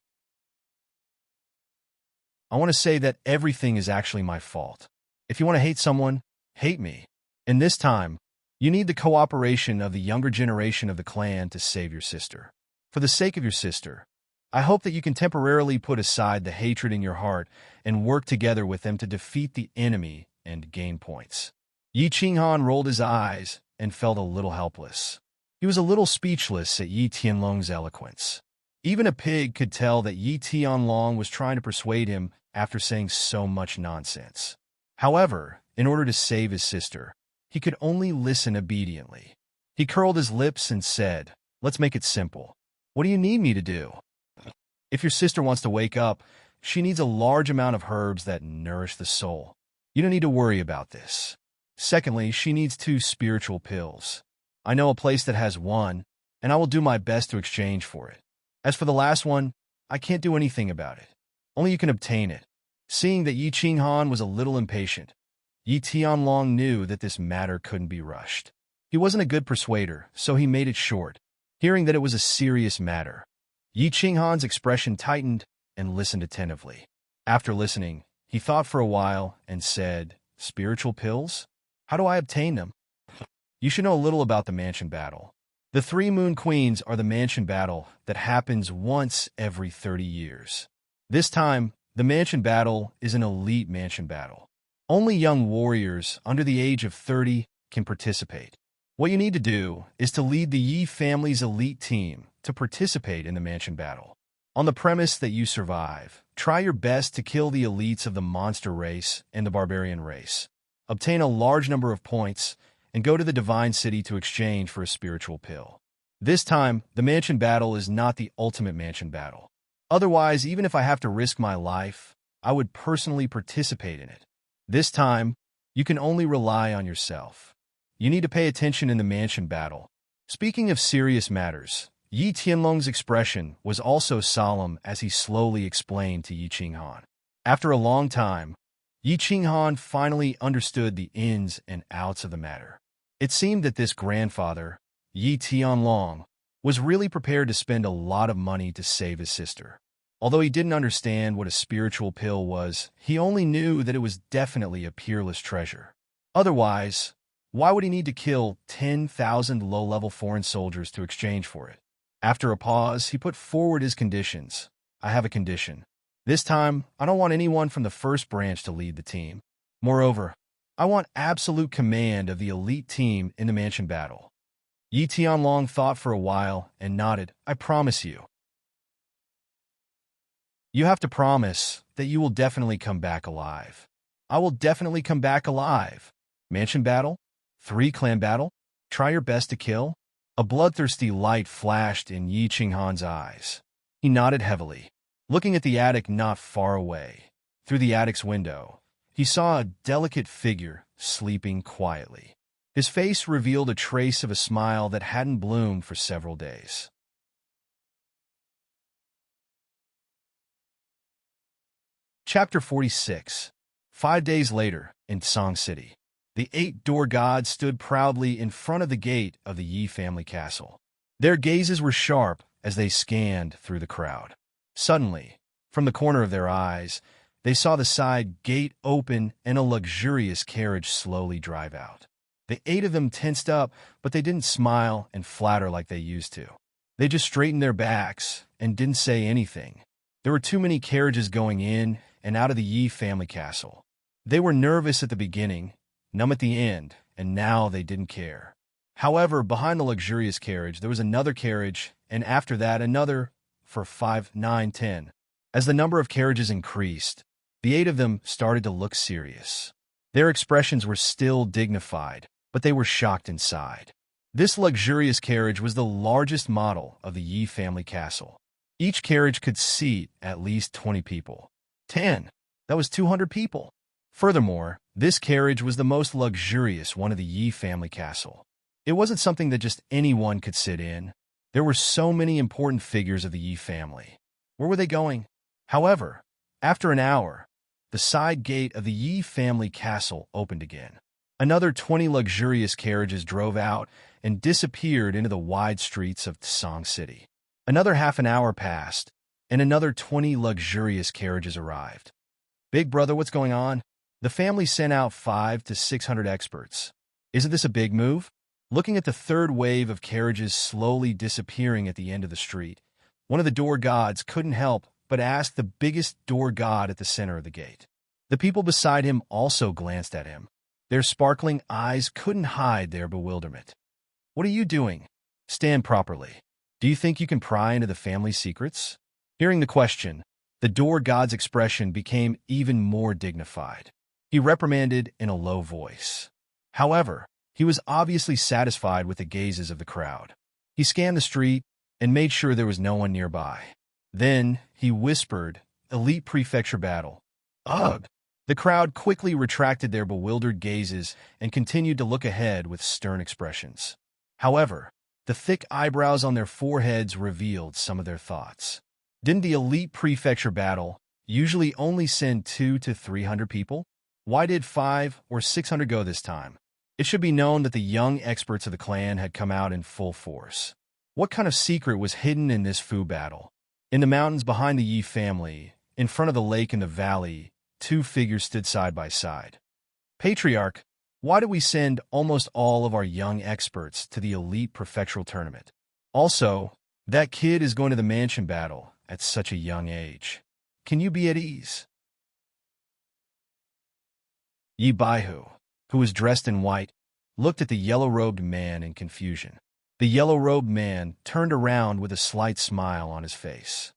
I want to say that everything is actually my fault. If you want to hate someone, hate me. And this time, you need the cooperation of the younger generation of the clan to save your sister. For the sake of your sister, I hope that you can temporarily put aside the hatred in your heart and work together with them to defeat the enemy and gain points. Yi Qinghan rolled his eyes and felt a little helpless. He was a little speechless at Yi Tianlong's eloquence. Even a pig could tell that Yi Tianlong was trying to persuade him after saying so much nonsense. However, in order to save his sister, he could only listen obediently. He curled his lips and said, Let's make it simple. What do you need me to do? If your sister wants to wake up, she needs a large amount of herbs that nourish the soul. You don't need to worry about this. Secondly, she needs 2 spiritual pills. I know a place that has 1, and I will do my best to exchange for it. As for the last one, I can't do anything about it. Only you can obtain it. Seeing that Yi Qinghan was a little impatient, Yi Tianlong knew that this matter couldn't be rushed. He wasn't a good persuader, so he made it short. Hearing that it was a serious matter, Yi Qinghan's expression tightened and listened attentively. After listening, he thought for a while and said, Spiritual pills? How do I obtain them? You should know a little about the mansion battle. The 3 Moon Queens are the mansion battle that happens once every 30 years. This time, the mansion battle is an elite mansion battle. Only young warriors under the age of 30 can participate. What you need to do is to lead the Yi family's elite team to participate in the mansion battle. On the premise that you survive, try your best to kill the elites of the monster race and the barbarian race. Obtain a large number of points and go to the divine city to exchange for a spiritual pill. This time, the mansion battle is not the ultimate mansion battle. Otherwise, even if I have to risk my life, I would personally participate in it. This time, you can only rely on yourself. You need to pay attention in the mansion battle. Speaking of serious matters, Yi Tianlong's expression was also solemn as he slowly explained to Yi Qinghan. After a long time, Yi Qinghan finally understood the ins and outs of the matter. It seemed that this grandfather, Yi Tianlong, was really prepared to spend a lot of money to save his sister. Although he didn't understand what a spiritual pill was, he only knew that it was definitely a peerless treasure. Otherwise, why would he need to kill 10,000 low-level foreign soldiers to exchange for it? After a pause, he put forward his conditions. I have a condition. This time, I don't want anyone from the first branch to lead the team. Moreover, I want absolute command of the elite team in the mansion battle. Yi Tianlong thought for a while and nodded. I promise you. You have to promise that you will definitely come back alive. I will definitely come back alive. Mansion battle? 3-clan battle? Try your best to kill? A bloodthirsty light flashed in Yi Qinghan's eyes. He nodded heavily, looking at the attic not far away. Through the attic's window, he saw a delicate figure sleeping quietly. His face revealed a trace of a smile that hadn't bloomed for several days. Chapter 46. 5 days later, in Song City, the 8-door gods stood proudly in front of the gate of the Yi family castle. Their gazes were sharp as they scanned through the crowd. Suddenly, from the corner of their eyes, they saw the side gate open and a luxurious carriage slowly drive out. The 8 of them tensed up, but they didn't smile and flatter like they used to. They just straightened their backs and didn't say anything. There were too many carriages going in and out of the Yi family castle. They were nervous at the beginning, numb at the end, and now they didn't care. However, behind the luxurious carriage, there was another carriage, and after that, another, for 5, 9, 10. As the number of carriages increased, the 8 of them started to look serious. Their expressions were still dignified, but they were shocked inside. This luxurious carriage was the largest model of the Yi family castle. Each carriage could seat at least 20 people. 10. That was 200 people. Furthermore, this carriage was the most luxurious one of the Yi family castle. It wasn't something that just anyone could sit in. There were so many important figures of the Yi family. Where were they going? However, after an hour, the side gate of the Yi family castle opened again. Another 20 luxurious carriages drove out and disappeared into the wide streets of Song City. Another half an hour passed, and another 20 luxurious carriages arrived. Big brother, what's going on? The family sent out 500 to 600 experts. Isn't this a big move? Looking at the third wave of carriages slowly disappearing at the end of the street, one of the door gods couldn't help but ask the biggest door god at the center of the gate. The people beside him also glanced at him. Their sparkling eyes couldn't hide their bewilderment. What are you doing? Stand properly. Do you think you can pry into the family's secrets? Hearing the question, the door god's expression became even more dignified. He reprimanded in a low voice. However, he was obviously satisfied with the gazes of the crowd. He scanned the street and made sure there was no one nearby. Then he whispered, "Elite Prefecture Battle." Ugh! The crowd quickly retracted their bewildered gazes and continued to look ahead with stern expressions. However, the thick eyebrows on their foreheads revealed some of their thoughts. Didn't the Elite Prefecture Battle usually only send 200 to 300 people? Why did 500 or 600 go this time? It should be known that the young experts of the clan had come out in full force. What kind of secret was hidden in this Fu battle? In the mountains behind the Yi family, in front of the lake in the valley, 2 figures stood side by side. Patriarch, why do we send almost all of our young experts to the elite prefectural tournament? Also, that kid is going to the mansion battle at such a young age. Can you be at ease? Yi Baihu, who was dressed in white, looked at the yellow-robed man in confusion. The yellow-robed man turned around with a slight smile on his face.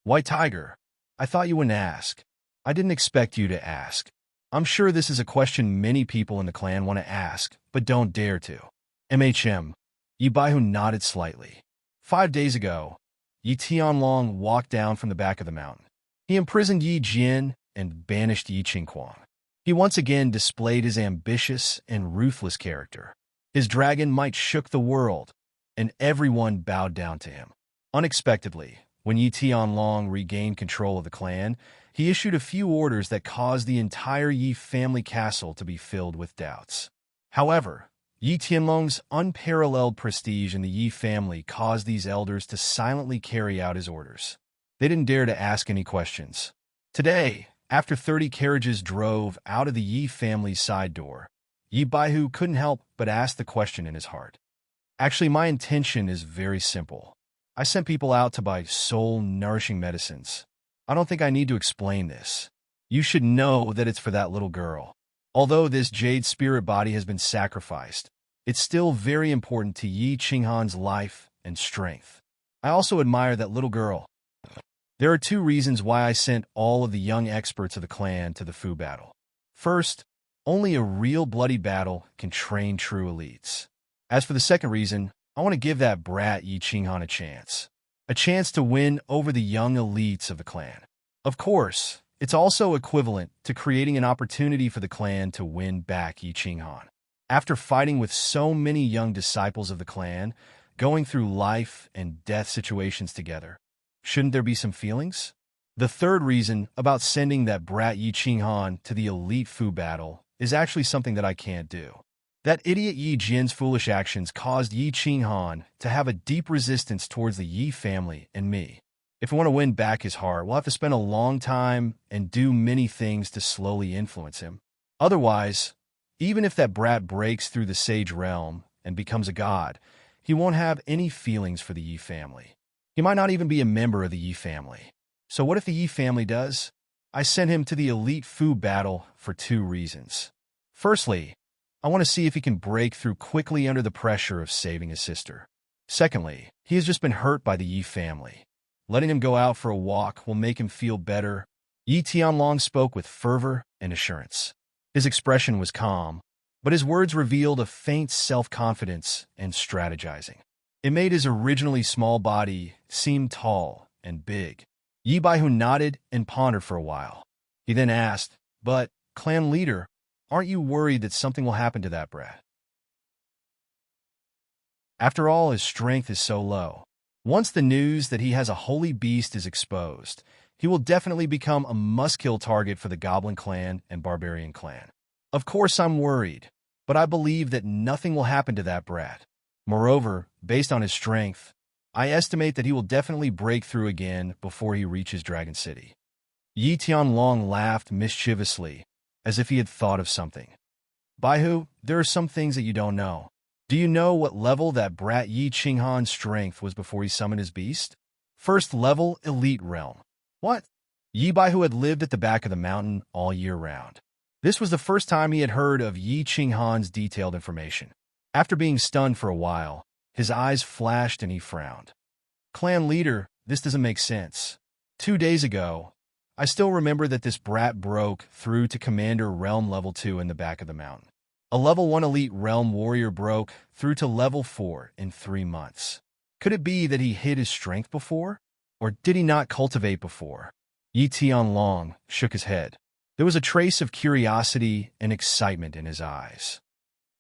White Tiger, I thought you wouldn't ask. I didn't expect you to ask. I'm sure this is a question many people in the clan want to ask, but don't dare to. Yi Baihu nodded slightly. 5 days ago, Yi Tianlong walked down from the back of the mountain. He imprisoned Yi Jian and banished Yi Qingquang. He once again displayed his ambitious and ruthless character. His dragon might shook the world, and everyone bowed down to him. Unexpectedly, when Yi Tianlong regained control of the clan, he issued a few orders that caused the entire Yi family castle to be filled with doubts. However, Yi Tianlong's unparalleled prestige in the Yi family caused these elders to silently carry out his orders. They didn't dare to ask any questions. Today, after 30 carriages drove out of the Yi family's side door, Yi Baihu couldn't help but ask the question in his heart. Actually, my intention is very simple. I sent people out to buy soul-nourishing medicines. I don't think I need to explain this. You should know that it's for that little girl. Although this jade spirit body has been sacrificed, it's still very important to Yi Qinghan's life and strength. I also admire that little girl. There are 2 reasons why I sent all of the young experts of the clan to the Fu battle. First, only a real bloody battle can train true elites. As for the second reason, I want to give that brat Yi Qinghan a chance to win over the young elites of the clan. Of course, It's also equivalent to creating an opportunity for the clan to win back Yi Qinghan. After fighting with so many young disciples of the clan, going through life and death situations together, shouldn't there be some feelings? The third reason about sending that brat Yi Qinghan to the elite Fu battle is actually something that I can't do. That idiot Yi Jin's foolish actions caused Yi Qinghan to have a deep resistance towards the Yi family and me. If we want to win back his heart, we'll have to spend a long time and do many things to slowly influence him. Otherwise, even if that brat breaks through the sage realm and becomes a god, he won't have any feelings for the Yi family. He might not even be a member of the Yi family. So what if the Yi family does? I sent him to the elite Fu battle for 2 reasons. Firstly, I want to see if he can break through quickly under the pressure of saving his sister. Secondly, he has just been hurt by the Yi family. Letting him go out for a walk will make him feel better. Yi Tianlong spoke with fervor and assurance. His expression was calm, but his words revealed a faint self-confidence and strategizing. It made his originally small body seem tall and big. Yi Baihu nodded and pondered for a while. He then asked, "But, clan leader, aren't you worried that something will happen to that brat? After all, his strength is so low. Once the news that he has a holy beast is exposed, he will definitely become a must-kill target for the Goblin clan and Barbarian clan. Of course I'm worried, but I believe that nothing will happen to that brat. Moreover, based on his strength, I estimate that he will definitely break through again before he reaches Dragon City." Yi Tianlong laughed mischievously, as if he had thought of something. "Baihu, there are some things that you don't know. Do you know what level that brat Yi Qinghan's strength was before he summoned his beast? First level, elite realm. What?" Yi Baihu had lived at the back of the mountain all year round. This was the first time he had heard of Yi Qinghan's detailed information. After being stunned for a while, his eyes flashed and he frowned. "Clan leader, this doesn't make sense. 2 days ago, I still remember that this brat broke through to Commander Realm Level 2 in the back of the mountain. A Level 1 Elite Realm Warrior broke through to Level 4 in 3 months. Could it be that he hid his strength before? Or did he not cultivate before?" Yi Tianlong shook his head. There was a trace of curiosity and excitement in his eyes.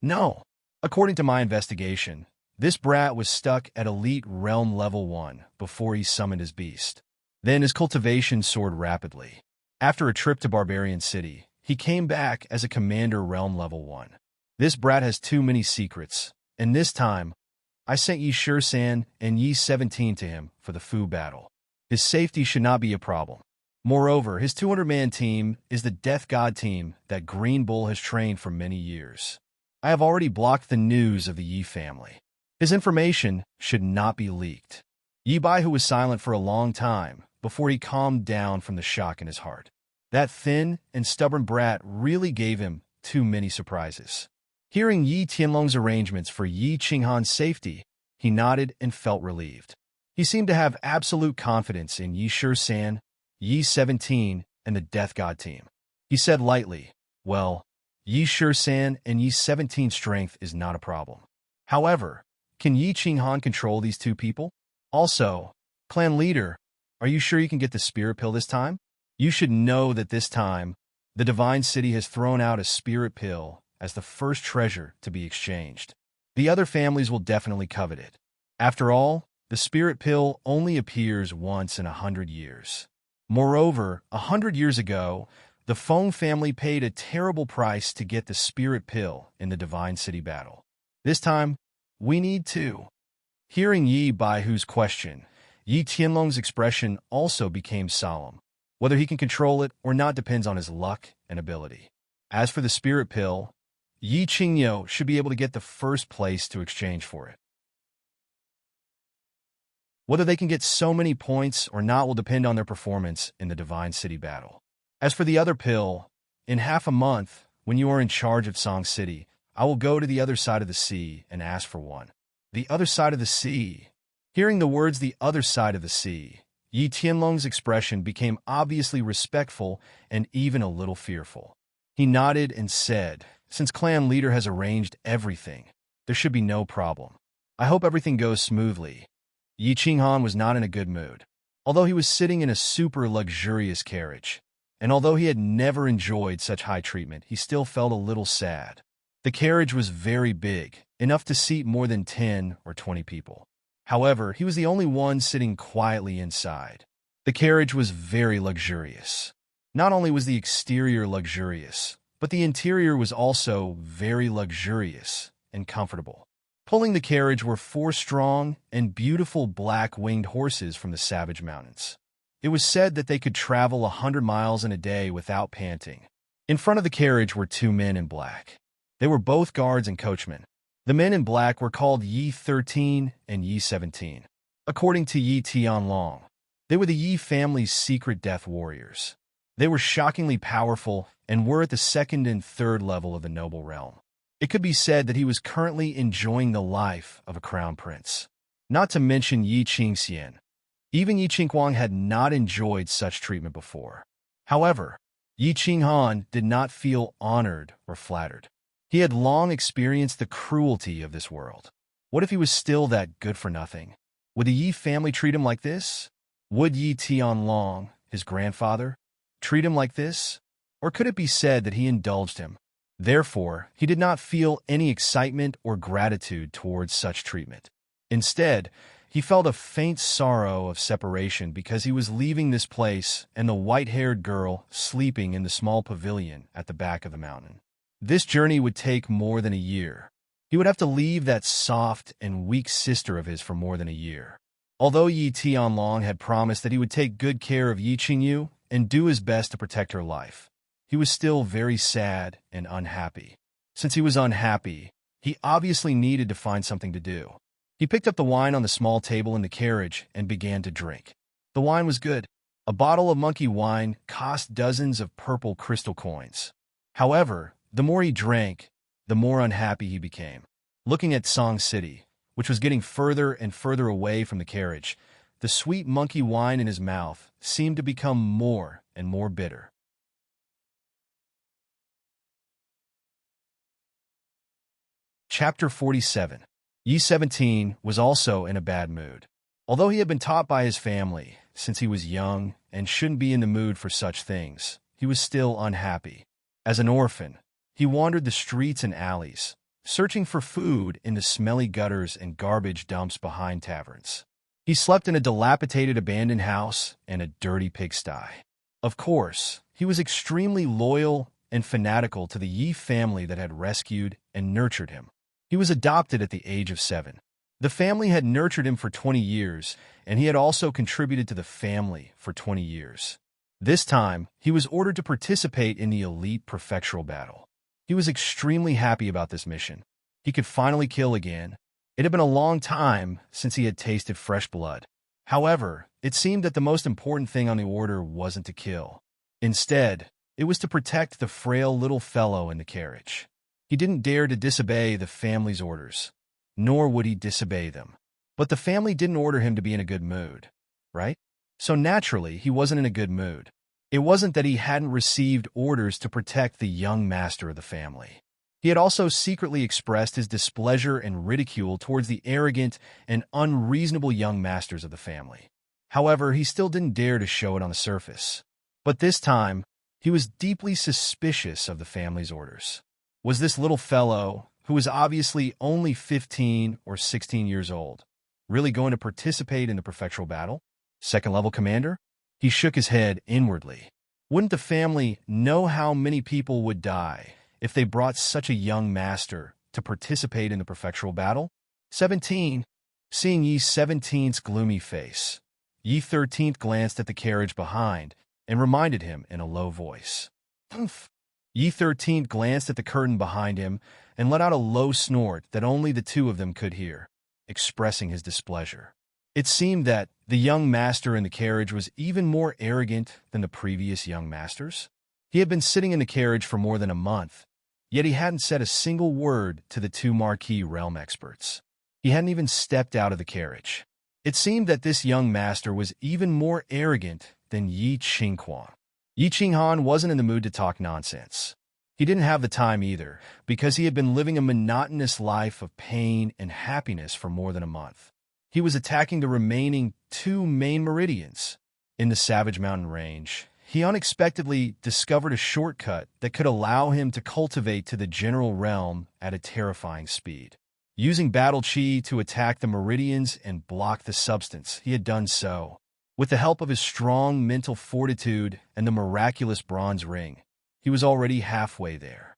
"No. According to my investigation, this brat was stuck at Elite Realm Level 1 before he summoned his beast. Then his cultivation soared rapidly. After a trip to Barbarian City, he came back as a Commander Realm Level 1. This brat has too many secrets, and this time, I sent Yi Shisan and Yi 17 to him for the Fu battle. His safety should not be a problem. Moreover, his 200-man team is the Death God team that Green Bull has trained for many years. I have already blocked the news of the Yi family. His information should not be leaked." Yi Baihu was silent for a long time before he calmed down from the shock in his heart. That thin and stubborn brat really gave him too many surprises. Hearing Yi Tianlong's arrangements for Yi Qinghan's safety, he nodded and felt relieved. He seemed to have absolute confidence in Yi Shisan, Yi 17, and the Death God team. He said lightly, "Well, Yi Shisan and Yi 17's strength is not a problem. However, can Yi Qinghan control these 2 people? Also, clan leader, are you sure you can get the spirit pill this time? You should know that this time, the Divine City has thrown out a spirit pill as the first treasure to be exchanged. The other families will definitely covet it. After all, the spirit pill only appears once in 100 years. Moreover, 100 years ago, the Feng family paid a terrible price to get the spirit pill in the Divine City battle. This time, we need 2. Hearing Yi Baihu's question, Yi Tianlong's expression also became solemn. Whether he can control it or not depends on his luck and ability. As for the spirit pill, Yi Qingyo should be able to get the first place to exchange for it. Whether they can get so many points or not will depend on their performance in the Divine City battle. As for the other pill, in half a month, when you are in charge of Song City, I will go to the other side of the sea and ask for one." The other side of the sea. Hearing the words "the other side of the sea," Yi Tianlong's expression became obviously respectful and even a little fearful. He nodded and said, "Since clan leader has arranged everything, there should be no problem. I hope everything goes smoothly." Yi Qinghan was not in a good mood. Although he was sitting in a super luxurious carriage, and although he had never enjoyed such high treatment, he still felt a little sad. The carriage was very big, enough to seat more than 10 or 20 people. However, he was the only one sitting quietly inside. The carriage was very luxurious. Not only was the exterior luxurious, but the interior was also very luxurious and comfortable. Pulling the carriage were 4 strong and beautiful black-winged horses from the Savage Mountains. It was said that they could travel 100 miles in a day without panting. In front of the carriage were 2 men in black. They were both guards and coachmen. The men in black were called Yi 13 and Yi 17. According to Yi Tianlong, they were the Yi family's secret death warriors. They were shockingly powerful and were at the 2nd and 3rd level of the noble realm. It could be said that he was currently enjoying the life of a crown prince. Not to mention Yi Qingxian. Even Yi Qinghuang had not enjoyed such treatment before. However, Yi Qinghan did not feel honored or flattered. He had long experienced the cruelty of this world. What if he was still that good for nothing? Would the Yi family treat him like this? Would Yi Tianlong, his grandfather, treat him like this? Or could it be said that he indulged him? Therefore, he did not feel any excitement or gratitude towards such treatment. Instead, he felt a faint sorrow of separation because he was leaving this place and the white-haired girl sleeping in the small pavilion at the back of the mountain. This journey would take more than a year. He would have to leave that soft and weak sister of his for more than a year. Although Yi Tianlong had promised that he would take good care of Yi Qingyu and do his best to protect her life, he was still very sad and unhappy. Since he was unhappy, he obviously needed to find something to do. He picked up the wine on the small table in the carriage and began to drink. The wine was good. A bottle of monkey wine cost dozens of purple crystal coins. However, the more he drank, the more unhappy he became. Looking at Song City, which was getting further and further away from the carriage, the sweet monkey wine in his mouth seemed to become more and more bitter. Chapter 47. Yi 17 was also in a bad mood. Although he had been taught by his family, since he was young and shouldn't be in the mood for such things, he was still unhappy. As an orphan, he wandered the streets and alleys, searching for food in the smelly gutters and garbage dumps behind taverns. He slept in a dilapidated abandoned house and a dirty pigsty. Of course, he was extremely loyal and fanatical to the Yi family that had rescued and nurtured him. He was adopted at the age of 7. The family had nurtured him for 20 years, and he had also contributed to the family for 20 years. This time, he was ordered to participate in the elite prefectural battle. He was extremely happy about this mission. He could finally kill again. It had been a long time since he had tasted fresh blood. However, it seemed that the most important thing on the order wasn't to kill. Instead, it was to protect the frail little fellow in the carriage. He didn't dare to disobey the family's orders, nor would he disobey them. But the family didn't order him to be in a good mood, right? So naturally, he wasn't in a good mood. It wasn't that he hadn't received orders to protect the young master of the family. He had also secretly expressed his displeasure and ridicule towards the arrogant and unreasonable young masters of the family. However, he still didn't dare to show it on the surface. But this time, he was deeply suspicious of the family's orders. Was this little fellow, who was obviously only 15 or 16 years old, really going to participate in the prefectural battle? Second-level commander? He shook his head inwardly. Wouldn't the family know how many people would die if they brought such a young master to participate in the prefectural battle? 17. Seeing Yi 17's gloomy face, Yi 13th glanced at the carriage behind and reminded him in a low voice. Humph. Yi 13th glanced at the curtain behind him and let out a low snort that only the two of them could hear, expressing his displeasure. It seemed that the young master in the carriage was even more arrogant than the previous young masters. He had been sitting in the carriage for more than a month, yet he hadn't said a single word to the 2 marquee realm experts. He hadn't even stepped out of the carriage. It seemed that this young master was even more arrogant than Yi Qinghuang. Yi Qinghan wasn't in the mood to talk nonsense. He didn't have the time either, because he had been living a monotonous life of pain and happiness for more than a month. He was attacking the remaining 2 main meridians. In the Savage Mountain Range, he unexpectedly discovered a shortcut that could allow him to cultivate to the general realm at a terrifying speed. Using battle chi to attack the meridians and block the substance, he had done so. With the help of his strong mental fortitude and the miraculous bronze ring, he was already halfway there.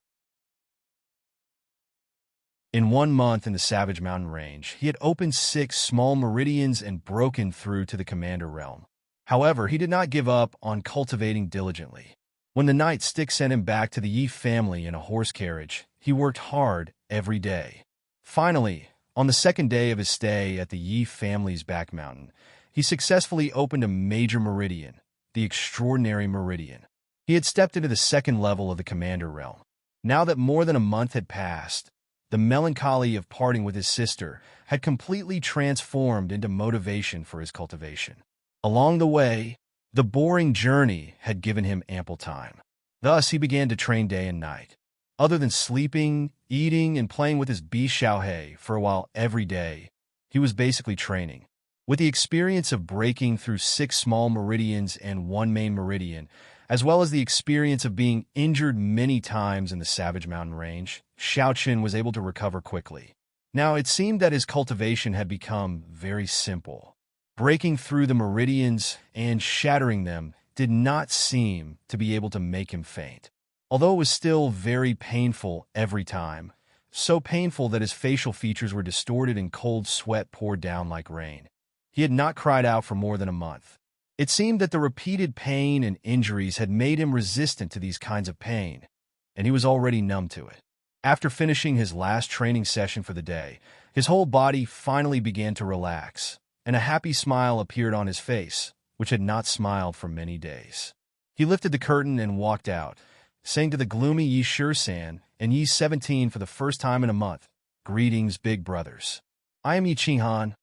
In 1 month in the Savage Mountain Range, he had opened 6 small meridians and broken through to the Commander realm. However, he did not give up on cultivating diligently. When the night stick sent him back to the Yi family in a horse carriage, he worked hard every day. Finally, on the 2nd day of his stay at the Yi family's back mountain, he successfully opened a major meridian, the Extraordinary Meridian. He had stepped into the 2nd level of the Commander realm. Now that more than a month had passed, the melancholy of parting with his sister had completely transformed into motivation for his cultivation. Along the way, the boring journey had given him ample time. Thus, he began to train day and night. Other than sleeping, eating, and playing with his Xiaohei for a while every day, he was basically training. With the experience of breaking through 6 small meridians and 1 main meridian, as well as the experience of being injured many times in the Savage Mountain Range, Xiaoqin was able to recover quickly. Now, it seemed that his cultivation had become very simple. Breaking through the meridians and shattering them did not seem to be able to make him faint. Although it was still very painful every time, so painful that his facial features were distorted and cold sweat poured down like rain. He had not cried out for more than a month. It seemed that the repeated pain and injuries had made him resistant to these kinds of pain, and he was already numb to it. After finishing his last training session for the day, his whole body finally began to relax, and a happy smile appeared on his face, which had not smiled for many days. He lifted the curtain and walked out, saying to the gloomy Yi Shisan and Yi 17 for the first time in a month, "Greetings, big brothers. I am Yi Qinghan.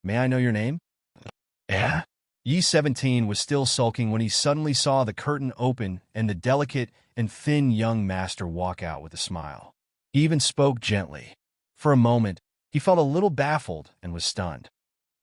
May I know your name?" "Eh?" Yi 17 was still sulking when he suddenly saw the curtain open and the delicate and thin young master walk out with a smile. He even spoke gently. For a moment, he felt a little baffled and was stunned.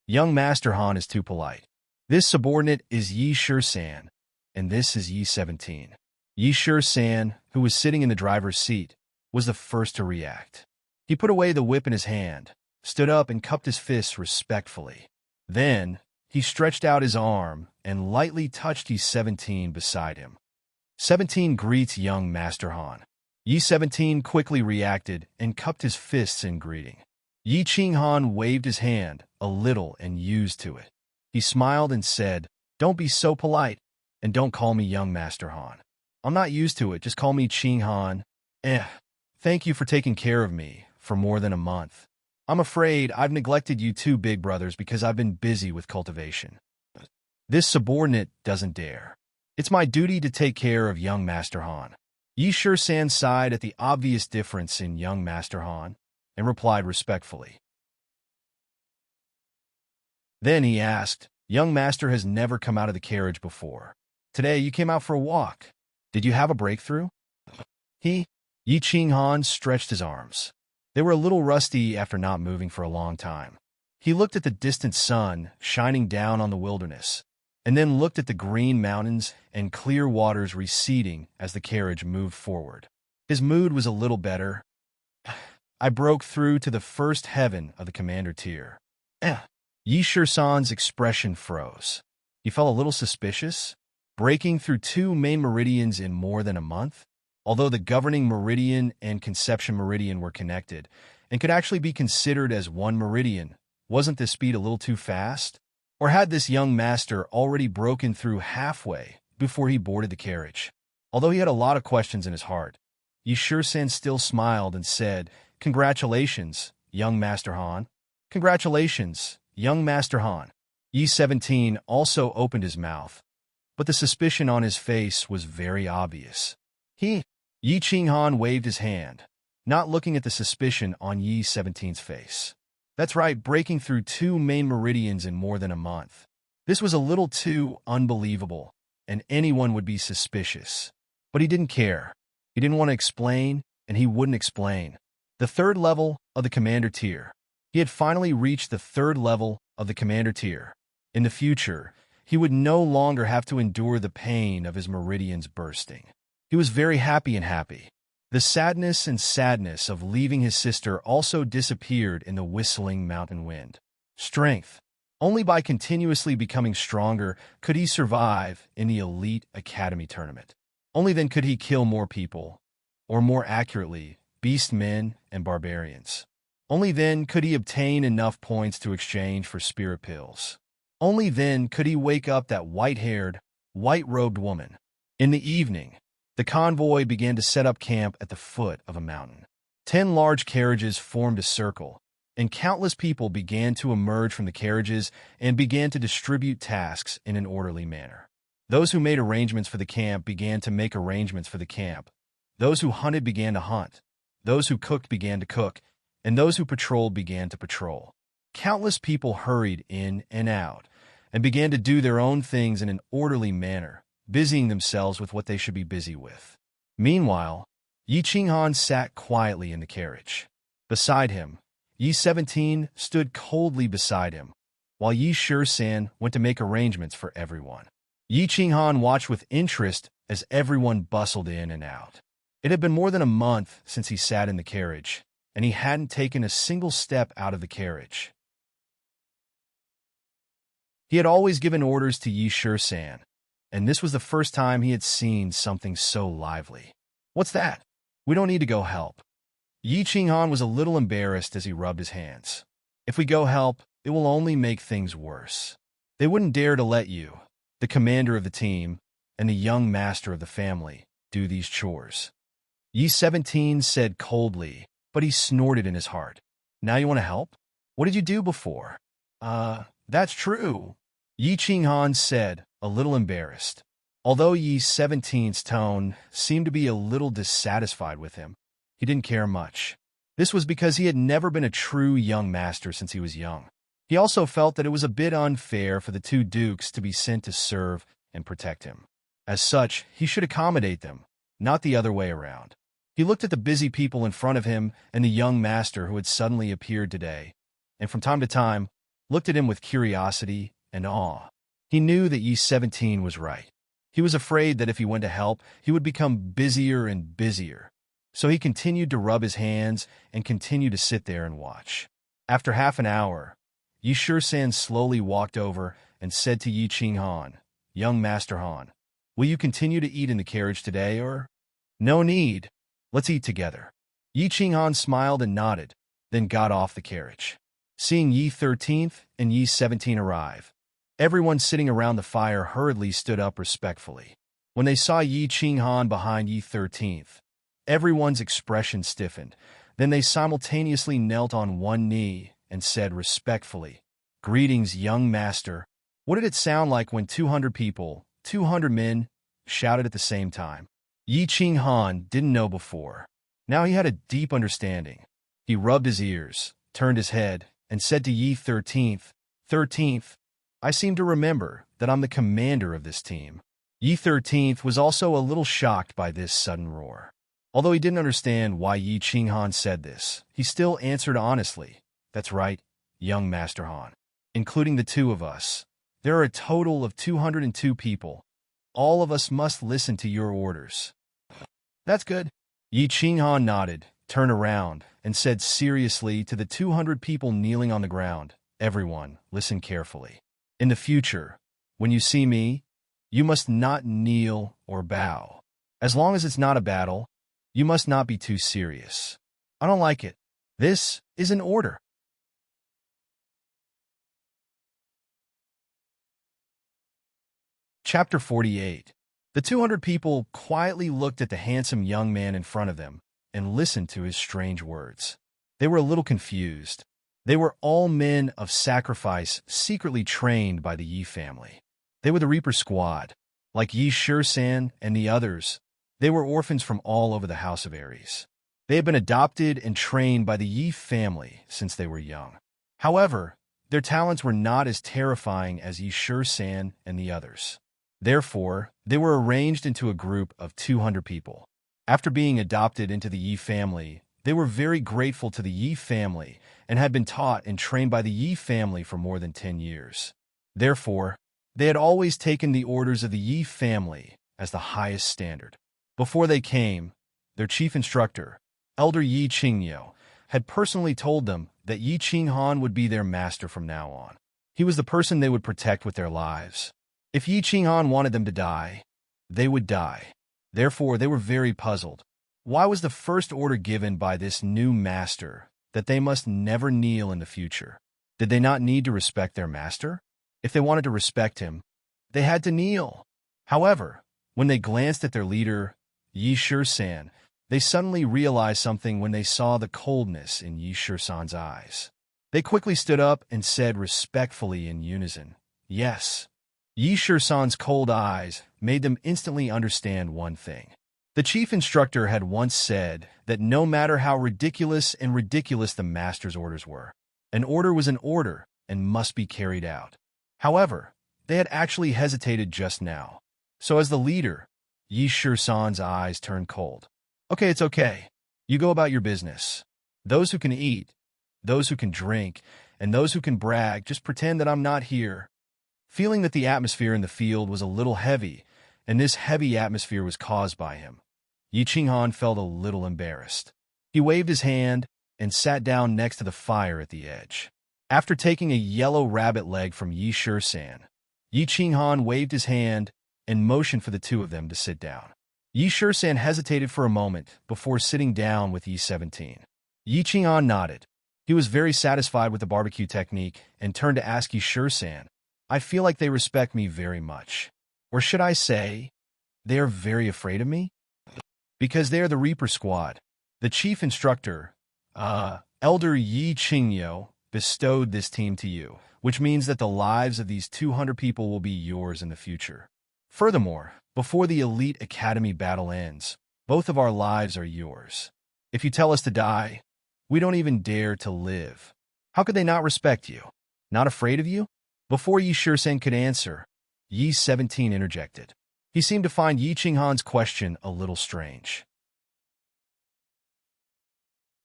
Young Master Han is too polite. This subordinate is Yi Shisan, and this is Yi 17. Yi Shisan, who was sitting in the driver's seat, was the first to react. He put away the whip in his hand, stood up and cupped his fists respectfully. Then, he stretched out his arm and lightly touched Yi 17 beside him. 17 greets young Master Han. Yi 17 quickly reacted and cupped his fists in greeting. Yi Qinghan waved his hand a little and used to it. He smiled and said, "Don't be so polite, and don't call me young Master Han. I'm not used to it, just call me Qinghan. Thank you for taking care of me for more than a month. I'm afraid I've neglected you too, big brothers, because I've been busy with cultivation. This subordinate doesn't dare. It's my duty to take care of young Master Han." Yi Shisan sighed at the obvious difference in young Master Han and replied respectfully. Then he asked, "Young Master has never come out of the carriage before. Today you came out for a walk. Did you have a breakthrough?" Yi Qinghan stretched his arms. They were a little rusty after not moving for a long time. He looked at the distant sun shining down on the wilderness, and then looked at the green mountains and clear waters receding as the carriage moved forward. His mood was a little better. "I broke through to the first heaven of the Commander tier." Yi Shisan's expression froze. He felt a little suspicious. Breaking through 2 main meridians in more than a month? Although the governing meridian and conception meridian were connected and could actually be considered as 1 meridian, wasn't this speed a little too fast? Or had this young master already broken through halfway before he boarded the carriage? Although he had a lot of questions in his heart, Yi Shisan still smiled and said, "Congratulations, young Master Han. Congratulations, young Master Han." Yi 17 also opened his mouth, but the suspicion on his face was very obvious. Yi Qinghan waved his hand, not looking at the suspicion on Yi 17's face. That's right, breaking through 2 main meridians in more than a month. This was a little too unbelievable, and anyone would be suspicious. But he didn't care. He didn't want to explain, and he wouldn't explain. The 3rd level of the Commander tier. He had finally reached the 3rd level of the Commander tier. In the future, he would no longer have to endure the pain of his meridians bursting. He was very happy and happy. The sadness and sadness of leaving his sister also disappeared in the whistling mountain wind. Strength. Only by continuously becoming stronger could he survive in the elite academy tournament. Only then could he kill more people, or more accurately, beast men and barbarians. Only then could he obtain enough points to exchange for spirit pills. Only then could he wake up that white-haired, white-robed woman. In the evening, the convoy began to set up camp at the foot of a mountain. 10 large carriages formed a circle, and countless people began to emerge from the carriages and began to distribute tasks in an orderly manner. Those who made arrangements for the camp began to make arrangements for the camp. Those who hunted began to hunt. Those who cooked began to cook, and those who patrolled began to patrol. Countless people hurried in and out and began to do their own things in an orderly manner, busying themselves with what they should be busy with. Meanwhile, Yi Qinghan sat quietly in the carriage. Beside him, Yi 17 stood coldly beside him, while Yi Shisan went to make arrangements for everyone. Yi Qinghan watched with interest as everyone bustled in and out. It had been more than a month since he sat in the carriage, and he hadn't taken a single step out of the carriage. He had always given orders to Yi Shisan, and this was the first time he had seen something so lively. "What's that? We don't need to go help." Yi Qinghan was a little embarrassed as he rubbed his hands. "If we go help, it will only make things worse. They wouldn't dare to let you, the commander of the team, and the young master of the family, do these chores." Yi 17 said coldly, but he snorted in his heart. "Now you want to help? What did you do before?" That's true," Yi Qinghan said, a little embarrassed. Although Yi 17's tone seemed to be a little dissatisfied with him, he didn't care much. This was because he had never been a true young master since he was young. He also felt that it was a bit unfair for the two dukes to be sent to serve and protect him. As such, he should accommodate them, not the other way around. He looked at the busy people in front of him and the young master who had suddenly appeared today, and from time to time, looked at him with curiosity and awe. He knew that Yi 17 was right. He was afraid that if he went to help, he would become busier and busier. So he continued to rub his hands and continue to sit there and watch. After half an hour, Yi Shisan slowly walked over and said to Yi Qinghan, "Young Master Han, will you continue to eat in the carriage today, or?" "No need. Let's eat together." Yi Qinghan smiled and nodded, then got off the carriage. Seeing Yi 13th and Yi 17 arrive, everyone sitting around the fire hurriedly stood up respectfully. When they saw Yi Qinghan behind Yi 13th, everyone's expression stiffened. Then they simultaneously knelt on one knee and said respectfully, "Greetings, young master." What did it sound like when 200 people, 200 men, shouted at the same time? Yi Qinghan didn't know before. Now he had a deep understanding. He rubbed his ears, turned his head, and said to Yi 13th, "13th, I seem to remember that I'm the commander of this team." Yi 13th was also a little shocked by this sudden roar. Although he didn't understand why Yi Qinghan said this, he still answered honestly, "That's right, young Master Han. Including the two of us, there are a total of 202 people. All of us must listen to your orders." "That's good." Yi Qinghan nodded, turned around, and said seriously to the 200 people kneeling on the ground, "Everyone, listen carefully. In the future, when you see me, you must not kneel or bow. As long as it's not a battle, you must not be too serious. I don't like it. This is an order." Chapter 48. The 200 people quietly looked at the handsome young man in front of them and listened to his strange words. They were a little confused. They were all men of sacrifice secretly trained by the Yi family. They were the Reaper squad. Like Yi Shisan and the others, they were orphans from all over the House of Ares. They had been adopted and trained by the Yi family since they were young. However, their talents were not as terrifying as Yi Shisan and the others. Therefore, they were arranged into a group of 200 people. After being adopted into the Yi family, they were very grateful to the Yi family and had been taught and trained by the Yi family for more than 10 years. Therefore, They had always taken the orders of the Yi family as the highest standard. Before they came, their chief instructor, Elder Yi Qingyou, had personally told them that Yi Qinghan would be their master from now on. He was the person they would protect with their lives. If Yi Qinghan wanted them to die, they would die. Therefore, they were very puzzled. Why was the first order given by this new master that they must never kneel in the future? Did they not need to respect their master? If they wanted to respect him, they had to kneel. However, when they glanced at their leader, Yi Shisan, they suddenly realized something when they saw the coldness in Yi Shisan's eyes. They quickly stood up and said respectfully in unison, "Yes." Yi Shisan's cold eyes made them instantly understand one thing. The chief instructor had once said that no matter how ridiculous the master's orders were, an order was an order and must be carried out. However, they had actually hesitated just now. So as the leader, Yi Shisan's eyes turned cold. "Okay, it's okay. You go about your business. Those who can eat, those who can drink, and those who can brag, just pretend that I'm not here." Feeling that the atmosphere in the field was a little heavy, and this heavy atmosphere was caused by him, Yi Qinghan felt a little embarrassed. He waved his hand and sat down next to the fire at the edge. After taking a yellow rabbit leg from Yi Shisan, Yi Qinghan waved his hand and motioned for the two of them to sit down. Yi Shisan hesitated for a moment before sitting down with Yi 17. Yi Qinghan nodded. He was very satisfied with the barbecue technique and turned to ask Yi Shisan, "I feel like they respect me very much. Or should I say, they are very afraid of me? Because they are the Reaper Squad." The chief instructor, Elder Yi Qingyou, bestowed this team to you, which means that the lives of these 200 people will be yours in the future. Furthermore, before the Elite Academy battle ends, both of our lives are yours. If you tell us to die, we don't even dare to live. How could they not respect you? Not afraid of you? Before Yi Shisan could answer, Yi 17 interjected. He seemed to find Yi Qinghan's question a little strange.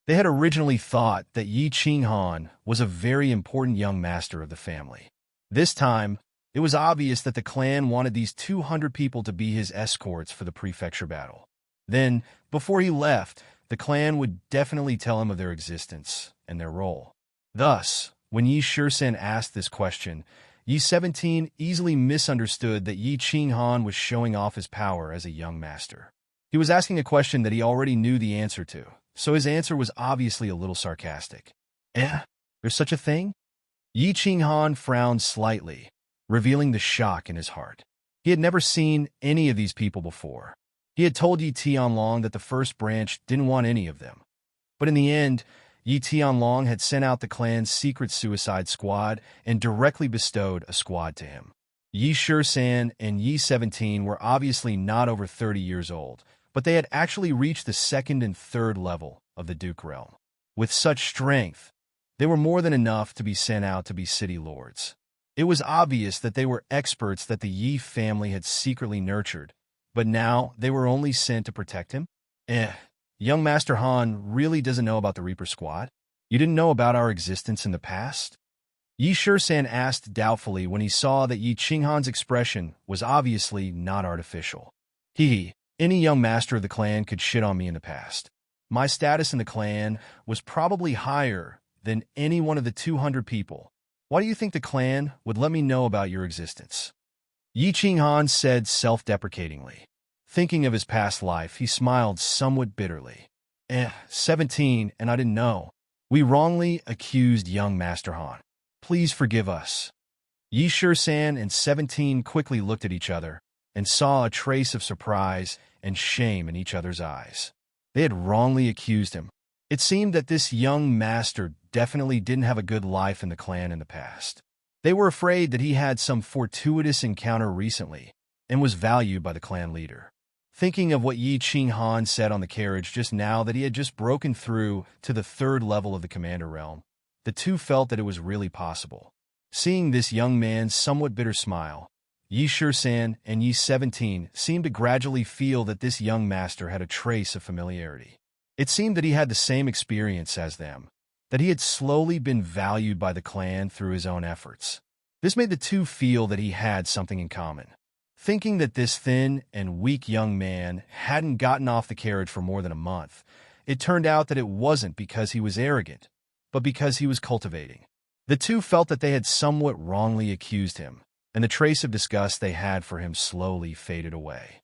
They had originally thought that Yi Qinghan was a very important young master of the family. This time, it was obvious that the clan wanted these 200 people to be his escorts for the prefecture battle. Then, before he left, the clan would definitely tell him of their existence and their role. Thus, when Yi Shisan asked this question, Yi 17 easily misunderstood that Yi Qinghan was showing off his power as a young master. He was asking a question that he already knew the answer to, so his answer was obviously a little sarcastic. There's such a thing? Yi Qinghan frowned slightly, revealing the shock in his heart. He had never seen any of these people before. He had told Yi Tianlong that the first branch didn't want any of them. But in the end, Yi Tianlong had sent out the clan's secret suicide squad and directly bestowed a squad to him. Yi Shisan and Yi 17 were obviously not over 30 years old, but they had actually reached the second and third level of the Duke realm. With such strength, they were more than enough to be sent out to be city lords. It was obvious that they were experts that the Yi family had secretly nurtured, but now they were only sent to protect him? Young Master Han really doesn't know about the Reaper Squad? You didn't know about our existence in the past? Yi Shisan asked doubtfully when he saw that Yi Qinghan's expression was obviously not artificial. Any young master of the clan could shit on me in the past. My status in the clan was probably higher than any one of the 200 people. Why do you think the clan would let me know about your existence? Yi Qinghan said self-deprecatingly. Thinking of his past life, he smiled somewhat bitterly. 17, and I didn't know. We wrongly accused young Master Han. Please forgive us. Yi Shisan and 17 quickly looked at each other and saw a trace of surprise and shame in each other's eyes. They had wrongly accused him. It seemed that this young master definitely didn't have a good life in the clan in the past. They were afraid that he had some fortuitous encounter recently and was valued by the clan leader. Thinking of what Yi Qinghan said on the carriage just now, that he had just broken through to the third level of the commander realm, the two felt that it was really possible. Seeing this young man's somewhat bitter smile, Yi Shisan and Yi 17 seemed to gradually feel that this young master had a trace of familiarity. It seemed that he had the same experience as them, that he had slowly been valued by the clan through his own efforts. This made the two feel that he had something in common. Thinking that this thin and weak young man hadn't gotten off the carriage for more than a month, it turned out that it wasn't because he was arrogant, but because he was cultivating. The two felt that they had somewhat wrongly accused him, and the trace of disgust they had for him slowly faded away.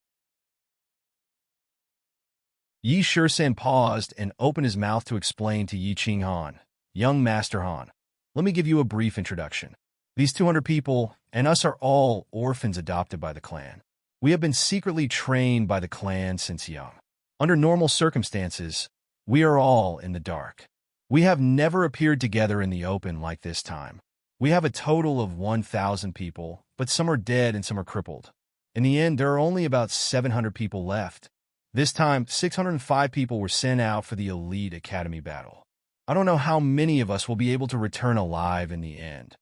Yi Shisan paused and opened his mouth to explain to Yi Qing Han, "Young Master Han, let me give you a brief introduction. These 200 people and us are all orphans adopted by the clan. We have been secretly trained by the clan since young. Under normal circumstances, we are all in the dark. We have never appeared together in the open like this time. We have a total of 1,000 people, but some are dead and some are crippled. In the end, there are only about 700 people left. This time, 605 people were sent out for the Elite Academy battle. I don't know how many of us will be able to return alive in the end.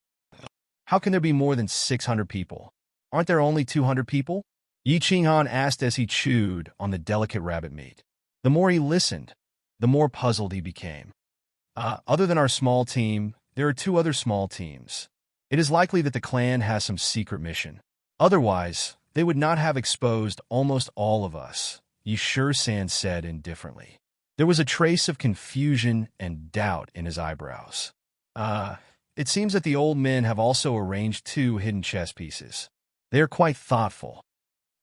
How can there be more than 600 people? Aren't there only 200 people?" Yi Qinghan asked as he chewed on the delicate rabbit meat. The more he listened, the more puzzled he became. Other than our small team, there are 2 other small teams. It is likely that the clan has some secret mission. Otherwise, they would not have exposed almost all of us, Yi Shisan said indifferently. There was a trace of confusion and doubt in his eyebrows. It seems that the old men have also arranged 2 hidden chess pieces. They are quite thoughtful.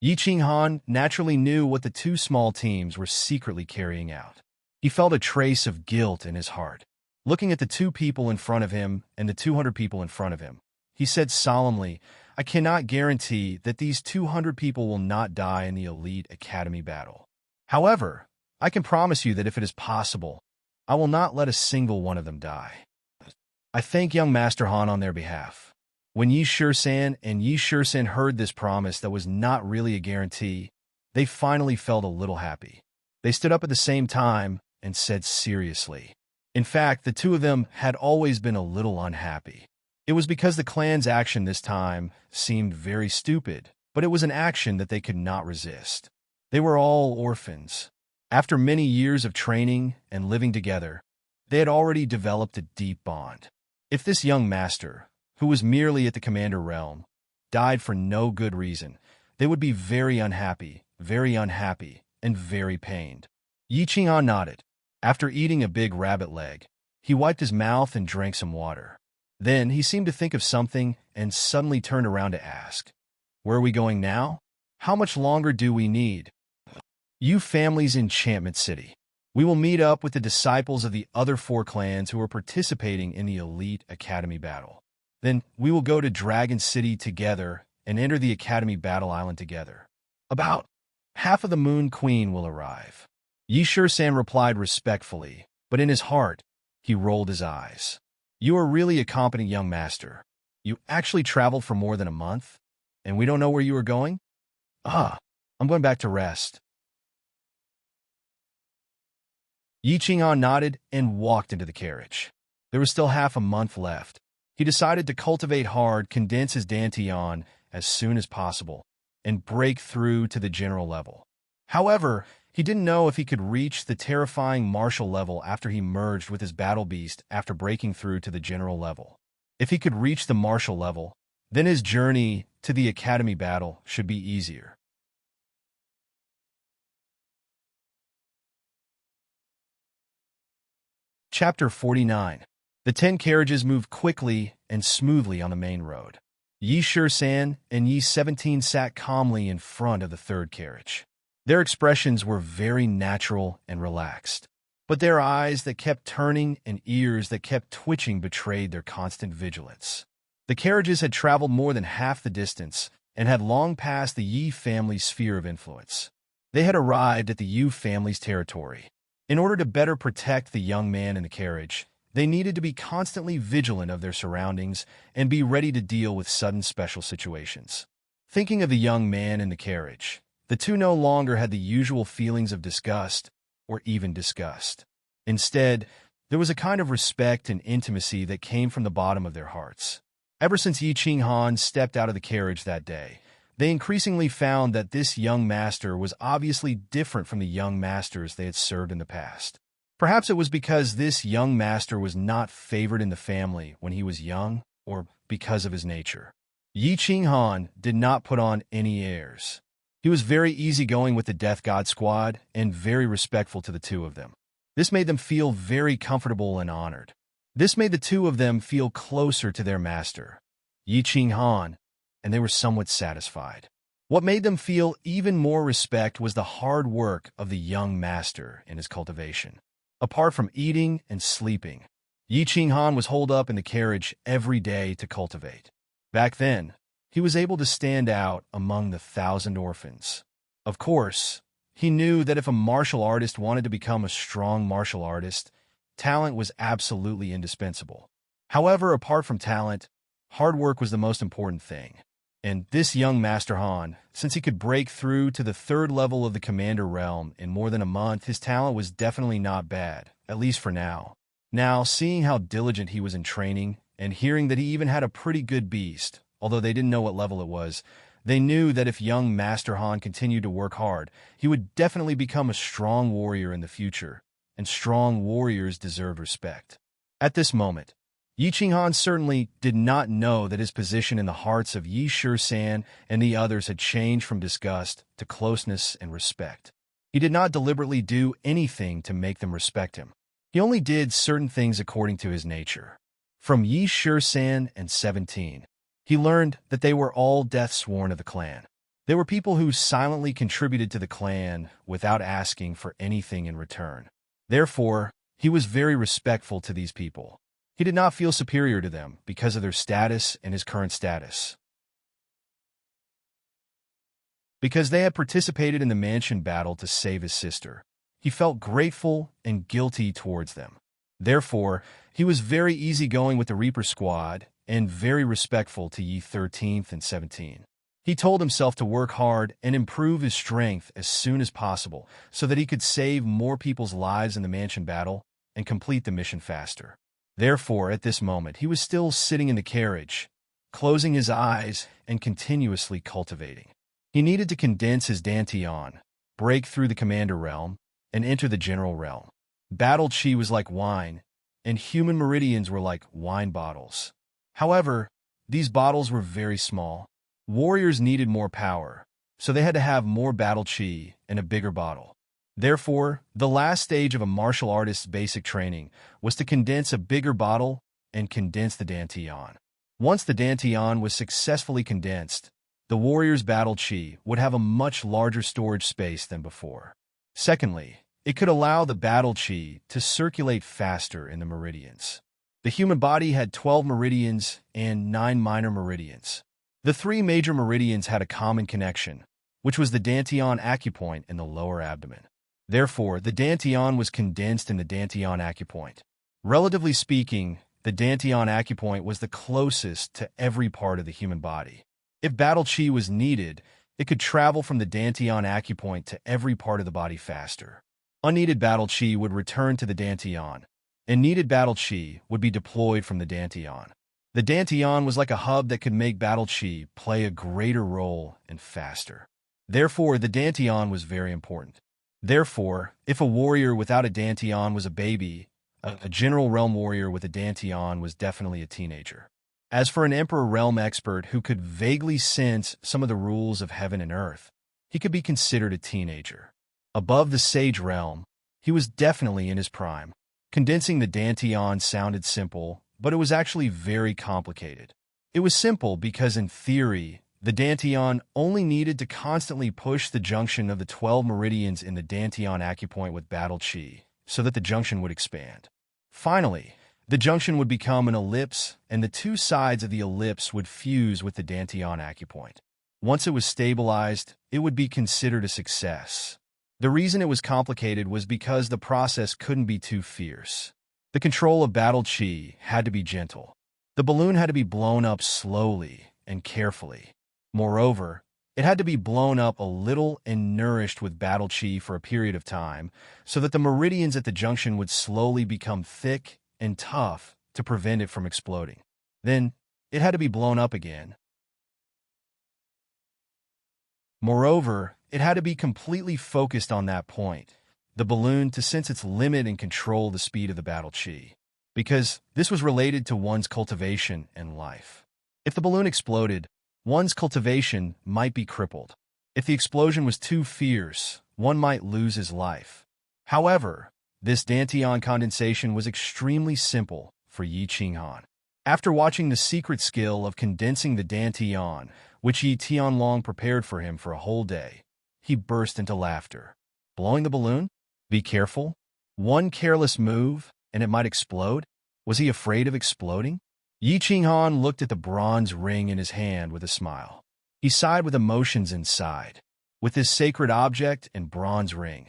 Yi Qinghan naturally knew what the 2 small teams were secretly carrying out. He felt a trace of guilt in his heart. Looking at the 2 people in front of him and the 200 people in front of him, he said solemnly, "I cannot guarantee that these 200 people will not die in the Elite Academy battle. However, I can promise you that if it is possible, I will not let a single one of them die." I thank young Master Han on their behalf. When Yi Shisan and Yi Shisan heard this promise that was not really a guarantee, they finally felt a little happy. They stood up at the same time and said seriously. In fact, the 2 of them had always been a little unhappy. It was because the clan's action this time seemed very stupid, but it was an action that they could not resist. They were all orphans. After many years of training and living together, they had already developed a deep bond. If this young master, who was merely at the commander realm, died for no good reason, they would be very unhappy, and very pained. Yi Qinghan nodded. After eating a big rabbit leg, he wiped his mouth and drank some water. Then he seemed to think of something and suddenly turned around to ask, "Where are we going now? How much longer do we need?" "You family's Enchantment City. We will meet up with the disciples of the other 4 clans who are participating in the Elite Academy battle. Then we will go to Dragon City together and enter the Academy Battle Island together. About half of the Moon Queen will arrive." Yi Shisan replied respectfully, but in his heart, he rolled his eyes. "You are really a competent young master. You actually traveled for more than a month, and we don't know where you are going?" "I'm going back to rest." Yi Qinghan nodded and walked into the carriage. There was still half a month left. He decided to cultivate hard, condense his dantian as soon as possible, and break through to the general level. However, he didn't know if he could reach the terrifying martial level after he merged with his battle beast after breaking through to the general level. If he could reach the martial level, then his journey to the academy battle should be easier. Chapter 49. The 10 carriages moved quickly and smoothly on the main road. Yi Shisan and Yi 17 sat calmly in front of the 3rd carriage. Their expressions were very natural and relaxed, but their eyes that kept turning and ears that kept twitching betrayed their constant vigilance. The carriages had traveled more than half the distance and had long passed the Yi family's sphere of influence. They had arrived at the Yu family's territory. In order to better protect the young man in the carriage, they needed to be constantly vigilant of their surroundings and be ready to deal with sudden special situations. Thinking of the young man in the carriage, the 2 no longer had the usual feelings of disgust or even disgust. Instead, there was a kind of respect and intimacy that came from the bottom of their hearts. Ever since Yi Qinghan stepped out of the carriage that day, they increasingly found that this young master was obviously different from the young masters they had served in the past. Perhaps it was because this young master was not favored in the family when he was young, or because of his nature. Yi Qinghan did not put on any airs. He was very easygoing with the Death God squad and very respectful to the two of them. This made them feel very comfortable and honored. This made the two of them feel closer to their master, Yi Qinghan, and they were somewhat satisfied. What made them feel even more respect was the hard work of the young master in his cultivation. Apart from eating and sleeping, Yi Qinghan was holed up in the carriage every day to cultivate. Back then, he was able to stand out among the 1,000 orphans. Of course, he knew that if a martial artist wanted to become a strong martial artist, talent was absolutely indispensable. However, apart from talent, hard work was the most important thing. And this young Master Han, since he could break through to the 3rd level of the Commander realm in more than a month, his talent was definitely not bad, at least for now. Now, seeing how diligent he was in training, and hearing that he even had a pretty good beast, although they didn't know what level it was, they knew that if young Master Han continued to work hard, he would definitely become a strong warrior in the future, and strong warriors deserved respect. At this moment, Yi Qinghan certainly did not know that his position in the hearts of Yi Shisan and the others had changed from disgust to closeness and respect. He did not deliberately do anything to make them respect him. He only did certain things according to his nature. From Yi Shisan and 17, he learned that they were all death-sworn of the clan. They were people who silently contributed to the clan without asking for anything in return. Therefore, he was very respectful to these people. He did not feel superior to them because of their status and his current status. Because they had participated in the mansion battle to save his sister, he felt grateful and guilty towards them. Therefore, he was very easygoing with the Reaper squad and very respectful to Yi 13th and 17. He told himself to work hard and improve his strength as soon as possible so that he could save more people's lives in the mansion battle and complete the mission faster. Therefore, at this moment, he was still sitting in the carriage, closing his eyes and continuously cultivating. He needed to condense his Dantian, break through the Commander realm, and enter the General realm. Battle Chi was like wine, and human meridians were like wine bottles. However, these bottles were very small. Warriors needed more power, so they had to have more battle chi and a bigger bottle. Therefore, the last stage of a martial artist's basic training was to condense a bigger bottle and condense the Dantian. Once the Dantian was successfully condensed, the warrior's battle chi would have a much larger storage space than before. Secondly, it could allow the battle chi to circulate faster in the meridians. The human body had 12 meridians and 9 minor meridians. The 3 major meridians had a common connection, which was the Dantian acupoint in the lower abdomen. Therefore, the Dantian was condensed in the Dantian acupoint. Relatively speaking, the Dantian acupoint was the closest to every part of the human body. If battle chi was needed, it could travel from the Dantian acupoint to every part of the body faster. Unneeded battle chi would return to the Dantian, and needed battle chi would be deployed from the Dantian. The Dantian was like a hub that could make battle chi play a greater role and faster. Therefore, the Dantian was very important. Therefore, if a warrior without a Dantian was a baby, a General Realm warrior with a Dantian was definitely a teenager. As for an Emperor Realm expert who could vaguely sense some of the rules of heaven and earth, he could be considered a teenager. Above the Sage Realm, he was definitely in his prime. Condensing the Dantian sounded simple, but it was actually very complicated. It was simple because, in theory, the Dantian only needed to constantly push the junction of the 12 meridians in the Dantian acupoint with battle chi, so that the junction would expand. Finally, the junction would become an ellipse, and the 2 sides of the ellipse would fuse with the Dantian acupoint. Once it was stabilized, it would be considered a success. The reason it was complicated was because the process couldn't be too fierce. The control of battle chi had to be gentle. The balloon had to be blown up slowly and carefully. Moreover, it had to be blown up a little and nourished with battle chi for a period of time, so that the meridians at the junction would slowly become thick and tough to prevent it from exploding. Then, it had to be blown up again. Moreover, it had to be completely focused on that point, the balloon, to sense its limit and control the speed of the battle chi, because this was related to one's cultivation and life. If the balloon exploded, one's cultivation might be crippled. If the explosion was too fierce, one might lose his life. However, this Dantian condensation was extremely simple for Yi Qinghan. After watching the secret skill of condensing the Dantian, which Yi Tianlong prepared for him for a whole day, he burst into laughter. Blowing the balloon? Be careful. One careless move, and it might explode? Was he afraid of exploding? Yi Qinghan looked at the bronze ring in his hand with a smile. He sighed with emotions inside. With this sacred object and bronze ring,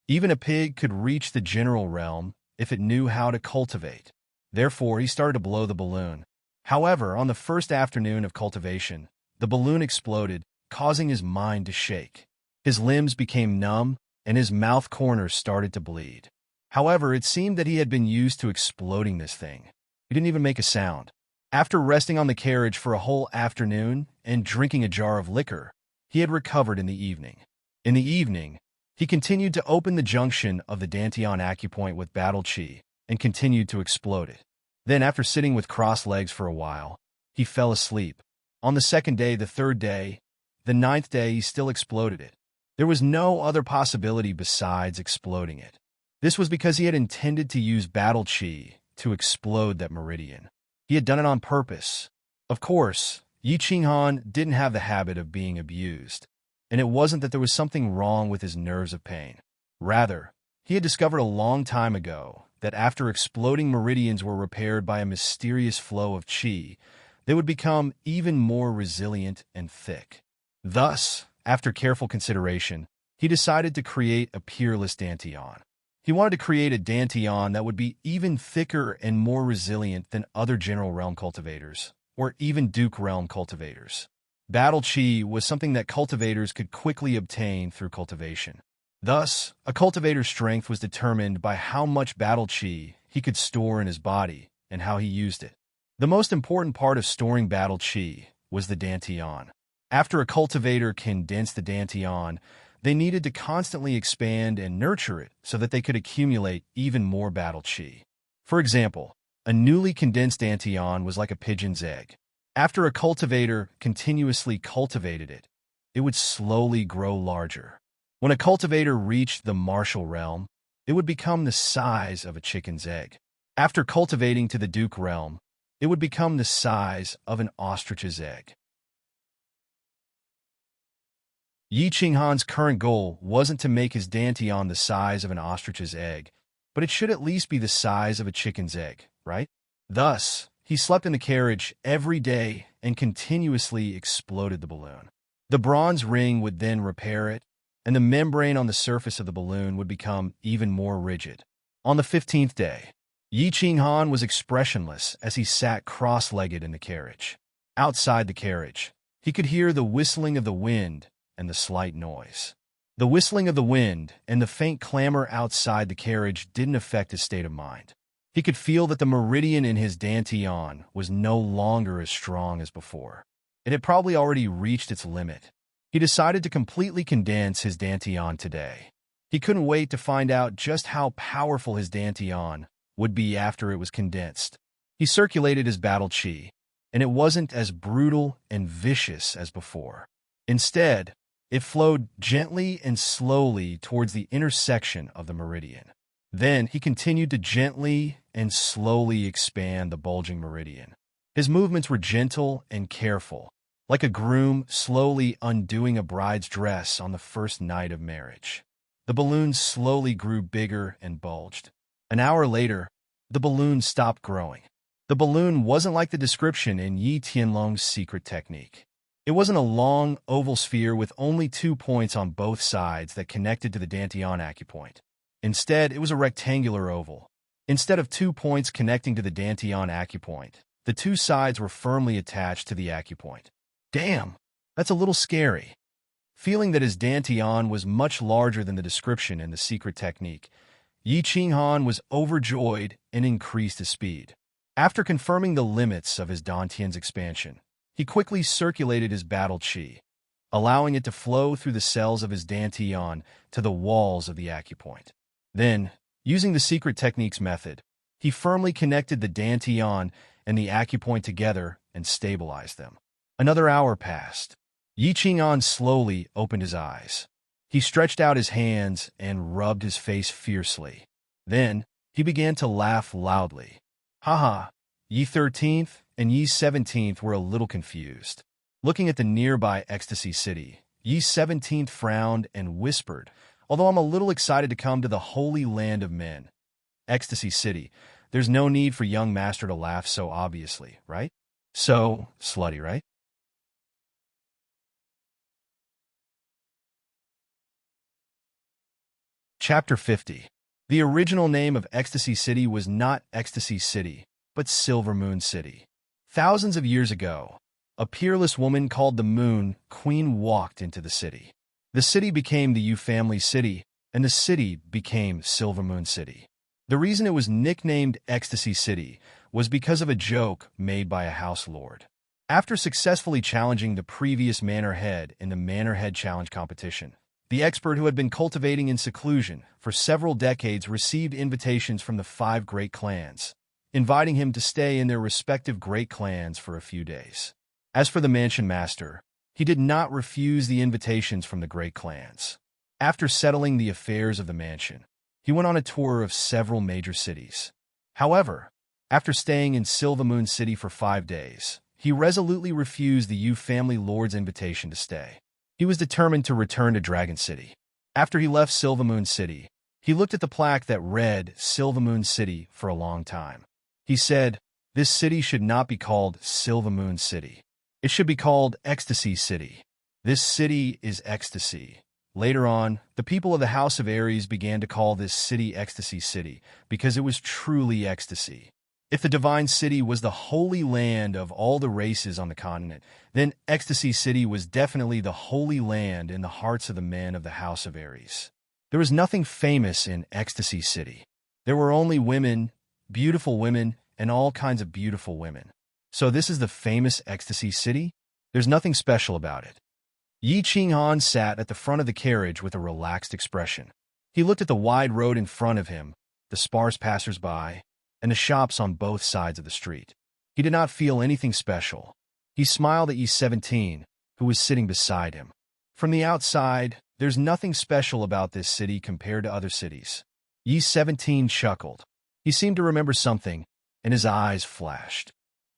even a pig could reach the general realm if it knew how to cultivate. Therefore, he started to blow the balloon. However, on the first afternoon of cultivation, the balloon exploded, causing his mind to shake. His limbs became numb, and his mouth corners started to bleed. However, it seemed that he had been used to exploding this thing. He didn't even make a sound. After resting on the carriage for a whole afternoon and drinking a jar of liquor, he had recovered in the evening. In the evening, he continued to open the junction of the Dantian acupoint with battle chi and continued to explode it. Then, after sitting with crossed legs for a while, he fell asleep. On the second day, the third day, the ninth day, he still exploded it. There was no other possibility besides exploding it. This was because he had intended to use battle chi to explode that meridian. He had done it on purpose. Of course, Yi Qinghan didn't have the habit of being abused, and it wasn't that there was something wrong with his nerves of pain. Rather, he had discovered a long time ago that after exploding meridians were repaired by a mysterious flow of qi, they would become even more resilient and thick. Thus, after careful consideration, he decided to create a peerless Dantian. He wanted to create a Dantian that would be even thicker and more resilient than other General Realm cultivators, or even Duke Realm cultivators. Battle Chi was something that cultivators could quickly obtain through cultivation. Thus, a cultivator's strength was determined by how much Battle Chi he could store in his body and how he used it. The most important part of storing Battle Chi was the Dantian. After a cultivator condensed the Dantian, they needed to constantly expand and nurture it so that they could accumulate even more Battle Chi. For example, a newly condensed Dantian was like a pigeon's egg. After a cultivator continuously cultivated it, it would slowly grow larger. When a cultivator reached the martial realm, it would become the size of a chicken's egg. After cultivating to the Duke realm, it would become the size of an ostrich's egg. Yi Qinghan's current goal wasn't to make his Dantian the size of an ostrich's egg, but it should at least be the size of a chicken's egg, right? Thus, he slept in the carriage every day and continuously exploded the balloon. The bronze ring would then repair it, and the membrane on the surface of the balloon would become even more rigid. On the 15th day, Yi Qinghan was expressionless as he sat cross-legged in the carriage. Outside the carriage, he could hear the whistling of the wind and the slight noise. The whistling of the wind and the faint clamor outside the carriage didn't affect his state of mind. He could feel that the meridian in his Dantian was no longer as strong as before. It had probably already reached its limit. He decided to completely condense his Dantian today. He couldn't wait to find out just how powerful his Dantian would be after it was condensed. He circulated his battle chi, and it wasn't as brutal and vicious as before. Instead, it flowed gently and slowly towards the intersection of the meridian. Then he continued to gently and slowly expand the bulging meridian. His movements were gentle and careful, like a groom slowly undoing a bride's dress on the first night of marriage. The balloon slowly grew bigger and bulged. An hour later, the balloon stopped growing. The balloon wasn't like the description in Yi Tianlong's secret technique. It wasn't a long, oval sphere with only 2 points on both sides that connected to the Dantian acupoint. Instead, it was a rectangular oval. Instead of 2 points connecting to the Dantian acupoint, the 2 sides were firmly attached to the acupoint. Damn, that's a little scary. Feeling that his Dantian was much larger than the description in the secret technique, Yi Qinghan was overjoyed and increased his speed. After confirming the limits of his Dantian's expansion, he quickly circulated his battle chi, allowing it to flow through the cells of his Dantian to the walls of the acupoint. Then, using the secret technique's method, he firmly connected the Dantian and the acupoint together and stabilize them. Another hour passed. Yi Qing'an slowly opened his eyes. He stretched out his hands and rubbed his face fiercely. Then, he began to laugh loudly. Haha, Yi 13th and Yi 17th were a little confused. Looking at the nearby Ecstasy City, Yi 17th frowned and whispered, "Although I'm a little excited to come to the holy land of men. Ecstasy City, there's no need for young master to laugh so obviously, right? So slutty, right?" Chapter 50. The original name of Ecstasy City was not Ecstasy City, but Silver Moon City. Thousands of years ago, a peerless woman called the Moon Queen walked into the city. The city became the Yu family city, and the city became Silver Moon City. The reason it was nicknamed Ecstasy City was because of a joke made by a house lord. After successfully challenging the previous manor head in the Manor Head Challenge competition, the expert who had been cultivating in seclusion for several decades received invitations from the 5 great clans, inviting him to stay in their respective great clans for a few days. As for the mansion master, he did not refuse the invitations from the great clans. After settling the affairs of the mansion, he went on a tour of several major cities. However, after staying in Silver Moon City for 5 days, he resolutely refused the Yu family lord's invitation to stay. He was determined to return to Dragon City. After he left Silver Moon City, he looked at the plaque that read Silver Moon City for a long time. He said, "This city should not be called Silver Moon City. It should be called Ecstasy City. This city is ecstasy." Later on, the people of the House of Aries began to call this city Ecstasy City because it was truly ecstasy. If the divine city was the holy land of all the races on the continent, then Ecstasy City was definitely the holy land in the hearts of the men of the House of Aries. There was nothing famous in Ecstasy City. There were only women, beautiful women, and all kinds of beautiful women. So this is the famous Ecstasy City? There's nothing special about it. Yi Qing'an sat at the front of the carriage with a relaxed expression. He looked at the wide road in front of him, the sparse passers-by, and the shops on both sides of the street. He did not feel anything special. He smiled at Yi 17, who was sitting beside him. From the outside, there's nothing special about this city compared to other cities. Yi 17 chuckled. He seemed to remember something, and his eyes flashed.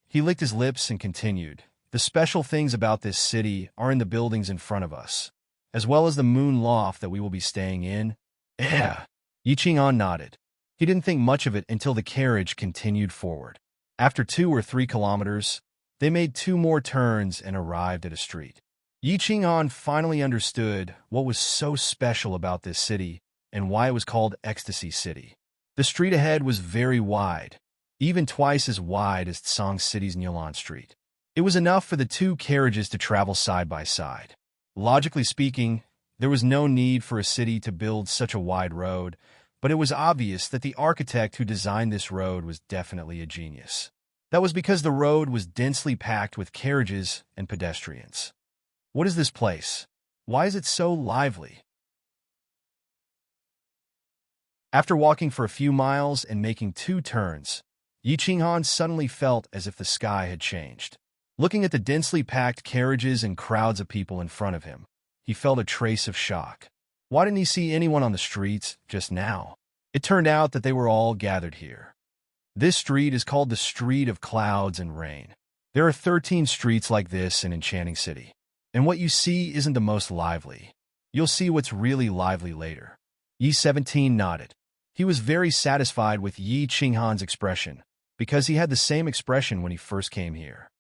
He licked his lips and continued, "The special things about this city are in the buildings in front of us, as well as the moon loft that we will be staying in." Yeah. Yi Qing'an nodded. He didn't think much of it until the carriage continued forward. After 2 or 3 kilometers, they made 2 more turns and arrived at a street. Yi Qing'an finally understood what was so special about this city and why it was called Ecstasy City. The street ahead was very wide, even twice as wide as Tsang City's Nilan Street. It was enough for the 2 carriages to travel side by side. Logically speaking, there was no need for a city to build such a wide road, but it was obvious that the architect who designed this road was definitely a genius. That was because the road was densely packed with carriages and pedestrians. What is this place? Why is it so lively? After walking for a few miles and making 2 turns, Yi Qing'an suddenly felt as if the sky had changed. Looking at the densely packed carriages and crowds of people in front of him, he felt a trace of shock. Why didn't he see anyone on the streets just now? It turned out that they were all gathered here. This street is called the Street of Clouds and Rain. There are 13 streets like this in Enchanting City. And what you see isn't the most lively. You'll see what's really lively later. Yi 17 nodded. He was very satisfied with Yi Qing'an's expression, because he had the same expression when he first came here.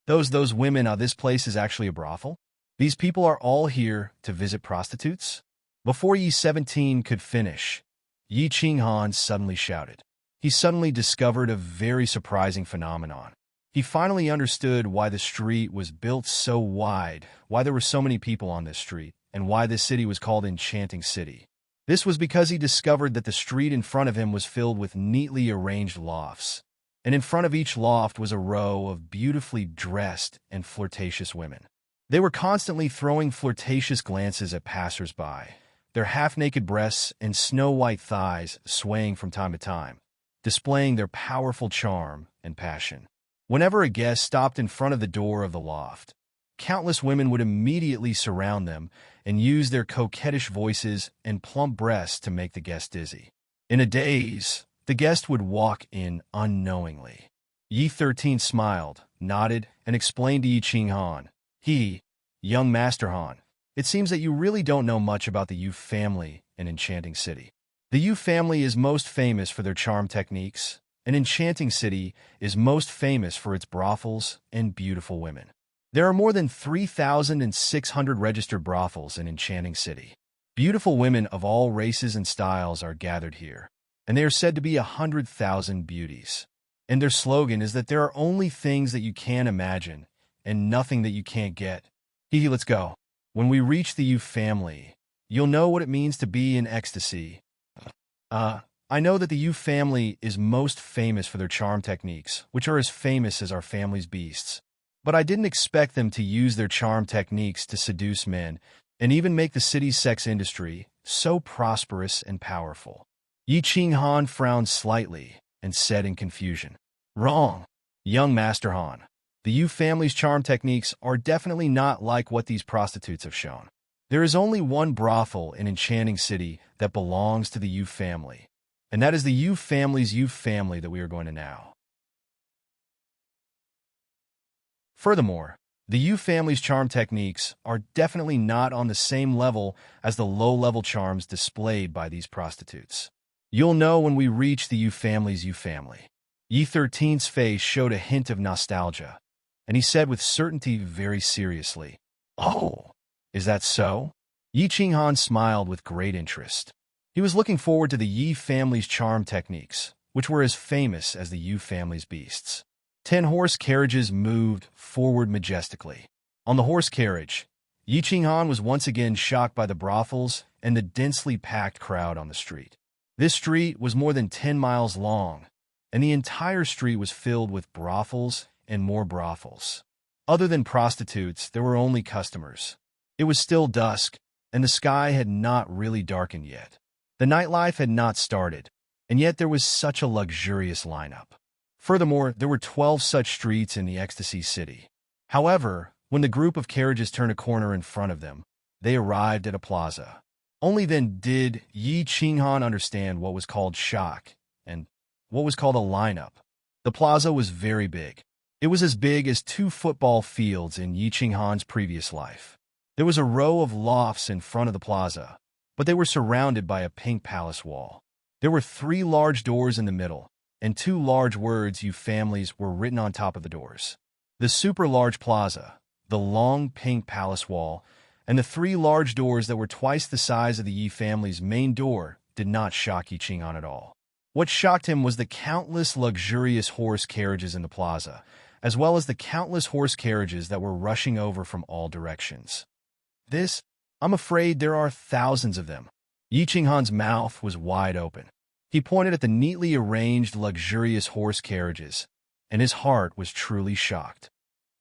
Those women, this place is actually a brothel? These people are all here to visit prostitutes? Before Yi 17 could finish, Yi Qing'an suddenly shouted. He suddenly discovered a very surprising phenomenon. He finally understood why the street was built so wide, why there were so many people on this street, and why this city was called Enchanting City. This was because he discovered that the street in front of him was filled with neatly arranged lofts, and in front of each loft was a row of beautifully dressed and flirtatious women. They were constantly throwing flirtatious glances at passers-by, their half-naked breasts and snow-white thighs swaying from time to time, displaying their powerful charm and passion. Whenever a guest stopped in front of the door of the loft, countless women would immediately surround them and use their coquettish voices and plump breasts to make the guest dizzy. In a daze, the guest would walk in unknowingly. Yi 13 smiled, nodded, and explained to Yi Ching Han, young Master Han, it seems that you really don't know much about the Yu family in Enchanting City. The Yu family is most famous for their charm techniques, and Enchanting City is most famous for its brothels and beautiful women. There are more than 3,600 registered brothels in Enchanting City. Beautiful women of all races and styles are gathered here, and they are said to be 100,000 beauties. And their slogan is that there are only things that you can't imagine and nothing that you can't get. Let's go. When we reach the Yu family, you'll know what it means to be in ecstasy. I know that the Yu family is most famous for their charm techniques, which are as famous as our family's beasts. But I didn't expect them to use their charm techniques to seduce men and even make the city's sex industry so prosperous and powerful. Yi Ching Han frowned slightly and said in confusion, "Wrong, young Master Han. The Yu family's charm techniques are definitely not like what these prostitutes have shown. There is only one brothel in Enchanting City that belongs to the Yu family, and that is the Yu family's Yu family that we are going to now. Furthermore, the Yu family's charm techniques are definitely not on the same level as the low-level charms displayed by these prostitutes. You'll know when we reach the Yu family's Yu family." Yi 13's face showed a hint of nostalgia, and he said with certainty very seriously, "Oh, is that so?" Yi Ching Han smiled with great interest. He was looking forward to the Yi family's charm techniques, which were as famous as the Yu family's beasts. 10 horse carriages moved forward majestically. On the horse carriage, Yi Ching Han was once again shocked by the brothels and the densely packed crowd on the street. This street was more than 10 miles long, and the entire street was filled with brothels and more brothels. Other than prostitutes, there were only customers. It was still dusk, and the sky had not really darkened yet. The nightlife had not started, and yet there was such a luxurious lineup. Furthermore, there were 12 such streets in the Ecstasy City. However, when the group of carriages turned a corner in front of them, they arrived at a plaza. Only then did Yi Ching Han understand what was called shock and what was called a lineup. The plaza was very big. It was as big as 2 football fields in Yi Ching Han's previous life. There was a row of lofts in front of the plaza, but they were surrounded by a pink palace wall. There were 3 large doors in the middle, and 2 large words "Yu families" were written on top of the doors. The super large plaza, the long pink palace wall, and the 3 large doors that were twice the size of the Yi family's main door did not shock Yi Ching Han at all. What shocked him was the countless luxurious horse carriages in the plaza, as well as the countless horse carriages that were rushing over from all directions. I'm afraid there are thousands of them. Yi Ching Han's mouth was wide open. He pointed at the neatly arranged luxurious horse carriages, and his heart was truly shocked.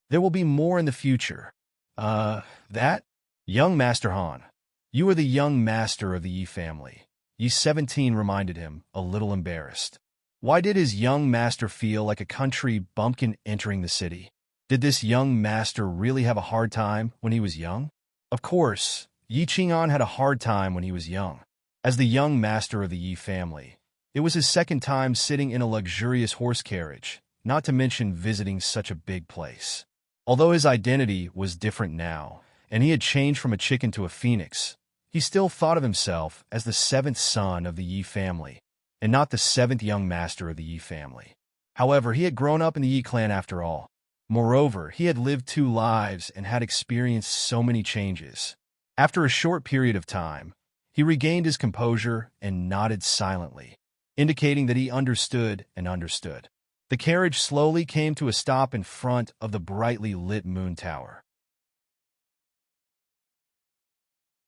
There will be more in the future. That? Young Master Han, you are the young master of the Yi family. Yi 17 reminded him, a little embarrassed. Why did his young master feel like a country bumpkin entering the city? Did this young master really have a hard time when he was young? Of course, Yi Ching Han had a hard time when he was young. As the young master of the Yi family, it was his second time sitting in a luxurious horse carriage, not to mention visiting such a big place. Although his identity was different now, and he had changed from a chicken to a phoenix, he still thought of himself as the 7th son of the Yi family, and not the 7th young master of the Yi family. However, he had grown up in the Yi clan after all. Moreover, he had lived 2 lives and had experienced so many changes. After a short period of time, he regained his composure and nodded silently, indicating that he understood and understood. The carriage slowly came to a stop in front of the brightly lit moon tower.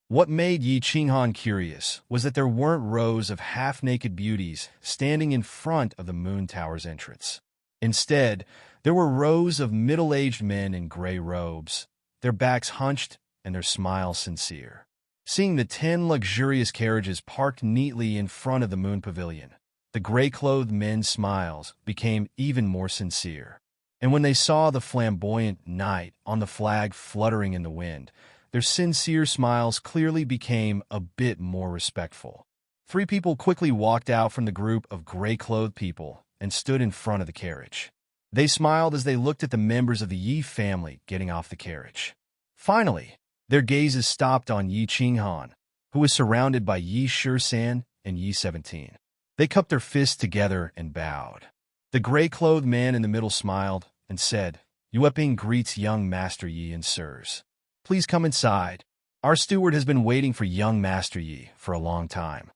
What made Yi Ching Han curious was that there weren't rows of half-naked beauties standing in front of the moon tower's entrance. Instead, there were rows of middle-aged men in gray robes, their backs hunched and their smiles sincere. Seeing the 10 luxurious carriages parked neatly in front of the moon pavilion, the gray-clothed men's smiles became even more sincere. And when they saw the flamboyant knight on the flag fluttering in the wind, their sincere smiles clearly became a bit more respectful. 3 people quickly walked out from the group of gray-clothed people and stood in front of the carriage. They smiled as they looked at the members of the Yi family getting off the carriage. Finally, their gazes stopped on Yi Qinghan, who was surrounded by Yi Shisan and Yi 17. They cupped their fists together and bowed. The gray-clothed man in the middle smiled and said, "Yueping greets young Master Yi and sirs. Please come inside. Our steward has been waiting for young Master Yi for a long time."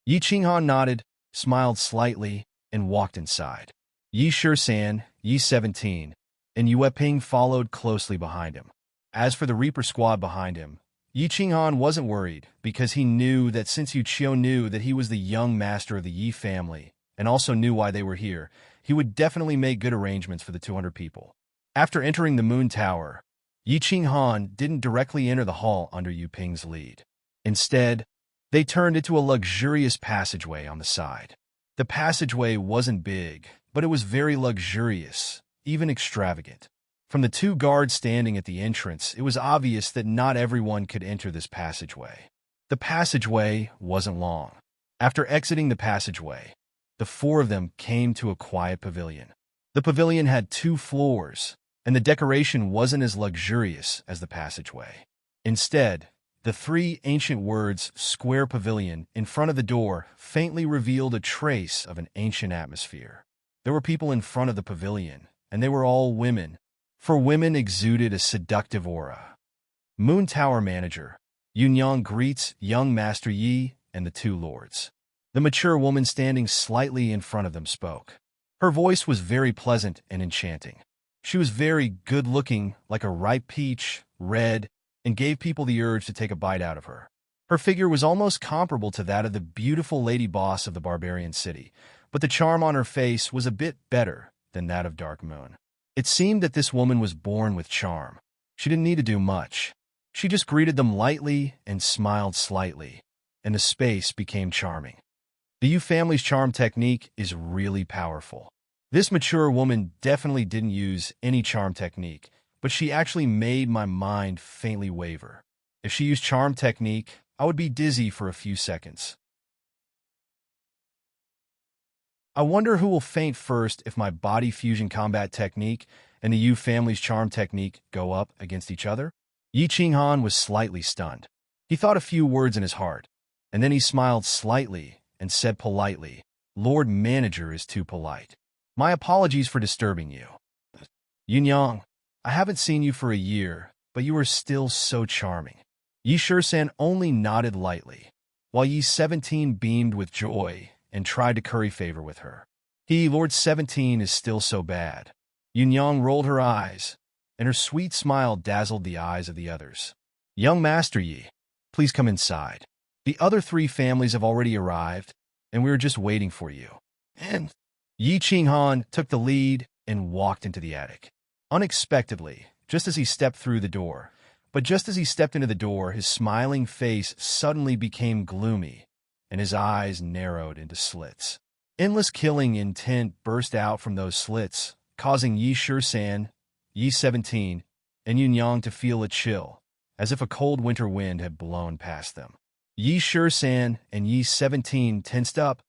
Yi Qinghan nodded, smiled slightly, and walked inside. Yi Shisan, Yi 17, and Yueping followed closely behind him. As for the Reaper squad behind him, Yi Qinghan wasn't worried because he knew that since Yu Qiu knew that he was the young master of the Yi family and also knew why they were here, he would definitely make good arrangements for the 200 people. After entering the Moon Tower, Yi Qinghan didn't directly enter the hall under Yu Ping's lead. Instead, they turned into a luxurious passageway on the side. The passageway wasn't big, but it was very luxurious, even extravagant. From the 2 guards standing at the entrance, it was obvious that not everyone could enter this passageway. The passageway wasn't long. After exiting the passageway, the 4 of them came to a quiet pavilion. The pavilion had 2 floors, and the decoration wasn't as luxurious as the passageway. Instead, the 3 ancient words "square pavilion" in front of the door faintly revealed a trace of an ancient atmosphere. There were people in front of the pavilion, and they were all women, for women exuded a seductive aura. Moon Tower Manager Yunyang greets young Master Yi and the 2 lords. The mature woman standing slightly in front of them spoke. Her voice was very pleasant and enchanting. She was very good-looking, like a ripe peach, red, and gave people the urge to take a bite out of her. Her figure was almost comparable to that of the beautiful lady boss of the barbarian city, but the charm on her face was a bit better than that of Dark Moon. It seemed that this woman was born with charm. She didn't need to do much. She just greeted them lightly and smiled slightly, and the space became charming. The Yu family's charm technique is really powerful. This mature woman definitely didn't use any charm technique, but she actually made my mind faintly waver. If she used charm technique, I would be dizzy for a few seconds. I wonder who will faint first if my body fusion combat technique and the Yu family's charm technique go up against each other. Yi Qinghan was slightly stunned. He thought a few words in his heart, and then he smiled slightly and said politely, "Lord Manager is too polite. My apologies for disturbing you. Yunyang, I haven't seen you for a year, but you are still so charming." Yi Shisan only nodded lightly, while Yi 17 beamed with joy and tried to curry favor with her. Lord 17 is still so bad. Yunyang rolled her eyes, and her sweet smile dazzled the eyes of the others. "Young Master Yi, please come inside. The other 3 families have already arrived, and we are just waiting for you." And Yi Qinghan took the lead and walked into the attic. Unexpectedly, just as he stepped through the door, but just as he stepped into the door, his smiling face suddenly became gloomy, and his eyes narrowed into slits. Endless killing intent burst out from those slits, causing Yi Shisan, Yi 17, and Yunyang to feel a chill, as if a cold winter wind had blown past them. Yi Shisan and Yi 17 tensed up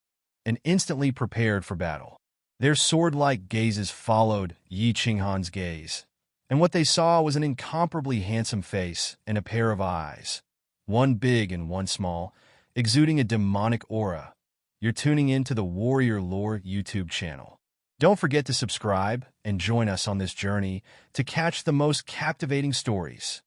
and instantly prepared for battle. Their sword-like gazes followed Yi Qinghan's gaze, and what they saw was an incomparably handsome face and a pair of eyes, one big and one small, exuding a demonic aura. You're tuning in to the Warrior Lore YouTube channel. Don't forget to subscribe and join us on this journey to catch the most captivating stories.